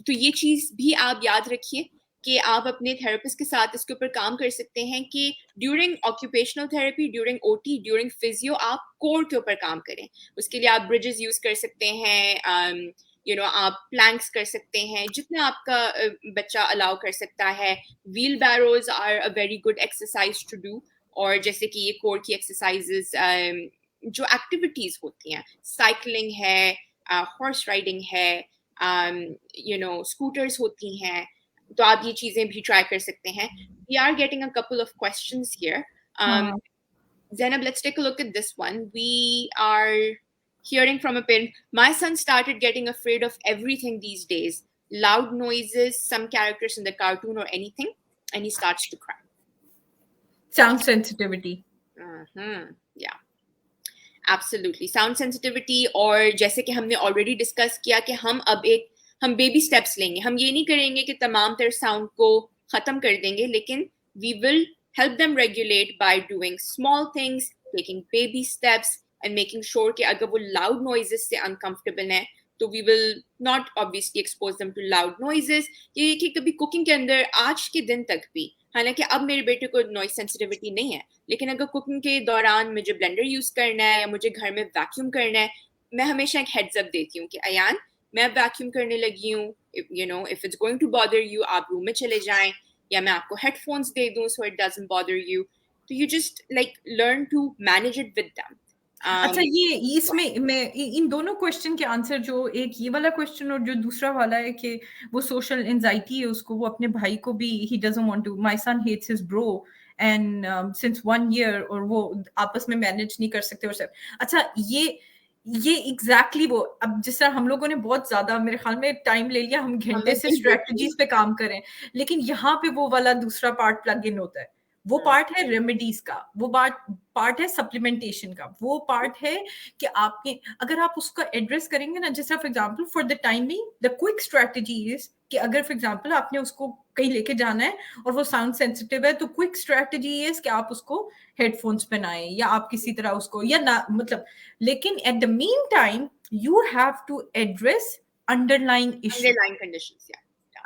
A: तो ये चीज भी आप याद रखिए कि आप अपने थेरेपिस्ट के साथ इसके ऊपर काम कर सकते हैं कि during occupational therapy, during OT, during physio आप कोर के ऊपर काम करें। उसके लिए आप ब्रिजेस यूज कर सकते हैं, यू नो आप प्लैंक्स कर सकते हैं जितना आपका बच्चा अलाउ कर सकता है। Wheelbarrows are a very good exercise to do, और जैसे कि ये कोर की एक्सरसाइजेस, जो एक्टिविटीज होती हैं, साइकिलिंग है, हॉर्स राइडिंग है, यू नो स्कूटर्स होती हैं, तो आप ये चीजें भी ट्राई कर सकते हैं। We are getting a couple of questions here. Zainab, let's take a look at this one. We are hearing from a parent. My son started getting afraid of everything these days. Loud noises, some characters in the cartoon or anything, and he starts to cry.
B: Sound sensitivity.
A: Yeah, absolutely. Sound sensitivity, और जैसे कि हमने already discuss किया कि हम baby steps लेंगे। हम ये नहीं करेंगे कि तमाम तरह sound को खत्म कर देंगे, लेकिन we will help them regulate by doing small things, taking baby steps and making sure कि अगर वो loud noises से uncomfortable हैं तो we will not obviously expose them to loud noises। ये कि कभी कुकिंग के अंदर आज के दिन तक भी, हालांकि अब मेरे बेटे को नॉइज सेंसिटिविटी नहीं है, लेकिन अगर कुकिंग के दौरान मुझे ब्लेंडर यूज करना है या मुझे घर में वैक्यूम करना है, मैं हमेशा एक हेड्स अप देती हूँ कि अयान मैं वैक्यूम करने लगी हूँ, you know if it's going to bother you आप रूम में चले जाएं, या मैं आपको हेडफोन्स दे दूं so it doesn't bother you. तो you just like learn to manage it with them.
B: अच्छा, ये इसमें मैं इन दोनों क्वेश्चन के आंसर, जो एक ये वाला क्वेश्चन और जो दूसरा वाला है कि वो सोशल एंजाइटी है उसको, वो अपने भाई को भी he doesn't want to, my son hates his bro and since 1 year, और वो आपस में मैनेज नहीं कर सकते और सब. अच्छा, ये एग्जैक्टली वो, अब जिस तरह हम लोगों ने बहुत ज्यादा मेरे ख्याल में टाइम ले लिया, हम घंटे से स्ट्रेटजीज पे काम करें, लेकिन यहाँ पे वो वाला दूसरा पार्ट प्लग इन होता है. वो पार्ट है रेमेडीज का, वो पार्ट है सप्लीमेंटेशन का, वो पार्ट है कि आपके, अगर आप उसको एड्रेस करेंगे ना, जैसे for example for the timing the quick strategy is कि अगर फॉर एग्जांपल आपने उसको कहीं लेके जाना है और वो साउंड सेंसिटिव है, तो क्विक स्ट्रेटजी इज कि आप उसको हेडफोन्स पहनाएं या आप किसी तरह उसको, या ना मतलब, लेकिन at the mean time you have to address underline issue,
A: underline conditions.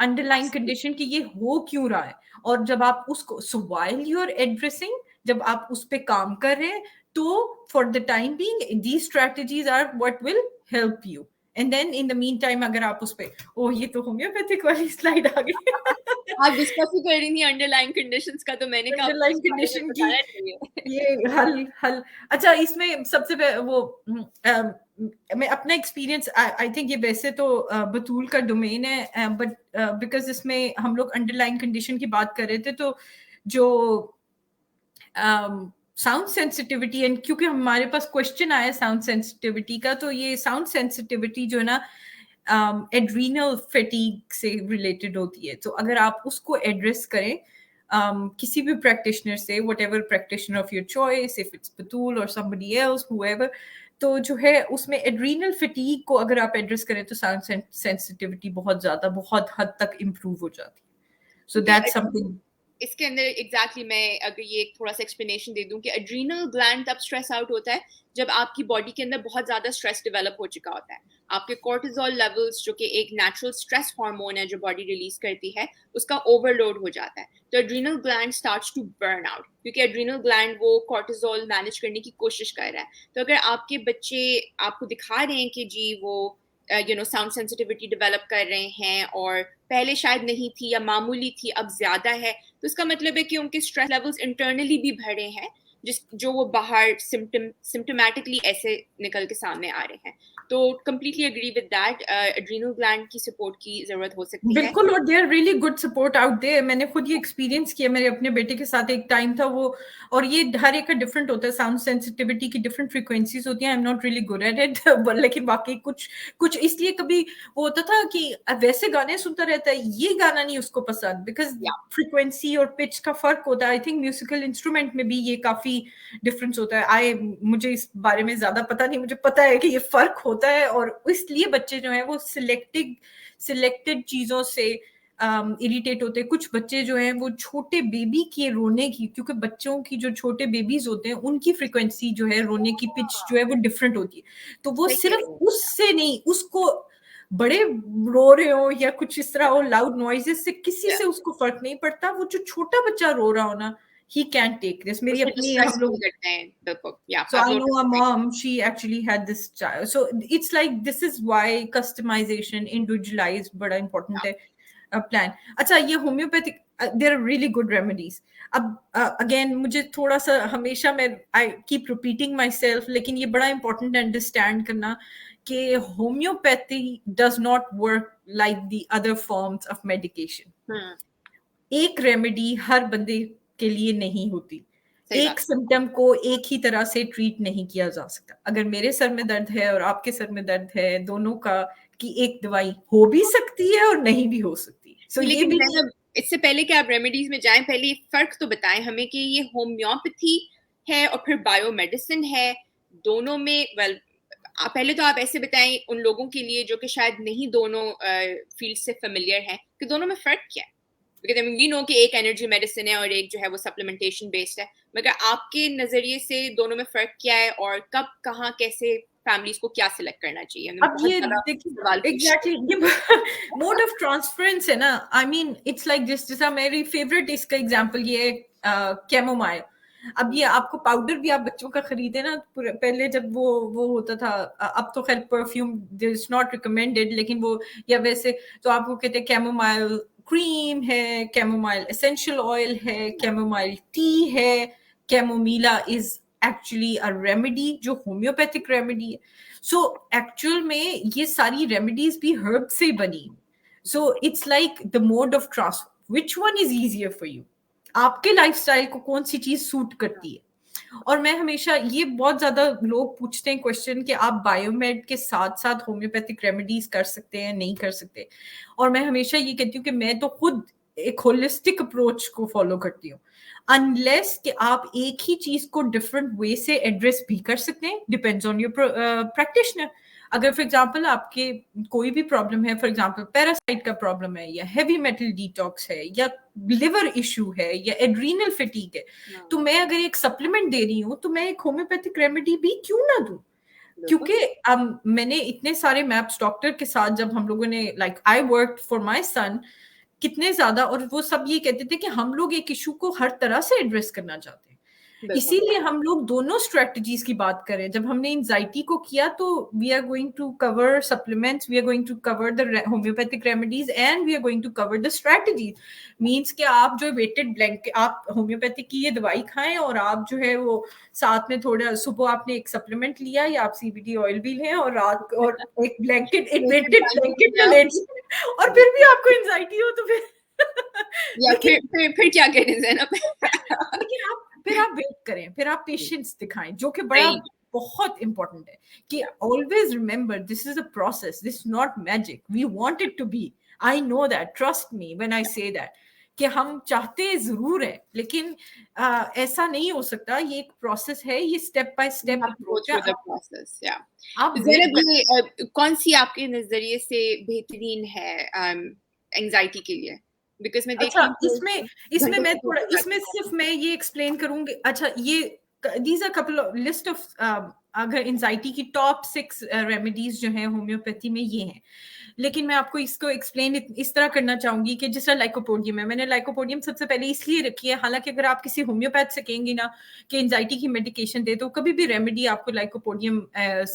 B: Underline condition कि ये हो क्यों रहा है. और जब आप उसको, so while you are addressing, जब आप उस पे काम कर रहे हैं, तो for the time being these strategies are what will help you. And then in the mean time अगर आप उस पे, ओह ये तो होम्योपैथिक वाली स्लाइड आ गई.
A: आप डिस्कस ही कर रही थी अंडरलाइन कंडीशंस का, तो मैंने कहा
B: अंडरलाइन कंडीशन की
A: बताना चाहिए.
B: ये हल. अच्छा, इसमें सबसे वो मैं अपना एक्सपीरियंस, आई थिंक ये वैसे तो बतूल का डोमेन है, बट बिकॉज इसमें हम लोग अंडरलाइन कंडीशन की बात कर रहे थे, तो जो साउंड सेंसिटिविटी, एंड क्योंकि हमारे पास क्वेश्चन आया साउंड सेंसिटिविटी का, तो ये साउंड सेंसिटिविटी जो है ना एड्रीनल फैटीग से रिलेटेड होती है. तो अगर आप उसको एड्रेस करें किसी भी प्रैक्टिशनर से, whatever practitioner of your choice, if it's Batool or somebody else, whoever, तो जो है उसमें एड्रीनल फैटीग को अगर आप एड्रेस करें तो साउंड सेंसिटिविटी बहुत ज्यादा, बहुत हद तक इम्प्रूव हो जाती है. So that's something.
A: इसके अंदर एग्जैक्टली मैं अगर ये थोड़ा सा एक्सप्लेनेशन दे दूं कि एड्रीनल ग्लैंड तब स्ट्रेस आउट होता है जब आपकी बॉडी के अंदर बहुत ज्यादा स्ट्रेस डेवलप हो चुका होता है. आपके कोर्टिजोल लेवल्स, जो कि एक नेचुरल स्ट्रेस हार्मोन है जो बॉडी रिलीज करती है, उसका ओवरलोड हो जाता है. तो adrenal gland starts to burn out, क्योंकि एड्रीनल ग्लैंड वो कोर्टिजोल मैनेज करने की कोशिश कर रहा है. तो अगर आपके बच्चे आपको दिखा रहे हैं कि जी वो साउंड सेंसिटिविटी डेवलप कर रहे हैं और पहले शायद नहीं थी या मामूली थी, अब ज्यादा है, तो इसका मतलब है कि उनके स्ट्रेस लेवल्स इंटरनली भी बढ़े हैं, जो वो बाहर सिम्टोमेटिकली ऐसे निकल के सामने आ रहे हैं. तो completely agree with that, adrenal gland की सपोर्ट की जरूरत हो सकती है.
B: बिल्कुल, और there really good support out there. मैंने खुद ये एक्सपीरियंस किया, मेरे अपने बेटे के साथ एक टाइम था वो, और ये हर एक का डिफरेंट होता है, साउंड सेंसिटिविटी की डिफरेंट फ्रीक्वेंसीज होती हैं. I am not really good at it, लेकिन बाकी कुछ कुछ इसलिए कभी वो होता था कि वैसे गाने सुनता रहता है, ये गाना नहीं उसको पसंद, बिकॉज फ्रीक्वेंसी और पिच का फर्क होता है. आई थिंक म्यूजिकल इंस्ट्रूमेंट में भी ये काफी डिफरेंस होता है. मुझे इस बारे में ज्यादा पता नहीं, मुझे पता है कि ये फर्क होता है, और इसलिए बच्चे जो है वो सिलेक्टेड चीजों से इरिटेट होते हैं. कुछ बच्चे जो हैं वो छोटे बेबी के रोने की, क्योंकि बच्चों की जो छोटे बेबीज होते हैं उनकी फ्रीक्वेंसी जो है, रोने की पिच जो है वो डिफरेंट होती है. तो वो सिर्फ उससे नहीं, उसको बड़े रो रहे हो या कुछ इस तरह हो, लाउड नॉइजेस से किसी से उसको फर्क नहीं पड़ता. वो जो छोटा बच्चा रो रहा हो ना, he can't take this. मेरी अपनी हम लोग, so I know a mom, she actually had this child. So it's like, this is why customization, individualized, बड़ा important है plan. अच्छा, ये homeopathic, there are really good remedies. अब again मुझे थोड़ा सा, हमेशा मैं I keep repeating myself, लेकिन ये बड़ा important understand करना कि homeopathy does not work like the other forms of medication. एक रेमेडी हर बंदे के लिए नहीं होती. एक सिम्टम को एक ही तरह से ट्रीट नहीं किया जा सकता. अगर मेरे सर में दर्द है और आपके सर में दर्द है, दोनों का की एक दवाई हो भी सकती है और नहीं भी हो सकती. सो ये भी,
A: इससे पहले कि आप रेमेडीज में जाएं, पहले फर्क तो बताएं हमें कि ये होम्योपैथी है और फिर बायोमेडिसिन है, दोनों में पहले तो आप ऐसे बताएं उन लोगों के लिए जो कि शायद नहीं दोनों फील्ड से फेमिलियर हैं, कि दोनों में फर्क क्या है. Because I mean, we know कि एक एनर्जी मेडिसिन है और एक जो है वो सप्लीमेंटेशन बेस्ड है, मगर आपके नजरिए से दोनों में फर्क क्या है और कब कहाँ कैसे फैमिलीज को क्या सिलेक्ट करना चाहिए.
B: अब ये देखिए एग्जैक्टली ये मोड ऑफ ट्रांसफरेंस है ना. आई मीन इट्स लाइक जैसा मेरी फेवरेट इसका एग्जांपल ये है कैमोमाइल. अब ये आपको पाउडर भी आप बच्चों का खरीदे ना, पहले जब वो होता था, अब तो खैर परफ्यूम इज नॉट रिकमेंडेड, लेकिन वो या वैसे तो आपको कहते हैं कैमोमाइल क्रीम है, कैमोमाइल एसेंशियल ऑयल है, कैमोमाइल टी है, कैमोमीला इज एक्चुअली अ रेमेडी जो होम्योपैथिक रेमेडी है। सो एक्चुअल में ये सारी रेमेडीज भी हर्ब से बनी। सो it's like the mode of transfer, which one is easier for you, आपके लाइफस्टाइल को कौन सी चीज सूट करती है। और मैं हमेशा, ये बहुत ज्यादा लोग पूछते हैं क्वेश्चन कि आप बायोमेड के साथ साथ होम्योपैथिक रेमेडीज कर सकते हैं नहीं कर सकते, और मैं हमेशा ये कहती हूँ कि मैं तो खुद एक होलिस्टिक अप्रोच को फॉलो करती हूँ, अनलेस कि आप एक ही चीज को डिफरेंट वे से एड्रेस भी कर सकते हैं, डिपेंड्स ऑन योर प्रैक्टिशनर। अगर फॉर एग्जांपल आपके कोई भी प्रॉब्लम है, फॉर एग्जांपल पैरासाइट का प्रॉब्लम है, या हैवी मेटल डिटॉक्स है, या लिवर इशू है, या एड्रीनल फटीग है, तो मैं अगर एक सप्लीमेंट दे रही हूँ तो मैं एक होम्योपैथिक रेमेडी भी क्यों ना दूं। क्योंकि मैंने इतने सारे मैप्स डॉक्टर के साथ, जब हम लोगों ने like I work for my son कितने ज्यादा, और वो सब ये कहते थे कि हम लोग एक इशू को हर तरह से एड्रेस करना चाहते हैं, इसीलिए हम लोग दोनों स्ट्रेटजीज की बात करें। जब हमने एंजाइटी को किया तो we are going to cover supplements, we are going to cover the homeopathic remedies, and we are going to cover the strategies. Means कि आप जो वेटेड ब्लैंकेट, आप होम्योपैथिक की ये दवाई खाएं, और आप जो है वो साथ में थोड़ा सुबह आपने एक सप्लीमेंट लिया, या आप सीबीडी ऑयल भी लें, और रात और एक ब्लैंकेट, एक वेटेड ब्लैंकेट में लेट, और फिर भी आपको एंजाइटी हो तो फिर
A: या फिर क्या करें ज़ैनब?
B: लेकिन फिर आप वेट करें, फिर आप पेशेंस दिखाएं, जो कि बड़ा बहुत इंपॉर्टेंट है कि always remember this is a process, this not magic, we want it to be, I know that, trust me when I say that, कि हम चाहते जरूर है, लेकिन ऐसा नहीं हो सकता, ये एक प्रोसेस है, ये स्टेप बाय स्टेप अप्रोच है। आप
A: ज़ैनब, ये कौन सी आपके नजरिए से बेहतरीन है एंजाइटी के लिए? बिकॉज मैं देख
B: अच्छा,
A: रही हूँ
B: इसमें मैं थोड़ा, इसमें सिर्फ मैं ये एक्सप्लेन करूंगी। अच्छा, ये these are couple of list of, अगर एंजाइटी की टॉप 6 रेमेडीज जो हैं होम्योपैथी में ये हैं, लेकिन मैं आपको इसको एक्सप्लेन इस तरह करना चाहूंगी कि जिस तरह लाइकोपोडियम है, मैंने लाइकोपोडियम सबसे पहले इसलिए रखी है, हालांकि अगर आप किसी होम्योपैथ से कहेंगे ना कि एंजाइटी की मेडिकेशन दे, तो कभी भी रेमेडी आपको लाइकोपोडियम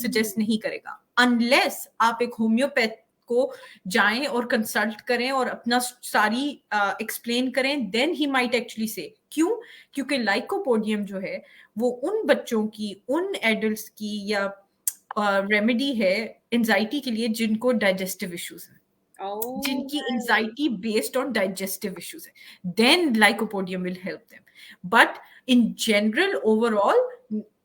B: सजेस्ट नहीं करेगा, अनलेस आप एक होम्योपैथ को जाएं और कंसल्ट करें और अपना सारी एक्सप्लेन करें, देन ही माइट एक्चुअली से। क्यों? क्योंकि लाइकोपोडियम जो है वो उन बच्चों की, उन एडल्ट्स की या रेमेडी है एंजाइटी के लिए जिनको डाइजेस्टिव इश्यूज हैं, जिनकी anxiety based on digestive issues है, then lycopodium will help them. But in general overall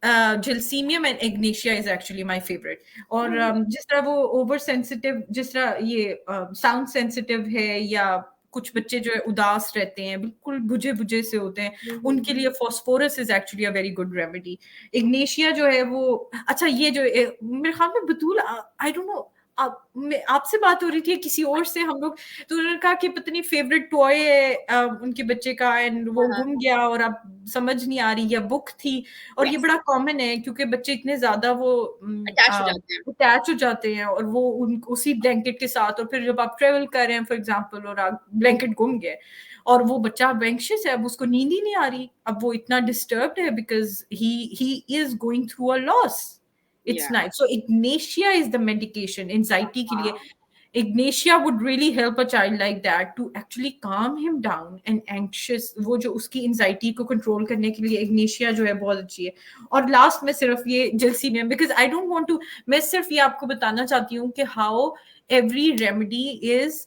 B: gelsemium and ignatia is actually my favourite. और जिस तरह वो ओवर सेंसिटिव, जिस तरह ये साउंड सेंसिटिव है, या कुछ बच्चे जो है उदास रहते हैं, बिल्कुल बुझे बुझे से होते हैं, उनके लिए phosphorus is actually a very good remedy. Ignatia जो है वो, अच्छा ये जो मेरे ख्याल में बतूल, आई डोंट नो, आपसे बात हो रही थी किसी और से हम लोग, तो उन्होंने कहा कि पता नहीं फेवरेट टॉय है उनके बच्चे का, एंड वो गुम गया और अब समझ नहीं आ रही, या बुक थी। और ये बड़ा कॉमन है क्योंकि बच्चे इतने ज्यादा वो अटैच हो जाते हैं, और वो उसी ब्लैंकेट के साथ, और फिर जब आप ट्रेवल कर रहे हैं फॉर एग्जाम्पल, और आप ब्लैंकेट गुम गए और वो बच्चा एंग्शियस है, अब उसको नींद ही नहीं आ रही, अब वो इतना डिस्टर्ब्ड है because he is going through a loss. It's nice. So Ignatia is the medication anxiety के लिए. Ignatia would really help a child like that to actually calm him down and anxious, वो जो उसकी anxiety को control करने के लिए Ignatia जो है बहुत अच्छी है। और last में सिर्फ ये Gelsemium, because I don't want to, मैं सिर्फ ये आपको बताना चाहती हूँ कि how every remedy is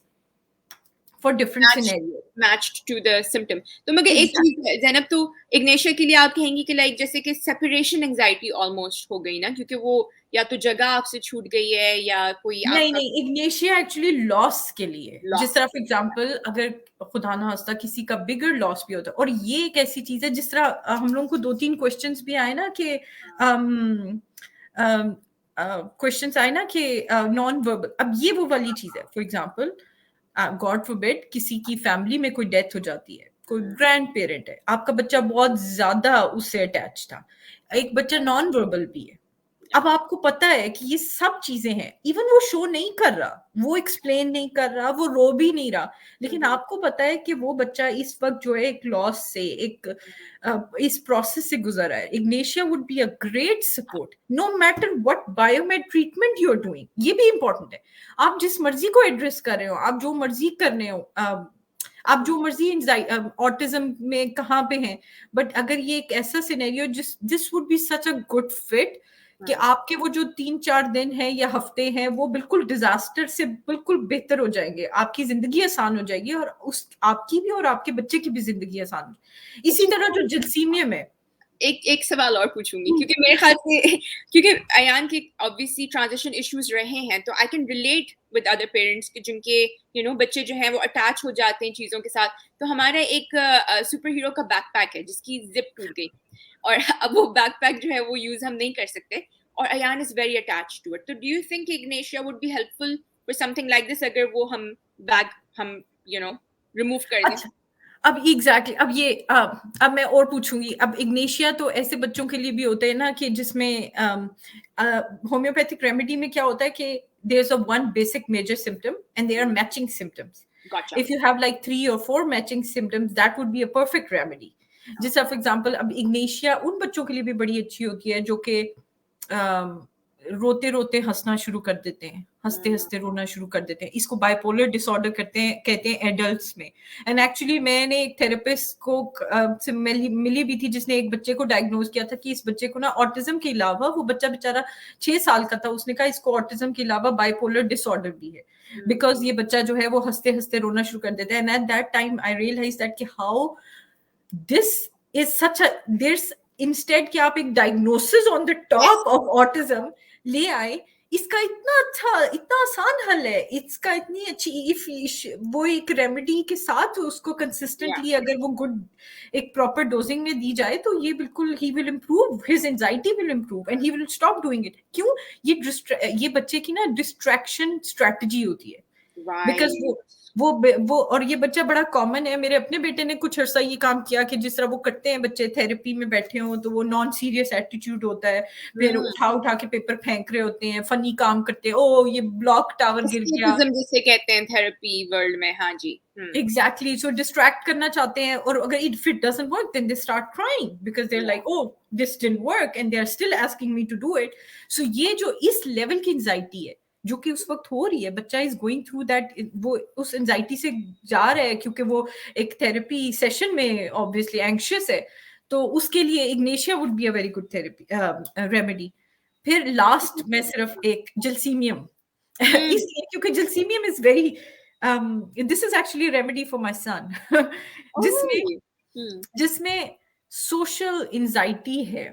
B: for different scenarios.
A: Matched to the symptom. तो मगर एक चीज ज़ैनब, तो इग्नेशिया के लिए आप कहेंगी कि लाइक जैसे कि सेपरेशन एंजाइटी ऑलमोस्ट हो गई ना, क्योंकि वो या तो जगह आपसे छूट गई है या कोई
B: नहीं, इग्नेशिया एक्चुअली लॉस के लिए, जिस तरह फॉर एग्जांपल अगर खुदा ना हंसता किसी का बिगर लॉस भी होता है, और ये एक ऐसी चीज है जिस तरह हम लोगों को 2-3 क्वेश्चंस भी आए ना कि क्वेश्चंस आए ना कि नॉन वर्बल, अब ये वो वाली चीज है, फॉर एग्जांपल गॉड फॉरबिड किसी की फैमिली में कोई डेथ हो जाती है, कोई ग्रैंड पेरेंट है, आपका बच्चा बहुत ज्यादा उससे अटैच था, एक बच्चा नॉन वर्बल भी है, अब आपको पता है कि ये सब चीजें हैं, इवन वो शो नहीं कर रहा, वो एक्सप्लेन नहीं कर रहा, वो रो भी नहीं रहा, लेकिन आपको पता है कि वो बच्चा इस वक्त जो है एक लॉस से, एक इस प्रोसेस से गुजर रहा है. Ignatia would be a great support no matter what biomed treatment you are doing. ये भी इंपॉर्टेंट है. आप जिस मर्जी को एड्रेस कर रहे हो, आप जो मर्जी कर रहे हो, आप जो मर्जी ऑटिज्म में कहाँ पे हैं, बट अगर ये एक ऐसा scenario this would B such a good fit कि आपके वो जो 3-4 दिन है या हफ्ते हैं वो बिल्कुल डिजास्टर से बिल्कुल बेहतर हो जाएंगे, आपकी जिंदगी आसान हो जाएगी, और उस आपकी भी और आपके बच्चे की भी जिंदगी आसान हो जाएगी. इसी तरह जो जलसीमियम है,
A: एक सवाल और पूछूंगी, क्योंकि मेरे ख्याल से क्योंकि अयान के ऑब्वियसली ट्रांजिशन इश्यूज रहे हैं, तो I can relate with other parents कि जिनके बच्चे जो हैं वो अटैच हो जाते हैं चीज़ों के साथ. तो हमारा एक सुपर हीरो का बैकपैक है जिसकी जिप टूट गई, और अब वो बैकपैक जो है वो यूज हम नहीं कर सकते, और Ayaan is very attached to it. तो do you think ignatia would be helpful for something like this, अगर वो हम बैग हम रिमूव कर दें?
B: अच्छा, अब एग्जैक्टली अब ये अब मैं और पूछूंगी. अब इग्नेशिया तो ऐसे बच्चों के लिए भी होते हैं ना कि जिसमें होम्योपैथिक रेमेडी में क्या होता है कि there is a one basic major symptom and there are matching symptoms.
A: Gotcha.
B: If you have like 3 or 4 matching symptoms, that would be a perfect remedy. जैसा फॉर एग्जाम्पल अब इग्नेशिया उन बच्चों के लिए भी बड़ी अच्छी होती है जो कि रोते रोते हंसना शुरू कर देते हैं, हंसते हंसते रोना शुरू कर देते हैं. इसको बाइपोलर डिसऑर्डर कहते हैं एडल्ट्स में. एंड एक्चुअली मैंने एक थेरेपिस्ट को से मिली भी थी जिसने एक बच्चे को डायग्नोज किया था कि इस बच्चे को ना ऑटिज्म के अलावा, वो बच्चा बेचारा 6 साल का था, उसने कहा इसको ऑटिज्म के अलावा बाइपोलर डिसऑर्डर भी है, बिकॉज ये बच्चा जो है वो हंसते हंसते रोना शुरू कर देता है. And at that time I realise that कि how this is such a there's instead कि आप एक diagnosis on the top of autism ले आए, इसका इतना अच्छा, इतना आसान हल है, इसका इतनी अच्छी इफ वो एक रेमेडी के साथ उसको कंसिस्टेंटली अगर वो गुड एक प्रॉपर डोजिंग में दी जाए तो ये बिल्कुल he will improve, his anxiety will improve and he will stop doing it. क्यों? ये बच्चे की ना डिस्ट्रैक्शन स्ट्रेटजी होती है, बिकॉज वो और ये बच्चा बड़ा कॉमन है. मेरे अपने बेटे ने कुछ अर्सा ये काम किया कि जिस तरह वो करते हैं बच्चे थेरेपी में बैठे हों तो वो नॉन सीरियस एटीट्यूड होता है, फिर उठा उठा के पेपर फेंक रहे होते हैं, फनी काम करते हैं, ओ ये ब्लॉक टावर गिर गया,
A: जिसे कहते हैं थेरेपी वर्ल्ड में. हाँ जी,
B: एग्जैक्टली. सो डिस्ट्रैक्ट करना चाहते हैं, और अगर it fit doesn't work then they start crying because they are like oh this didn't work and they are still asking me to do it. So ये जो इस लेवल की एंजाइटी है जो कि उस वक्त हो रही है, बच्चा इज गोइंग थ्रू दैट, वो उस एंजाइटी से जा रहा है क्योंकि वो एक थेरेपी सेशन में ऑब्वियसली एंग्शियस है, तो उसके लिए Ignatia would be a very good therapy remedy. फिर लास्ट में सिर्फ एक जलसीमियम इसलिए क्योंकि जलसीमियम is very this is actually a remedy for my son जिसमें सोशल एंजाइटी है.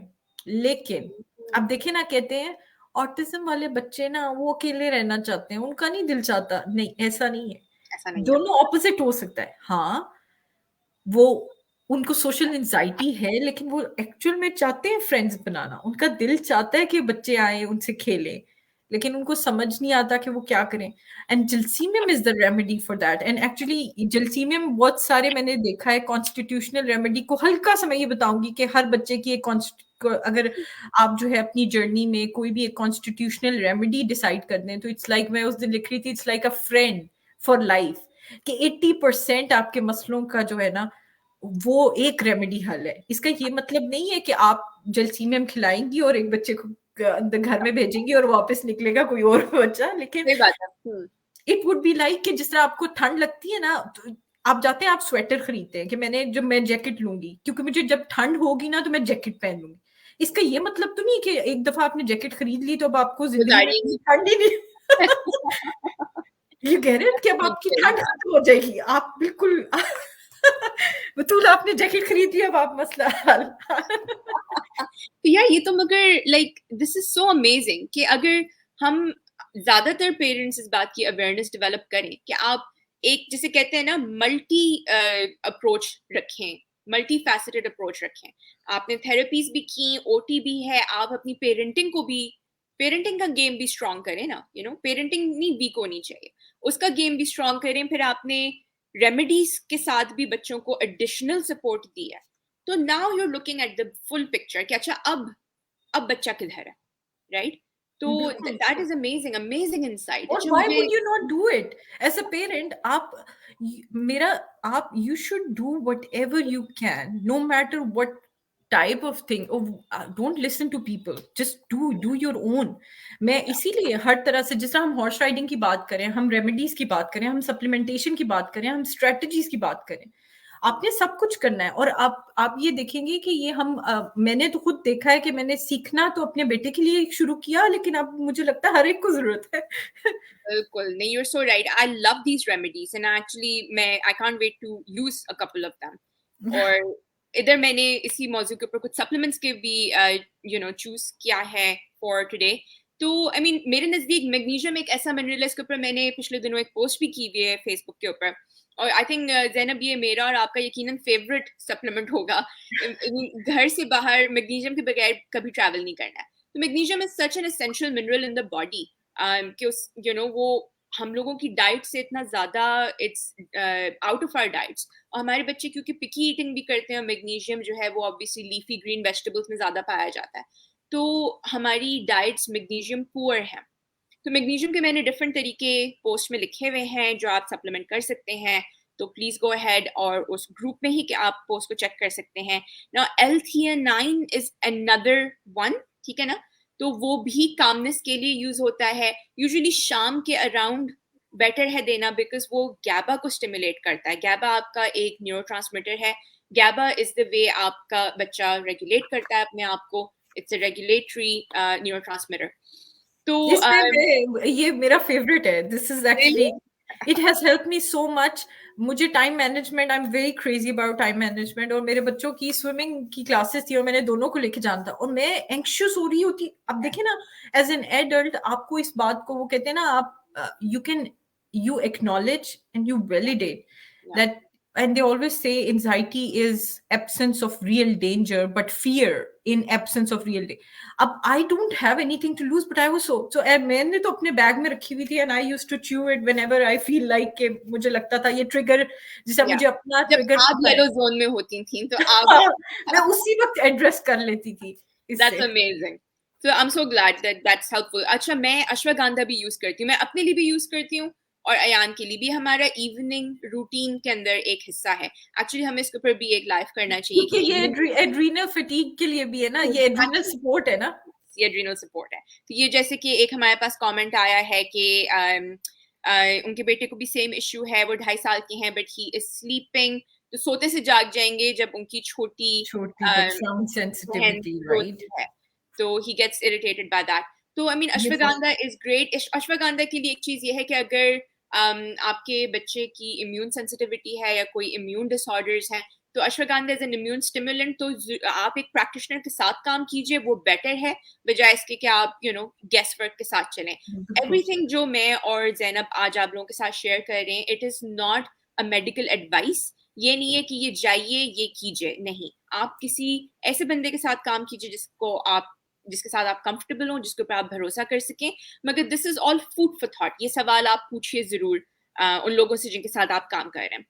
B: लेकिन अब देखे ना, कहते हैं ऑटिज्म वाले बच्चे ना वो अकेले रहना चाहते हैं, उनका नहीं दिल चाहता. नहीं, ऐसा नहीं है, दोनों ऑपोजिट हो सकता है. हाँ, वो उनको सोशल एंजाइटी है लेकिन वो एक्चुअल में चाहते हैं फ्रेंड्स बनाना, उनका दिल चाहता है कि बच्चे आए उनसे खेलें, लेकिन उनको समझ नहीं आता कि वो क्या करें. And जलसीमियम is the remedy for that. And actually जलसीमियम बहुत सारे मैंने देखा है कॉन्स्टिट्यूशनल रेमेडी को. हल्का सा मैं ये बताऊंगी कि हर बच्चे की एक अगर आप जो है अपनी जर्नी में कोई भी एक कॉन्स्टिट्यूशनल रेमेडी डिसाइड कर दें तो इट्स लाइक, मैं उस दिन लिख रही थी, it's like a friend for life, कि 80% आपके मसलों का जो है ना वो एक रेमेडी हल है. इसका ये मतलब नहीं है कि आप जलसीमियम खिलाएंगी और एक बच्चे को घर में भेजेंगी और वापस निकलेगा कोई और बच्चा, लेकिन इट वुड बी लाइक कि जिस तरह आपको ठंड लगती है ना, तो आप जाते हैं, आप स्वेटर खरीदते हैं कि मैं जैकेट लूंगी क्योंकि मुझे जब ठंड होगी ना तो मैं जैकेट पहन लूंगी. इसका ये मतलब तो नहीं कि एक दफा आपने जैकेट खरीद ली तो अब आपको जिंदगी में ठंड ही नहीं ये कह रहे हैं कि अब आपकी ठंड खत्म हो जाएगी, आप बिल्कुल बतूल आपने जैकेट खरीद ली, अब आप मसला हल.
A: तो यार ये तो मगर like this is so amazing कि अगर हम ज्यादातर पेरेंट्स इस बात की अवेयरनेस डेवलप करें कि आप एक जिसे कहते हैं ना मल्टी अप्रोच रखें, मल्टी फैसेटेड अप्रोच रखें. आपने थेरेपीज भी की, ओटी भी है, आप अपनी पेरेंटिंग को भी, पेरेंटिंग का गेम भी स्ट्रॉन्ग करें ना, पेरेंटिंग नहीं वीक होनी चाहिए, उसका गेम भी स्ट्रॉन्ग करें. फिर आपने रेमेडीज के साथ भी बच्चों को एडिशनल सपोर्ट दिया. तो now you are looking at the full picture कि अच्छा अब बच्चा किधर है, right? तो
B: बिल्कुल।
A: that is amazing insight.
B: और
A: अच्छा
B: why
A: मुझे
B: would you not do it as a parent? मेरा आप you should do whatever you can, no matter what type of thing. Oh, don't listen to people, just do your own. मैं इसीलिए हर तरह से, जिस तरह हम हॉर्स राइडिंग की बात करें, हम रेमेडीज की बात करें, हम सप्लीमेंटेशन की बात करें, हम स्ट्रेटजीज की बात करें, आपने सब कुछ करना है। और आप ये देखेंगे कि ये मैंने तो खुद देखा है कि मैंने सीखना तो अपने बेटे के लिए शुरू किया, लेकिन अब मुझे लगता है हर एक को जरूरत है।
A: बिल्कुल नहीं, you're so right. I love these remedies and actually I can't wait to use a couple of them. और इधर मैंने इसी मौजू के ऊपर कुछ सप्लीमेंट्स के भी चूज किया है फॉर टुडे। तो आई मीन मेरे नजदीक मैग्नीशियम एक ऐसा मिनरल है, इसके ऊपर मैंने पिछले दिनों एक पोस्ट भी की हुई है फेसबुक के ऊपर, और आई थिंक ज़ैनब ये मेरा और आपका यकीनन फेवरेट सप्लीमेंट होगा। घर से बाहर मैग्नीशियम के बगैर कभी ट्रैवल नहीं करना है। तो magnesium is such an essential mineral in the body कि उस वो हम लोगों की डाइट से इतना ज्यादा it's out of our diets. और हमारे बच्चे क्योंकि पिकी ईटिंग भी करते हैं, मैग्नीशियम जो है वो ऑब्वियसली लीफी ग्रीन वेजिटेबल्स में ज्यादा पाया जाता है, तो हमारी डाइट्स मैग्नीशियम पुअर है। तो मैग्नीशियम के मैंने डिफरेंट तरीके पोस्ट में लिखे हुए हैं जो आप सप्लीमेंट कर सकते हैं, तो प्लीज गो अहेड और उस ग्रुप में ही कि आप पोस्ट को चेक कर सकते हैं ना। L-theanine इज अनदर वन, ठीक है ना, तो वो भी कामनेस के लिए यूज होता है, यूजुअली शाम के अराउंड बेटर है देना, बिकॉज वो गैबा को स्टिमुलेट करता है। गैबा आपका एक न्यूरोट्रांसमीटर है, गैबा इज द वे आपका बच्चा रेगुलेट करता है अपने आप को, इट्स अ रेगुलेटरी न्यूरोट्रांसमीटर। तो
B: ये मेरा फेवरेट है। This is actually it has help me so much. मुझे time management, I am very crazy about time management, और मेरे बच्चों की स्विमिंग की क्लासेस थी और मैंने दोनों को लेके जाना था और मैं एंक्शियस हो रही होती। अब देखिए ना, एज एन एडल्ट आपको इस बात को, वो कहते हैं ना, आप you acknowledge and you validate that. And they always say anxiety is absence of real danger, but fear in absence of real danger. अब I don't have anything to lose, but I was so मैंने तो अपने bag में रखी हुई थी, and I used to chew it whenever I feel like कि मुझे लगता था ये ट्रिगर, जिसे मुझे अपना
A: जब
B: ट्रिगर
A: आप
B: पता है।
A: येलो जोन में होती थी तो आप
B: मैं उसी वक्त एड्रेस कर लेती थी
A: That's
B: इससे।
A: amazing. So I'm so glad that that's helpful. अच्छा मैं अश्वगंधा भी यूज करती हूँ, मैं अपने लिए भी यूज करती हूँ और अयान के लिए भी। हमारा इवनिंग रूटीन के अंदर एक हिस्सा है। एक्चुअली हमें इसके ऊपर भी एक लाइव करना चाहिए
B: क्योंकि
A: कि
B: ये एड्रीनल फटीग के लिए भी है ना, ये एड्रीनल सपोर्ट है ना,
A: ये एड्रीनल सपोर्ट है। तो ये जैसे कि एक हमारे पास कमेंट आया है कि उनके बेटे को भी सेम इश्यू है, वो 2.5 साल के हैं, बट ही इज स्लीपिंग, तो सोते से जाग जाएंगे जब उनकी छोटी
B: but sound
A: बहन
B: sensitivity, right?
A: रोती है, तो he gets irritated by that. तो I mean
B: ये तो
A: अश्वगंधा is great. अश्वगंधा के लिए एक चीज ये है कि अगर आपके बच्चे की इम्यून सेंसिटिविटी है या कोई इम्यून डिसऑर्डर्स हैं, तो ashwagandha as an immune stimulant, तो आप एक प्रैक्टिशनर के साथ काम कीजिए, वो बेटर है बजाय इसके कि आप गेस वर्क के साथ चलें। एवरीथिंग जो मैं और ज़ैनब आज आप लोगों के साथ शेयर कर रहे हैं, it is not a medical advice. ये नहीं है कि ये जाइए ये कीजिए, नहीं, आप किसी ऐसे बंदे के साथ काम कीजिए जिसके साथ आप कंफर्टेबल हो, जिसके ऊपर आप भरोसा कर सकें। मगर this is all food for thought, ये सवाल आप पूछिए जरूर उन लोगों से जिनके साथ आप काम कर रहे हैं।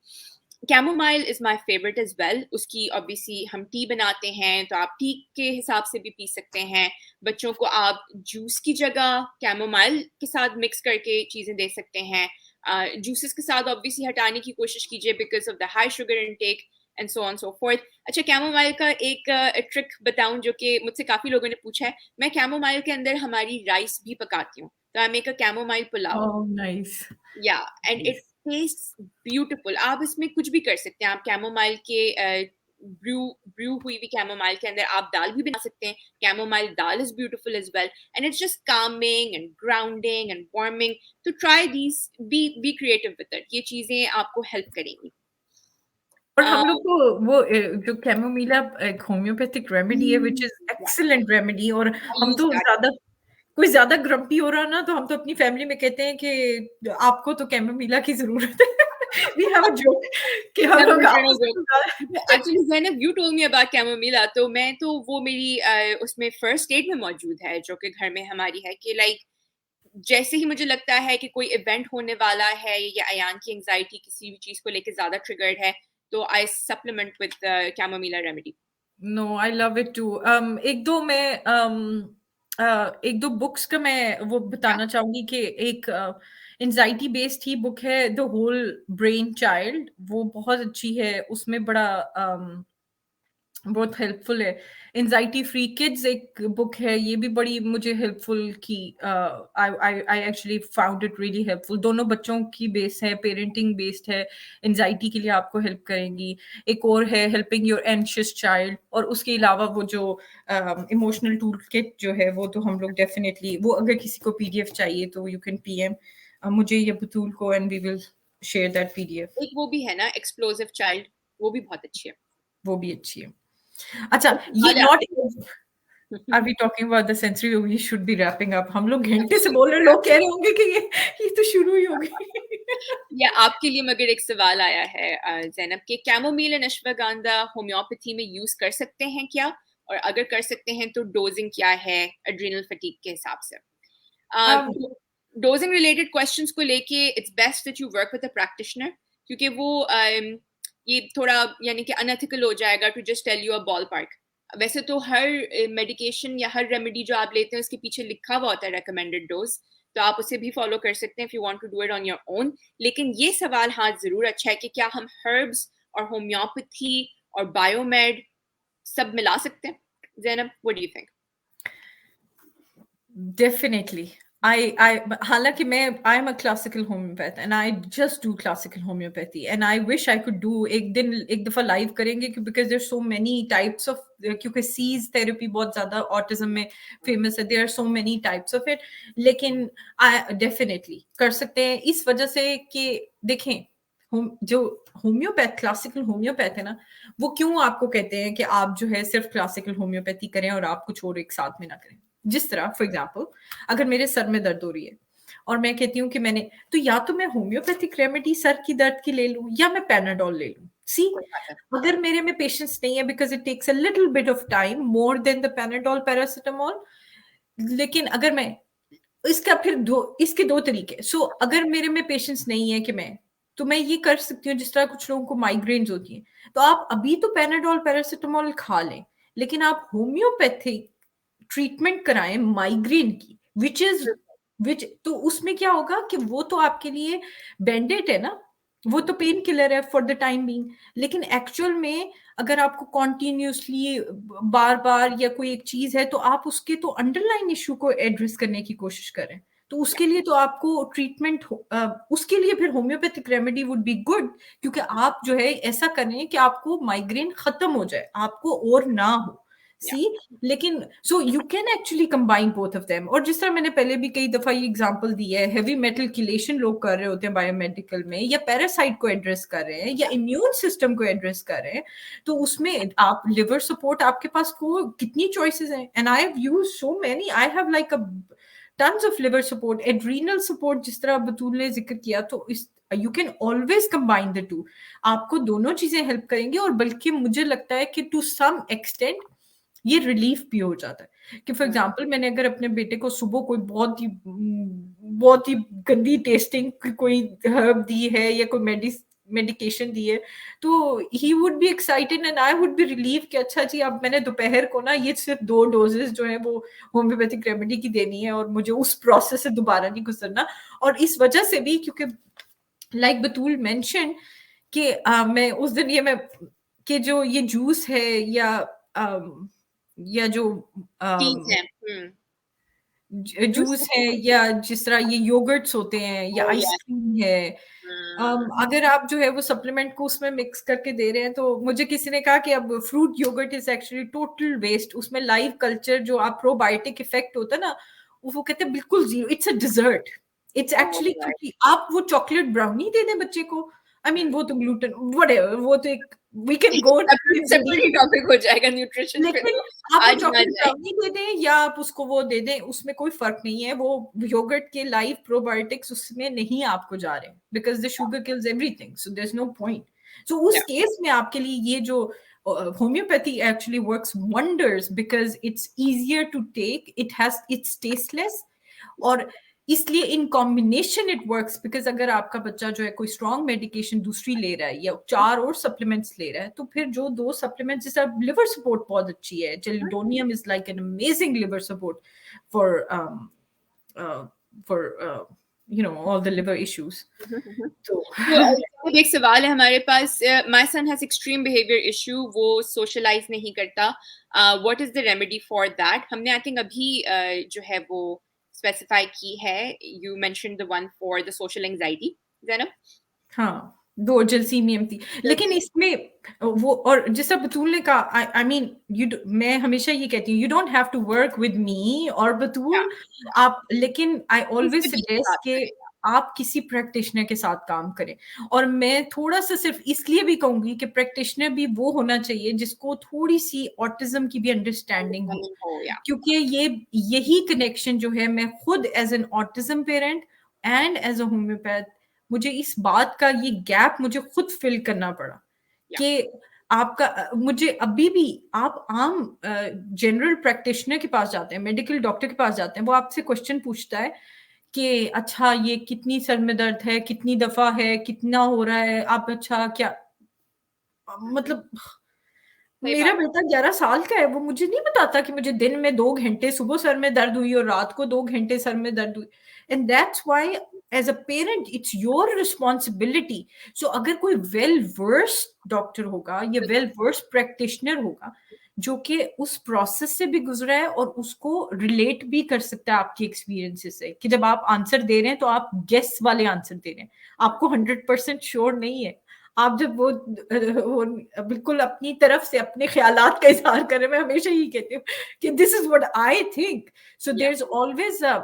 A: Chamomile is my favourite as well. उसकी ऑब्वियसली हम टी बनाते हैं, तो आप टी के हिसाब से भी पी सकते हैं। बच्चों को आप जूस की जगह कैमोमाइल के साथ मिक्स करके चीज़ें दे सकते हैं। जूसेस के साथ ऑब्वियसली हटाने की कोशिश कीजिए because of the high sugar intake and so on so fourth. अच्छा कैमोमाइल का एक ट्रिक बताऊं जो कि मुझसे काफ़ी लोगों ने पूछा है। मैं कैमोमाइल के अंदर हमारी राइस भी पकाती हूँ, तो I make a chamomile pulao.
B: Oh, nice.
A: या एंड इट टेस्ट्स ब्यूटीफुल। आप इसमें कुछ भी कर सकते हैं। आप कैमोमाइल के ब्रू हुई भी कैमोमाइल के अंदर आप दाल भी बना सकते हैं। Chamomile dal is beautiful as well and it's just calming and grounding and warming. तो try these, be creative with it, ये चीजें आपको हेल्प करेंगी।
B: और हम लोग को वो जो कैमोमिला एक होम्योपैथिक रेमेडी है, विच इज एक्सीलेंट रेमेडी। और हम तो कोई ज्यादा ग्रम्पी हो रहा ना, तो हम तो अपनी फैमिली में कहते हैं कि आपको तो कैमोमिला की जरूरत है। We have a joke कि हम लोग
A: actually Zainab you told me about chamomilla, तो मैं तो वो मेरी उसमें फर्स्ट एड में मौजूद है जो कि घर में हमारी है कि लाइक जैसे ही मुझे लगता है कि कोई इवेंट होने वाला है या अयान की एंजाइटी किसी भी चीज को लेके ज्यादा ट्रिगर्ड है, तो I supplement with chamomilla remedy.
B: No, I love it too. एक दो मैं एक दो बुक्स का मैं वो बताना चाहूंगी कि एक एंजाइटी बेस्ड ही बुक है, द होल ब्रेन चाइल्ड, वो बहुत अच्छी है। उसमें बड़ा बहुत हेल्पफुल है। एंजाइटी फ्री किड्स एक बुक है, ये भी बड़ी मुझे हेल्पफुल की। I I I actually found it really helpful. दोनों बच्चों की बेस है, पेरेंटिंग बेस्ड है, एंजाइटी के लिए आपको हेल्प करेंगी। एक और है हेल्पिंग योर एंशियस चाइल्ड। और उसके अलावा वो जो इमोशनल टूल किट जो है वो तो हम लोग डेफिनेटली, वो अगर किसी को पीडीएफ चाहिए तो यू कैन पीएम मुझे या बतूल को, and we will share that PDF.
A: एक वो भी है ना, एक्सप्लोसिव चाइल्ड, वो भी बहुत अच्छी है।
B: वो भी अच्छी है। अच्छा,
A: एक
B: ये
A: सवाल है
B: नॉट,
A: आपके।
B: Are we talking about the century? We should be wrapping up. हम लोग घंटे से बोल रहे हैं, लोग कह रहे होंगे कि ये तो शुरू ही हो गई।
A: या आपके लिए मगर एक सवाल आया है जैनब के, कैमोमील एंड अश्वगंधा होम्योपैथी में यूज कर सकते हैं क्या, और अगर कर सकते हैं तो डोजिंग क्या है एड्रिनल फटीग के हिसाब से?
B: um,
A: डोजिंग रिलेटेड क्वेश्चंस को लेके it's best that you work with a practitioner, क्योंकि वो ये थोड़ा यानी कि अनएथिकल हो जाएगा to just tell you a ballpark. वैसे तो हर मेडिकेशन या हर रेमेडी जो आप लेते हैं उसके पीछे लिखा हुआ होता है रेकमेंडेड डोज, तो आप उसे भी फॉलो कर सकते हैं if you want to do it on your own. लेकिन ये सवाल हाँ जरूर अच्छा है कि क्या हम हर्ब्स और होम्योपैथी और बायोमेड सब मिला सकते हैं? Zainab, what do you think?
B: Definitely. I हालांकि मैं I am a classical homeopath and I just do classical homeopathy and I wish I could do, एक दिन एक दफा लाइव करेंगे because there so many types of, क्योंकि सीज थेरेपी बहुत ज्यादा ऑटिज्म में फेमस है, there are so many types of it. लेकिन आई डेफिनेटली कर सकते हैं इस वजह से कि देखें, जो होम्योपैथ क्लासिकल होम्योपैथ है ना, वो क्यों आपको कहते हैं कि आप जो है सिर्फ क्लासिकल होम्योपैथी करें और आप कुछ और एक साथ में ना करें। जिस तरह फॉर एग्जाम्पल, अगर मेरे सर में दर्द हो रही है और मैं कहती हूँ कि मैंने, तो या तो मैं होम्योपैथिक रेमेडी सर की दर्द की ले लूँ या मैं पैनाडोल ले लूँ। सी,
A: कोई बात है।
B: अगर मेरे में पेशेंस नहीं है because it takes a little bit of time more than the Panadol paracetamol. लेकिन अगर मैं इसका फिर इसके दो तरीके, सो अगर मेरे में पेशेंस नहीं है कि मैं, तो मैं ये कर सकती हूँ जिस तरह कुछ लोगों को माइग्रेन्स होती हैं, तो आप अभी तो पैनाडोल पैरासिटामोल खा लें, लेकिन आप होम्योपैथिक ट्रीटमेंट कराएं माइग्रेन की, विच तो उसमें क्या होगा कि वो तो आपके लिए बैंडेड है ना, वो तो पेन किलर है फॉर द टाइम बीइंग। लेकिन एक्चुअल में अगर आपको कॉन्टिन्यूसली बार बार या कोई एक चीज है, तो आप उसके तो अंडरलाइन इशू को एड्रेस करने की कोशिश करें। तो उसके लिए तो आपको ट्रीटमेंट, उसके लिए फिर homeopathic remedy would be good, क्योंकि आप जो है ऐसा करें कि आपको माइग्रेन खत्म हो जाए, आपको और ना हो। सी, लेकिन so you can actually combine both of them. और जिस तरह मैंने पहले भी कई दफा ये एग्जांपल दी है, हेवी मेटल किलेशन लोग कर रहे होते हैं बायोमेडिकल में, या पैरासाइट को एड्रेस कर रहे हैं या इम्यून सिस्टम को एड्रेस कर रहे हैं, तो उसमें आप लिवर सपोर्ट, आपके पास को कितनी चॉइसेस हैं। And I have used so many, I have like a tons of liver support, adrenal support, जिस तरह बतूल ने जिक्र किया, तो इस you can always combine the two. आपको दोनों चीजें हेल्प करेंगी, और बल्कि मुझे लगता है कि टू सम एक्सटेंट ये रिलीफ भी हो जाता है। कि फॉर एग्जाम्पल, मैंने अगर अपने बेटे को सुबह कोई बहुत ही गंदी टेस्टिंग कोई हर्ब दी है या कोई मेडिकेशन दी है, तो he would be excited and I would be relieve कि अच्छा जी, अब मैंने दोपहर को ना ये सिर्फ 2 डोजेस जो है वो होम्योपैथिक रेमेडी की देनी है, और मुझे उस प्रोसेस से दोबारा नहीं गुजरना। और इस वजह से भी, क्योंकि लाइक बतूल मेंशन कि मैं उस दिन ये मैं कि जो ये जूस है या जो
A: चीज है। जूस
B: जूस है, या जिस तरह ये योगर्ट्स होते हैं या
A: ओ या।
B: आइसक्रीम है, अगर आप जो है वो सप्लीमेंट को उसमें मिक्स करके दे रहे हैं, तो मुझे किसी ने कहा कि अब fruit yogurt is actually total waste, उसमें लाइव कल्चर जो आप प्रोबायोटिक इफेक्ट होता है ना, वो कहते हैं बिल्कुल zero, it's a dessert, it's actually complete. आप वो चॉकलेट ब्राउनी दे दें बच्चे को, आई मीन वो तो ग्लूटेन व्हाटएवर, वो तो एक वी कैन गो
A: सेपरेट ही टॉपिक हो जाएगा न्यूट्रिशन पे,
B: लेकिन
A: तो
B: आप वो
A: आज ना
B: चॉकलेट
A: जाए।
B: ब्राउनी दे दें या आप उसको वो दे दें, उसमें कोई फर्क नहीं है। वो योगर्ट के लाइव प्रोबायोटिक्स उसमें नहीं आपको जा रहे, because the sugar kills everything, so there is no point. So उस केस में आपके लिए ये जो homeopathy actually works wonders, because it's easier to take, it has, it's tasteless, और इसलिए in combination it works, because अगर आपका बच्चा जो है कोई स्ट्रॉन्ग मेडिकेशन दूसरी ले रहा है या 4 और सप्लीमेंट्स ले रहा है, तो फिर जो 2 सप्लीमेंट्स, जैसे लिवर सपोर्ट बहुत अच्छी है, chelidonium is like an amazing liver support for for all the liver issues. तो
A: तो एक सवाल है हमारे पास, my son has extreme behaviour issue, वो सोशलाइज नहीं करता, what is the remedy for that? हमने आई थिंक अभी जो है वो स्पेसिफाई की है, you mentioned the one for the social anxiety, Zainab.
B: हाँ, 2 जलसीमियम थी, लेकिन इसमें वो, और जैसा बतूल ने कहा, आई मीन मैं हमेशा ये कहती हूँ, you don't have to work with me और बतूल, आप, लेकिन आई ऑलवेज सजेस्ट कि आप किसी प्रैक्टिशनर के साथ काम करें. और मैं थोड़ा सा सिर्फ इसलिए भी कहूंगी कि प्रैक्टिशनर भी वो होना चाहिए जिसको थोड़ी सी ऑटिज्म की भी अंडरस्टैंडिंग हो, क्योंकि यही कनेक्शन जो है, मैं खुद as an autism parent and as a homeopath, मुझे इस बात का ये गैप मुझे खुद फिल करना पड़ा कि आपका, मुझे अभी भी आप आम जनरल प्रैक्टिशनर के पास जाते हैं, मेडिकल डॉक्टर के पास जाते हैं, वो आपसे क्वेश्चन पूछता है कि अच्छा ये कितनी सर में दर्द है, कितनी दफा है, कितना हो रहा है, आप अच्छा क्या, मतलब मेरा बेटा 11 साल का है, वो मुझे नहीं बताता कि मुझे दिन में 2 घंटे सुबह सर में दर्द हुई और रात को 2 घंटे सर में दर्द हुई. And that's why as a parent it's your responsibility. So अगर कोई वेल वर्स्ड डॉक्टर होगा या वेल वर्स्ड प्रैक्टिशनर होगा जो कि उस प्रोसेस से भी गुजरा है और उसको रिलेट भी कर सकता है आपकी एक्सपीरियंसेस से, कि जब आप आंसर दे रहे हैं तो आप गेस वाले आंसर दे रहे हैं, आपको 100% श्योर नहीं है, आप जब वो बिल्कुल अपनी तरफ से अपने ख्यालात का इजहार करें, मैं हमेशा यही कहती हूँ कि this is what I think, so there is always a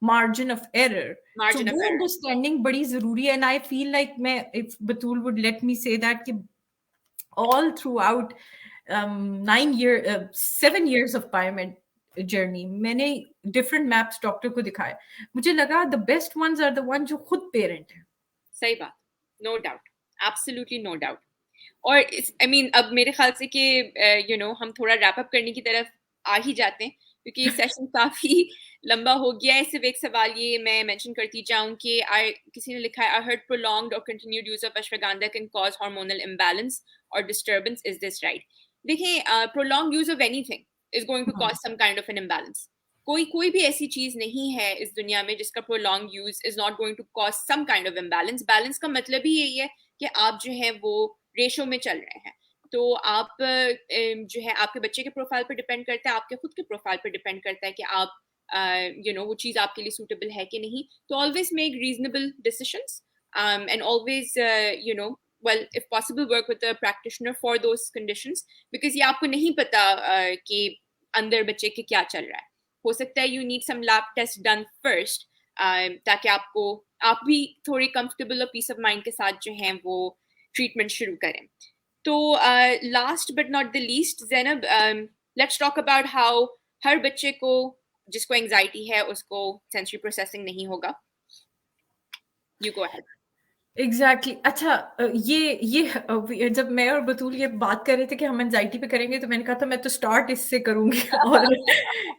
B: margin of error. So वो understanding बड़ी जरूरी है. And I feel like मैं, if Batul would let me say that, कि all throughout 7 years of biomed journey, मैंने different maps doctor को दिखाए, मुझे लगा the best ones are the ones जो खुद पेरेंट है.
A: सही बात, no doubt, absolutely no doubt. और आई मीन अब मेरे ख्याल से कि हम थोड़ा रैप अप करने की तरफ आ ही जाते हैं, क्योंकि ये सेशन काफी लंबा हो गया है. सिर्फ एक सवाल ये मैं मेंशन करती जाऊं कि किसी ने लिखा है, आई हर्ड प्रोलॉन्ग्ड और continued use of ashwagandha can cause hormonal imbalance और डिस्टर्बेंस, इज दिस राइट? देखिए, prolong use of anything is going to cause some kind of an imbalance. कोई भी ऐसी चीज नहीं है इस दुनिया में जिसका prolong use is not going to cause some kind of imbalance. Balance का मतलब ही यही है कि आप जो है वो रेशो में चल रहे हैं. तो आप जो है आपके बच्चे के प्रोफाइल पर डिपेंड करता है, आपके खुद के प्रोफाइल पर डिपेंड करता है कि आप वो चीज़ आपके लिए सूटेबल है कि नहीं. तो always make reasonable decisions and always well, if possible, work with a practitioner for those conditions, because ये आपको नहीं पता कि अंदर बच्चे के क्या चल रहा है. हो सकता है you need some lab test done first, ताकि आप भी थोड़ी comfortable और peace of mind के साथ जो हैं वो ट्रीटमेंट शुरू करें. तो last but not the least, Zainab, let's talk about how हर बच्चे को जिसको एंजाइटी है उसको सेंसरी प्रोसेसिंग नहीं होगा. You go ahead.
B: एग्जैक्टली अच्छा, ये जब मैं और बतूल ये बात कर रहे थे कि हम एंजाइटी पे करेंगे, तो मैंने कहा था मैं तो स्टार्ट इससे करूंगी और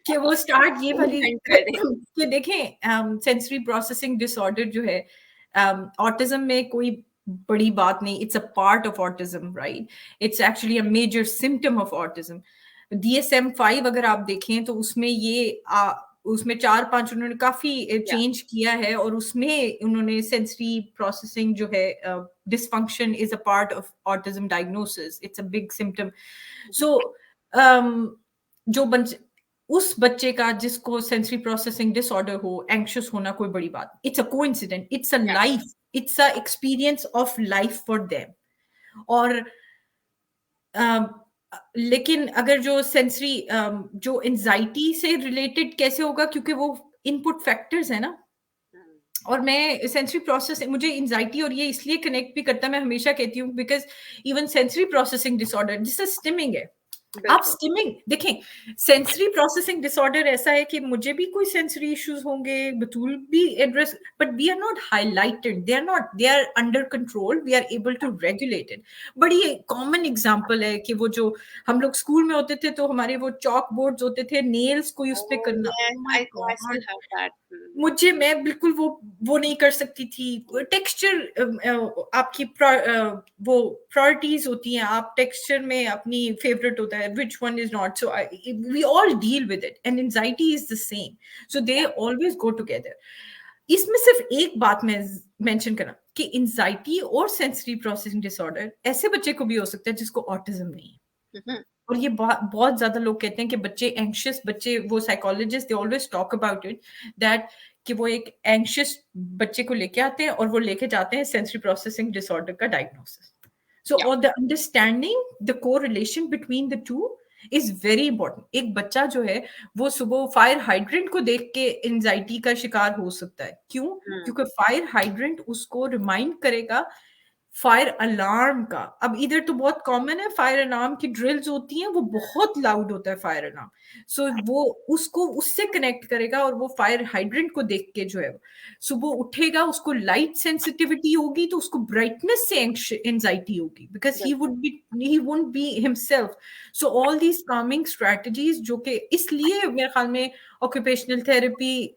B: कि वो स्टार्ट ये वाली कि देखें, सेंसरी प्रोसेसिंग डिसऑर्डर जो है ऑटिज्म में कोई बड़ी बात नहीं, it's a part of autism, right? It's actually a major symptom of autism. DSM-5 अगर आप देखें तो उसमें 4-5 उन्होंने काफी चेंज किया है, और उसमें उन्होंने सेंसरी प्रोसेसिंग जो है dysfunction is a part of autism diagnosis, it's a big symptom. So जो उस बच्चे का जिसको सेंसरी प्रोसेसिंग डिसऑर्डर हो, एंग्शियस होना कोई बड़ी बात, it's a coincident, it's a life, it's a experience of life for them. और लेकिन अगर जो सेंसरी जो एंजाइटी से रिलेटेड कैसे होगा, क्योंकि वो इनपुट फैक्टर्स है ना. और मैं सेंसरी प्रोसेस, मुझे एंजाइटी और ये इसलिए कनेक्ट भी करता, मैं हमेशा कहती हूँ, because even sensory processing disorder जिससे स्टिमिंग है, आप
A: बिल्कुल
B: स्किमिंग देखें, सेंसरी प्रोसेसिंग डिसऑर्डर ऐसा है कि मुझे भी कोई सेंसरी इश्यूज होंगे, बतूल भी address, but we are not highlighted, they are under control, we are able to regulate it. बड़ी कॉमन एग्जांपल है कि वो जो हम लोग स्कूल में होते थे तो हमारे वो चॉक बोर्ड्स होते थे, नेल्स कोई उस पे
A: oh
B: करना,
A: yes
B: oh my
A: I still
B: God,
A: have that
B: मुझे मैं बिल्कुल वो नहीं कर सकती थी। टेक्सचर आपकी वो प्रायोरिटीज होती हैं, आप टेक्सचर में अपनी फेवरेट होता है, which one is not, so we all deal with it and anxiety is the same, so they always go together. इसमें सिर्फ एक बात मैं मेंशन करा कि एंजाइटी और सेंसरी प्रोसेसिंग डिसऑर्डर ऐसे बच्चे को भी हो सकता है जिसको ऑटिज्म नहीं है।
A: Mhm.
B: और ये बहुत ज्यादा लोग कहते हैं कि बच्चे एंशियस, बच्चे वो psychologist they always talk about it that कि वो एक एंशियस बच्चे को लेके आते हैं और वो लेके जाते हैं सेंसरी प्रोसेसिंग डिसऑर्डर का डायग्नोसिस। सो
A: Yeah.
B: और the understanding the correlation between the two is very important. एक बच्चा जो है वो सुबह फायर हाइड्रेंट को देख के एंजाइटी का शिकार हो सकता है। क्यों? क्योंकि फायर हाइड्रेंट उसको रिमाइंड करेगा फायर अलार्म का। अब इधर तो बहुत कॉमन है, फायर अलार्म की ड्रिल्स होती हैं, वो बहुत लाउड होता है फायर अलार्म, सो वो उसको उससे कनेक्ट करेगा और वो फायर हाइड्रेंट को देख के जो है सुबह उठेगा, उसको लाइट सेंसिटिविटी होगी तो उसको ब्राइटनेस से एंजाइटी होगी, because he wouldn't be himself. So all these Kameng strategies जो कि इसलिए मेरे ख्याल में occupational therapy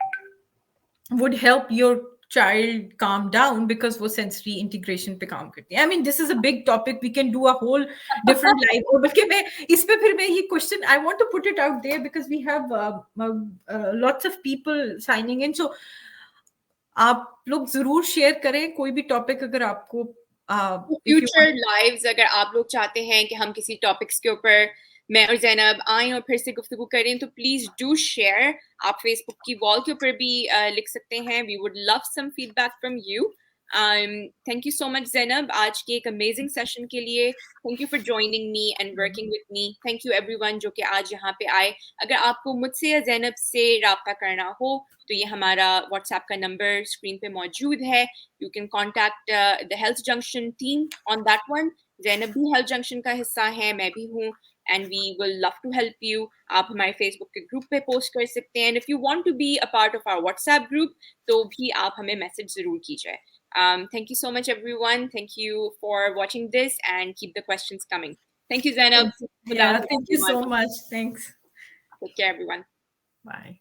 B: would help your child calm down because वो sensory integration पे काम करती है। I mean, this is a big topic. We can do a whole different live. और बल्कि मैं इस पे फिर मैं ये question I want to put it out there because we have lots of people signing in. So आप लोग जरूर शेयर करें कोई भी टॉपिक अगर आपको if you want.
A: Future lives अगर आप लोग चाहते हैं कि हम किसी टॉपिक्स के ऊपर मैं और जैनब आएं और फिर से गुफ्तगू करें तो प्लीज डू शेयर। आप फेसबुक की वॉल के ऊपर भी लिख सकते हैं। We would love some feedback from you. Thank you so much Zainab आज के एक अमेजिंग सेशन के लिए। Thank you for joining me and working with me. Thank you everyone जो कि आज यहाँ पे आए। अगर आपको मुझसे या जैनब से राब्ता करना हो तो ये हमारा व्हाट्सएप का नंबर स्क्रीन पे मौजूद है। You can contact the Health Junction team on that one. Zainab भी Health Junction का हिस्सा है, मैं भी हूँ, and we will love to help you. आप हमारे Facebook के ग्रुप पे पोस्ट कर सकते हैं, and if you want to be a part of our WhatsApp group, तो भी आप हमें मैसेज जरूर कीजिए. Thank you so much, everyone. Thank you for watching this, and keep the questions coming. Thank you, Zainab.
B: Yeah, thank you so much. Thanks.
A: Take care, everyone.
B: Bye.